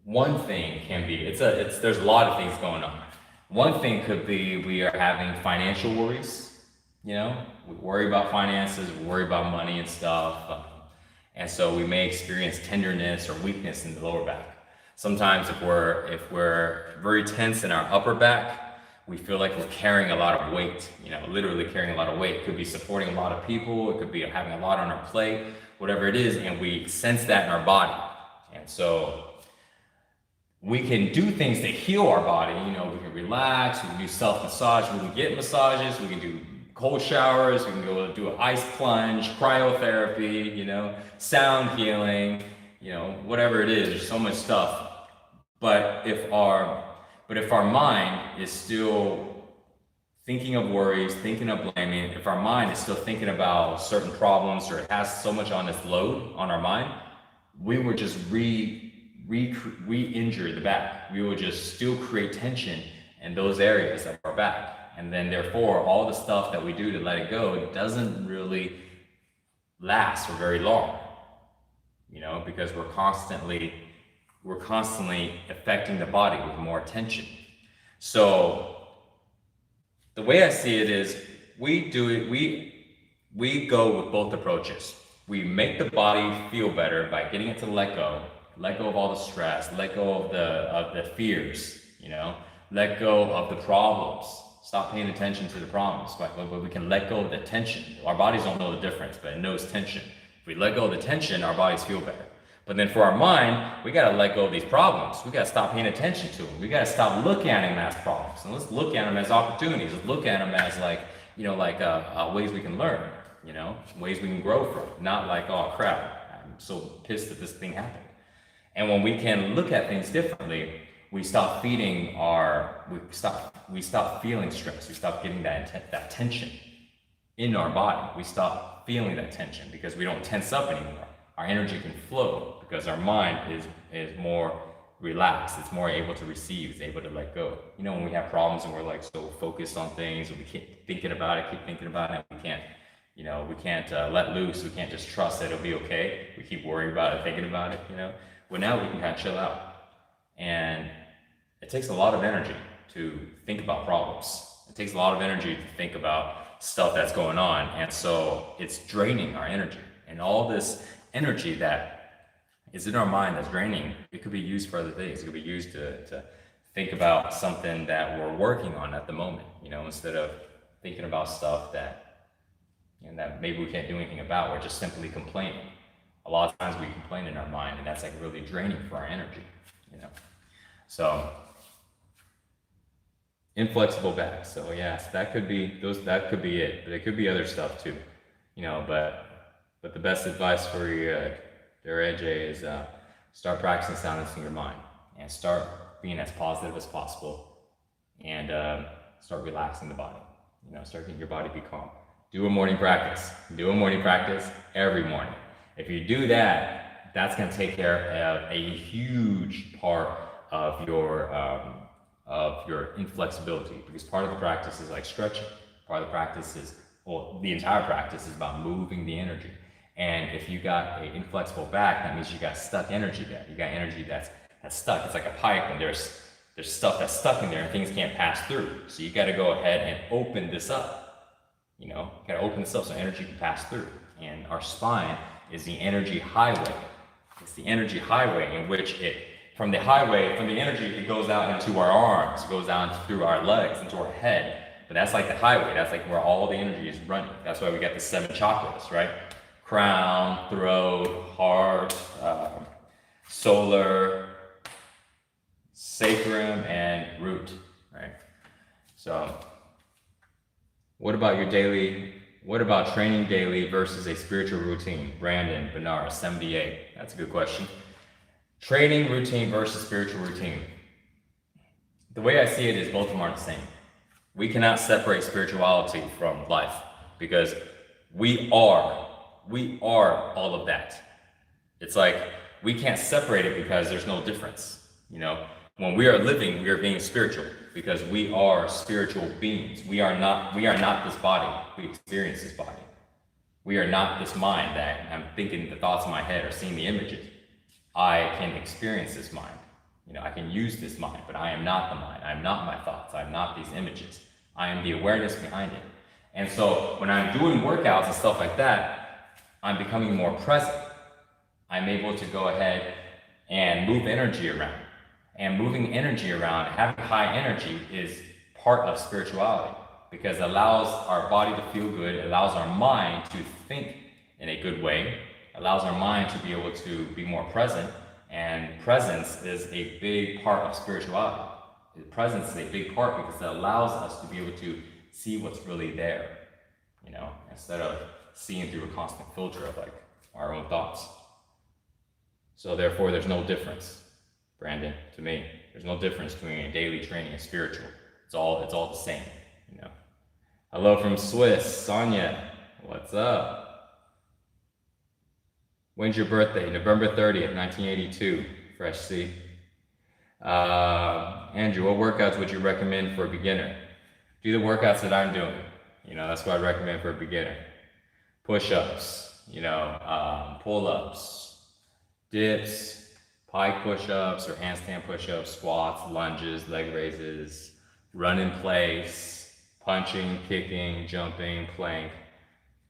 one thing can be, there's a lot of things going on. One thing could be we are having financial worries. We worry about finances, we worry about money and stuff. And so we may experience tenderness or weakness in the lower back. Sometimes if we're very tense in our upper back, we feel like we're carrying a lot of weight, literally carrying a lot of weight. It could be supporting a lot of people, it could be having a lot on our plate, whatever it is, and we sense that in our body. And so we can do things to heal our body. We can relax, we can do self-massage, we can get massages, we can do cold showers, we can go do an ice plunge, cryotherapy, sound healing, whatever it is. There's so much stuff. But if our mind is still thinking of worries, thinking of blaming, if our mind is still thinking about certain problems, or it has so much on its load on our mind, we would just re-injure the back. We would just still create tension in those areas of our back. And then therefore, all the stuff that we do to let it go, it doesn't really last for very long, because we're constantly affecting the body with more tension. So the way I see it is we go with both approaches. We make the body feel better by getting it to let go of all the stress, let go of the fears, let go of the problems. Stop paying attention to the problems, but we can let go of the tension. Our bodies don't know the difference, but it knows tension. If we let go of the tension, our bodies feel better. But then for our mind, we gotta let go of these problems. We gotta stop paying attention to them. We gotta stop looking at them as problems, and let's look at them as opportunities. Let's look at them as ways we can learn, ways we can grow from. Not like, oh crap, I'm so pissed that this thing happened. And when we can look at things differently, we stop feeding our, we stop feeling stress. We stop getting that tension in our body. We stop feeling that tension because we don't tense up anymore. Our energy can flow because our mind is more relaxed. It's more able to receive. It's able to let go. You know, when we have problems and we're like so focused on things, and we keep thinking about it, we can't, you know, we can't let loose. We can't just trust that it'll be okay. We keep worrying about it, thinking about it, you know. Well, now we can kind of chill out. And it takes a lot of energy to think about problems. It takes a lot of energy to think about stuff that's going on. And so it's draining our energy. And all this energy that is in our mind that's draining, it could be used for other things. It could be used to think about something that we're working on at the moment, you know, instead of thinking about stuff that, and that maybe we can't do anything about. We're just simply complaining. A lot of times we complain in our mind, and that's like really draining for our energy, you know. So inflexible back. So yes, that could be those. That could be it. But it could be other stuff too, you know. But the best advice for you, AJ, is start practicing soundness in your mind and start being as positive as possible, and start relaxing the body. You know, start getting your body to be calm. Do a morning practice. Do a morning practice every morning. If you do that, that's going to take care of a huge part of your inflexibility, because part of the practice is like stretching. Part of the practice is, well, the entire practice is about moving the energy. And if you got an inflexible back, that means you got stuck energy there. You got energy that's stuck. It's like a pipe, and there's stuff that's stuck in there and things can't pass through. So you got to go ahead and open this up. You know, you got to open this up so energy can pass through. And our spine is the energy highway. It's the energy highway in which from the energy, it goes out into our arms, it goes out through our legs, into our head. But that's like the highway. That's like where all the energy is running. That's why we got the 7 chakras, right? Crown, throat, heart, solar, sacrum, and root, right? So what about training daily versus a spiritual routine? Brandon, Benares, 78. That's a good question. Training routine versus spiritual routine. The way I see it is both of them aren't the same. We cannot separate spirituality from life, because we are all of that. It's like we can't separate it because there's no difference. You know, when we are living, we are being spiritual because we are spiritual beings. We are not this body. We experience this body. We are not this mind that I'm thinking the thoughts in my head or seeing the images. I can experience this mind. You know, I can use this mind, but I am not the mind. I am not my thoughts. I am not these images. I am the awareness behind it. And so when I'm doing workouts and stuff like that, I'm becoming more present. I'm able to go ahead and move energy around. And moving energy around, having high energy, is part of spirituality, because it allows our body to feel good, it allows our mind to think in a good way, allows our mind to be able to be more present. And presence is a big part of spirituality. Presence is a big part because it allows us to be able to see what's really there, you know, instead of seeing through a constant filter of like our own thoughts. So therefore, there's no difference, Brandon, to me. There's no difference between a daily training and spiritual. It's all the same, you know. Hello from Swiss, Sonia. What's up? When's your birthday? November 30th, 1982. Fresh C. Andrew, what workouts would you recommend for a beginner? Do the workouts that I'm doing. You know, that's what I recommend for a beginner. Push-ups, you know, pull-ups, dips, pike push-ups or handstand push-ups, squats, lunges, leg raises, run in place, punching, kicking, jumping, plank,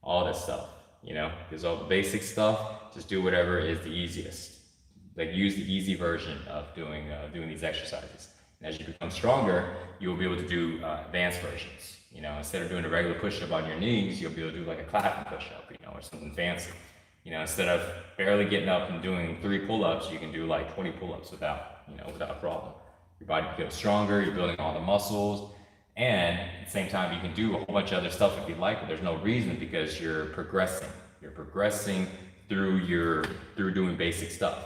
all this stuff, you know, there's all the basic stuff. Just do whatever is the easiest. Like, use the easy version of doing these exercises. And as you become stronger, you will be able to do advanced versions. You know, instead of doing a regular push-up on your knees, you'll be able to do like a clapping push-up, you know, or something fancy. You know, instead of barely getting up and doing 3 pull-ups, you can do like 20 pull-ups without a problem. Your body becomes stronger, you're building all the muscles, and at the same time, you can do a whole bunch of other stuff if you like, but there's no reason, because you're progressing. You're progressing through doing basic stuff.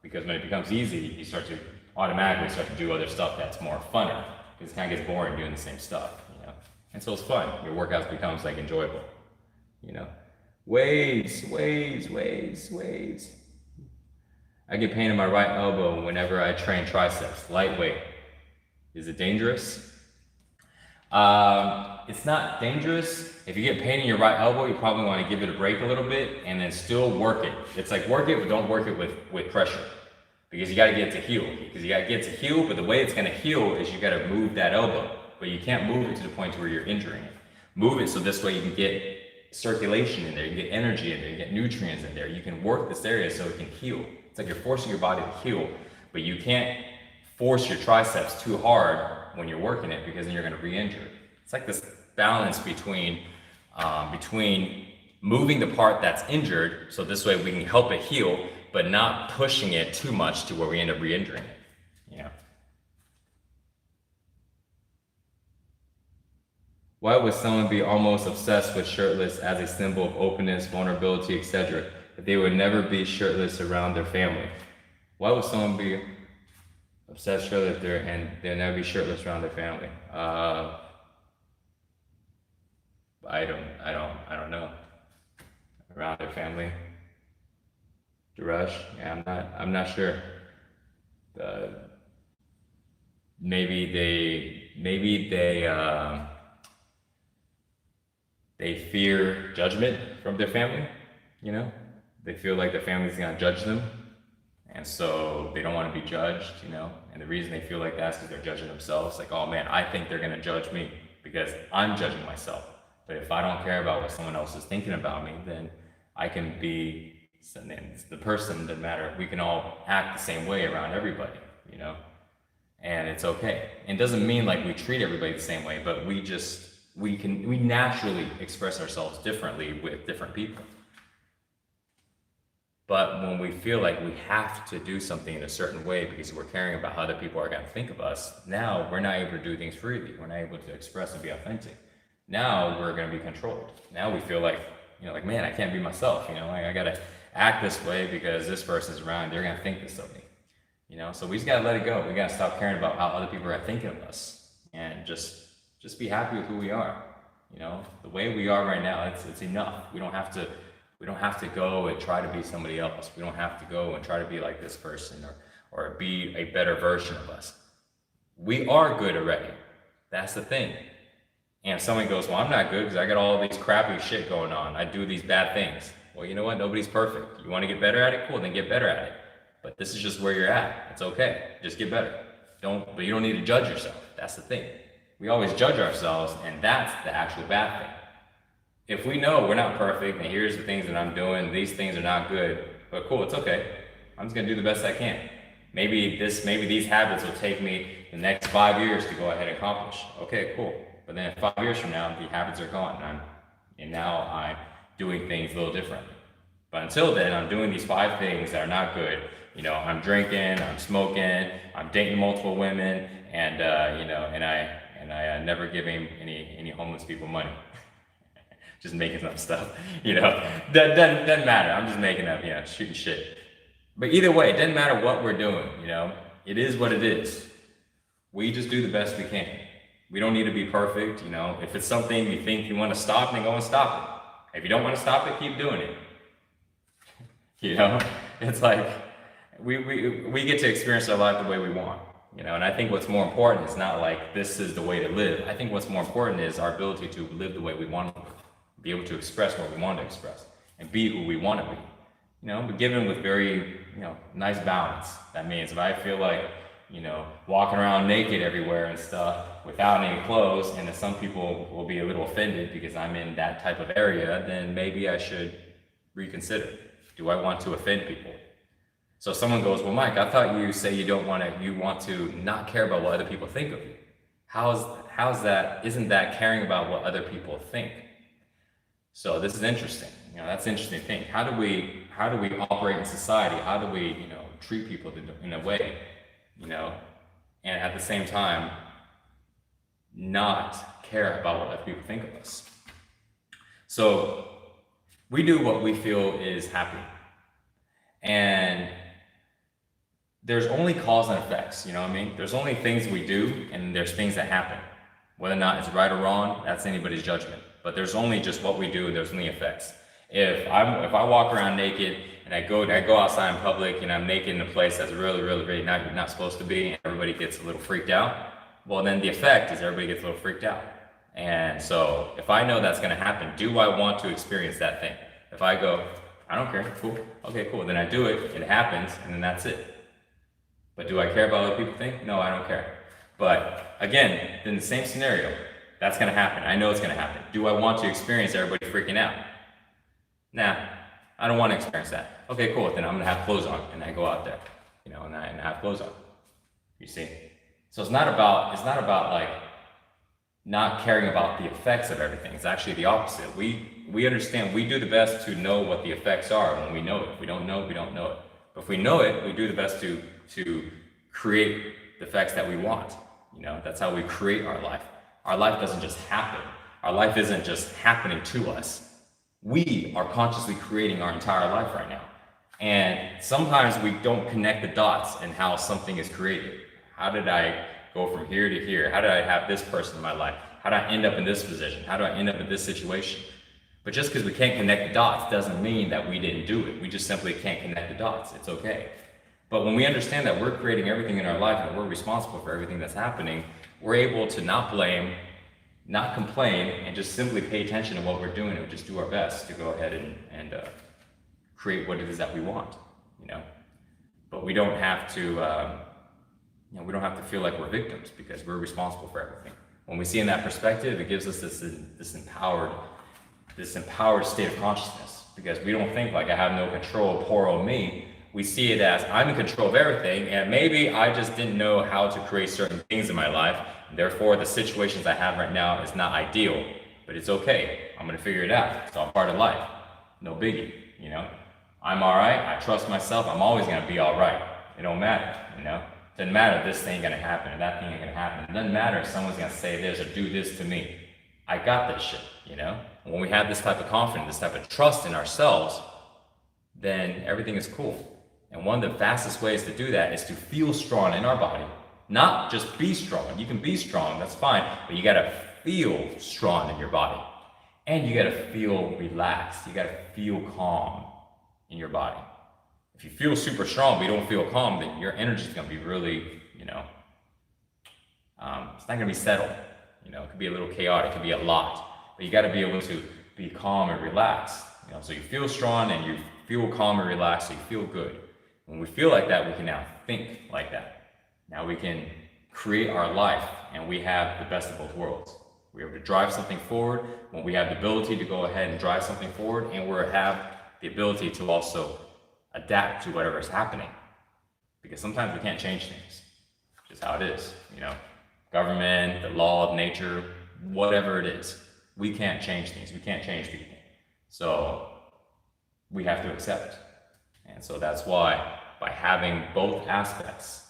Because when it becomes easy, you start to automatically start to do other stuff that's more funner, because it kind of gets boring doing the same stuff, you know. And so it's fun. Your workouts becomes like enjoyable, you know. Waves, waves, waves, waves. I get pain in my right elbow whenever I train triceps. Lightweight. Is it dangerous? It's not dangerous. If you get pain in your right elbow, you probably want to give it a break a little bit and then still work it. It's like work it, but don't work it with pressure, because you got to get to heal. Because you got to get to heal, but the way it's going to heal is you got to move that elbow, but you can't move it to the point where you're injuring it. Move it so this way you can get circulation in there, you can get energy in there, you get nutrients in there. You can work this area so it can heal. It's like you're forcing your body to heal, but you can't force your triceps too hard when you're working it, because then you're going to re-injure. It's like this balance between moving the part that's injured, so this way we can help it heal, but not pushing it too much to where we end up re-injuring it. You know. Why would someone be almost obsessed with shirtless as a symbol of openness, vulnerability, etc., if they would never be shirtless around their family? Why would someone be obsessed shirtless there and they'll never be shirtless around their family? I don't know. Around their family. Darush? Yeah, I'm not sure. Maybe they fear judgment from their family, you know? They feel like their family's gonna judge them, and so they don't want to be judged, you know? And the reason they feel like that is because they're judging themselves. Like, oh man, I think they're gonna judge me because I'm judging myself. But if I don't care about what someone else is thinking about me, then I can be, the person, doesn't matter. We can all act the same way around everybody, you know? And it's okay. It doesn't mean like we treat everybody the same way, but we naturally express ourselves differently with different people. But when we feel like we have to do something in a certain way because we're caring about how other people are going to think of us, now we're not able to do things freely. We're not able to express and be authentic. Now we're going to be controlled. Now we feel like, you know, like, man, I can't be myself. You know, like I got to act this way because this person's around. They're going to think this of me. You know, so we just got to let it go. We got to stop caring about how other people are thinking of us and just be happy with who we are. You know, the way we are right now, it's enough. We don't have to go and try to be somebody else. We don't have to go and try to be like this person or be a better version of us. We are good already. That's the thing. And if someone goes, well, I'm not good because I got all these crappy shit going on. I do these bad things. Well, you know what? Nobody's perfect. You want to get better at it? Cool, then get better at it. But this is just where you're at. It's okay. Just get better. But you don't need to judge yourself. That's the thing. We always judge ourselves, and that's the actual bad thing. If we know we're not perfect, and here's the things that I'm doing, these things are not good, but cool, it's okay. I'm just gonna do the best I can. Maybe these habits will take me the next 5 years to go ahead and accomplish. Okay, cool. But then 5 years from now, the habits are gone, and now I'm doing things a little differently. But until then, I'm doing these 5 things that are not good. You know, I'm drinking, I'm smoking, I'm dating multiple women, and I never giving any homeless people money. Just making up stuff, you know. That doesn't matter. I'm just making up, you know, shooting shit. But either way, it doesn't matter what we're doing, you know. It is what it is. We just do the best we can. We don't need to be perfect, you know. If it's something you think you want to stop, then go and stop it. If you don't want to stop it, keep doing it. You know, it's like we get to experience our life the way we want, you know. And I think what's more important is not like this is the way to live. I think what's more important is our ability to live the way we want to live, be able to express what we want to express, and be who we want to be. You know, but given with very, you know, nice balance. That means if I feel like, you know, walking around naked everywhere and stuff without any clothes, and if some people will be a little offended because I'm in that type of area, then maybe I should reconsider. Do I want to offend people? So someone goes, well, Mike, I thought you say you want to not care about what other people think of you. How's that? Isn't that caring about what other people think? So this is interesting. You know, that's an interesting thing. How do we operate in society? How do we, you know, treat people in a way, you know, and at the same time, not care about what other people think of us? So we do what we feel is happy. And there's only cause and effects, you know what I mean? There's only things we do and there's things that happen. Whether or not it's right or wrong, that's anybody's judgment. But there's only just what we do and there's only effects. If I walk around naked and I go outside in public and I'm naked in a place that's really not supposed to be, and everybody gets a little freaked out, well then the effect is everybody gets a little freaked out. And so if I know that's gonna happen, do I want to experience that thing? If I go, I don't care, cool, okay, cool, then I do it, it happens, and then that's it. But do I care about what other people think? No, I don't care. But again, in the same scenario, that's gonna happen. I know it's gonna happen. Do I want to experience everybody freaking out? Nah, I don't want to experience that. Okay, cool, then I'm gonna have clothes on and I go out there, you know, and I have clothes on. You see? So it's not about like not caring about the effects of everything. It's actually the opposite. We understand, we do the best to know what the effects are when we know it. If we don't know it, we don't know it. But if we know it, we do the best to create the effects that we want. You know, that's how we create our life. Our life doesn't just happen. Our life isn't just happening to us. We are consciously creating our entire life right now. And sometimes we don't connect the dots in how something is created. How did I go from here to here? How did I have this person in my life? How did I end up in this position? How do I end up in this situation? But just because we can't connect the dots doesn't mean that we didn't do it. We just simply can't connect the dots. It's okay. But when we understand that we're creating everything in our life and we're responsible for everything that's happening, we're able to not blame, not complain, and just simply pay attention to what we're doing and just do our best to go ahead and create what it is that we want, you know. But we don't have to, we don't have to feel like we're victims because we're responsible for everything. When we see in that perspective, it gives us this empowered state of consciousness, because we don't think like I have no control, poor old me. We see it as I'm in control of everything, and maybe I just didn't know how to create certain things in my life. Therefore, the situations I have right now is not ideal, but it's okay. I'm gonna figure it out. It's all part of life. No biggie, you know? I'm all right, I trust myself, I'm always gonna be all right. It don't matter, you know? It doesn't matter if this thing ain't gonna happen or that thing ain't gonna happen. It doesn't matter if someone's gonna say this or do this to me. I got this shit, you know? When we have this type of confidence, this type of trust in ourselves, then everything is cool. And one of the fastest ways to do that is to feel strong in our body. Not just be strong. You can be strong, that's fine, but you gotta feel strong in your body. And you gotta feel relaxed. You gotta feel calm in your body. If you feel super strong but you don't feel calm, then your energy is gonna be really, you know, it's not gonna be settled. You know, it could be a little chaotic, it could be a lot. But you gotta be able to be calm and relaxed. You know, so you feel strong and you feel calm and relaxed, so you feel good. When we feel like that, we can now think like that. Now we can create our life, and we have the best of both worlds. We're able to drive something forward when we have the ability to go ahead and drive something forward, and we have the ability to also adapt to whatever is happening. Because sometimes we can't change things. It's just how it is, you know. Government, the law of nature, whatever it is. We can't change things. We can't change people. So we have to accept. And so that's why, by having both aspects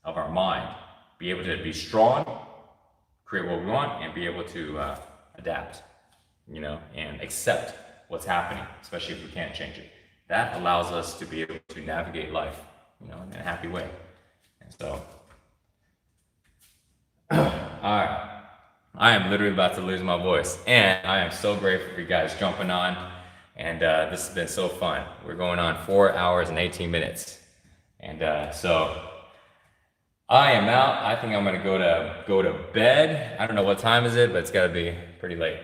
of our mind, be able to be strong, create what we want, and be able to adapt, you know, and accept what's happening, especially if we can't change it. That allows us to be able to navigate life, you know, in a happy way. And so, all right, I am literally about to lose my voice, and I am so grateful for you guys jumping on. And this has been so fun. We're going on 4 hours and 18 minutes. And so I am out. I think I'm gonna go to bed. I don't know what time is it, but it's gotta be pretty late.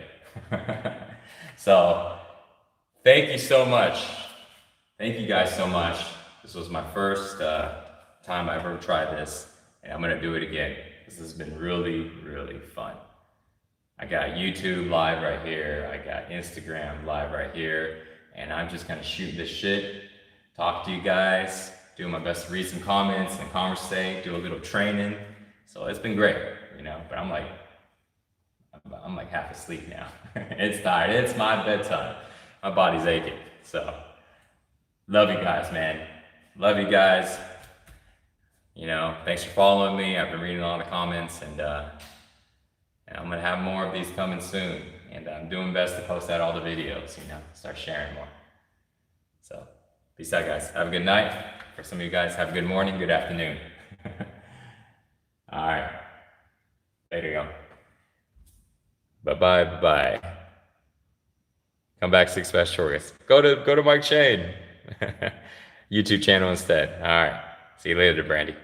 So thank you so much. Thank you guys so much. This was my first time I ever tried this, and I'm gonna do it again. This has been really, really fun. I got YouTube live right here. I got Instagram live right here. And I'm just kind of shooting this shit, talk to you guys, doing my best to read some comments and conversate, do a little training. So it's been great, you know, but I'm like half asleep now. It's tired, it's my bedtime. My body's aching, so. Love you guys, man. Love you guys. You know, thanks for following me. I've been reading all the comments, and I'm gonna have more of these coming soon. And I'm doing best to post out all the videos, you know, start sharing more. So, peace out, guys. Have a good night. For some of you guys, have a good morning, good afternoon. All right. Later, y'all. Bye-bye, bye-bye. Come back 6 Best Shortcuts. Go to Mike Shane. YouTube channel instead. All right. See you later, Brandy.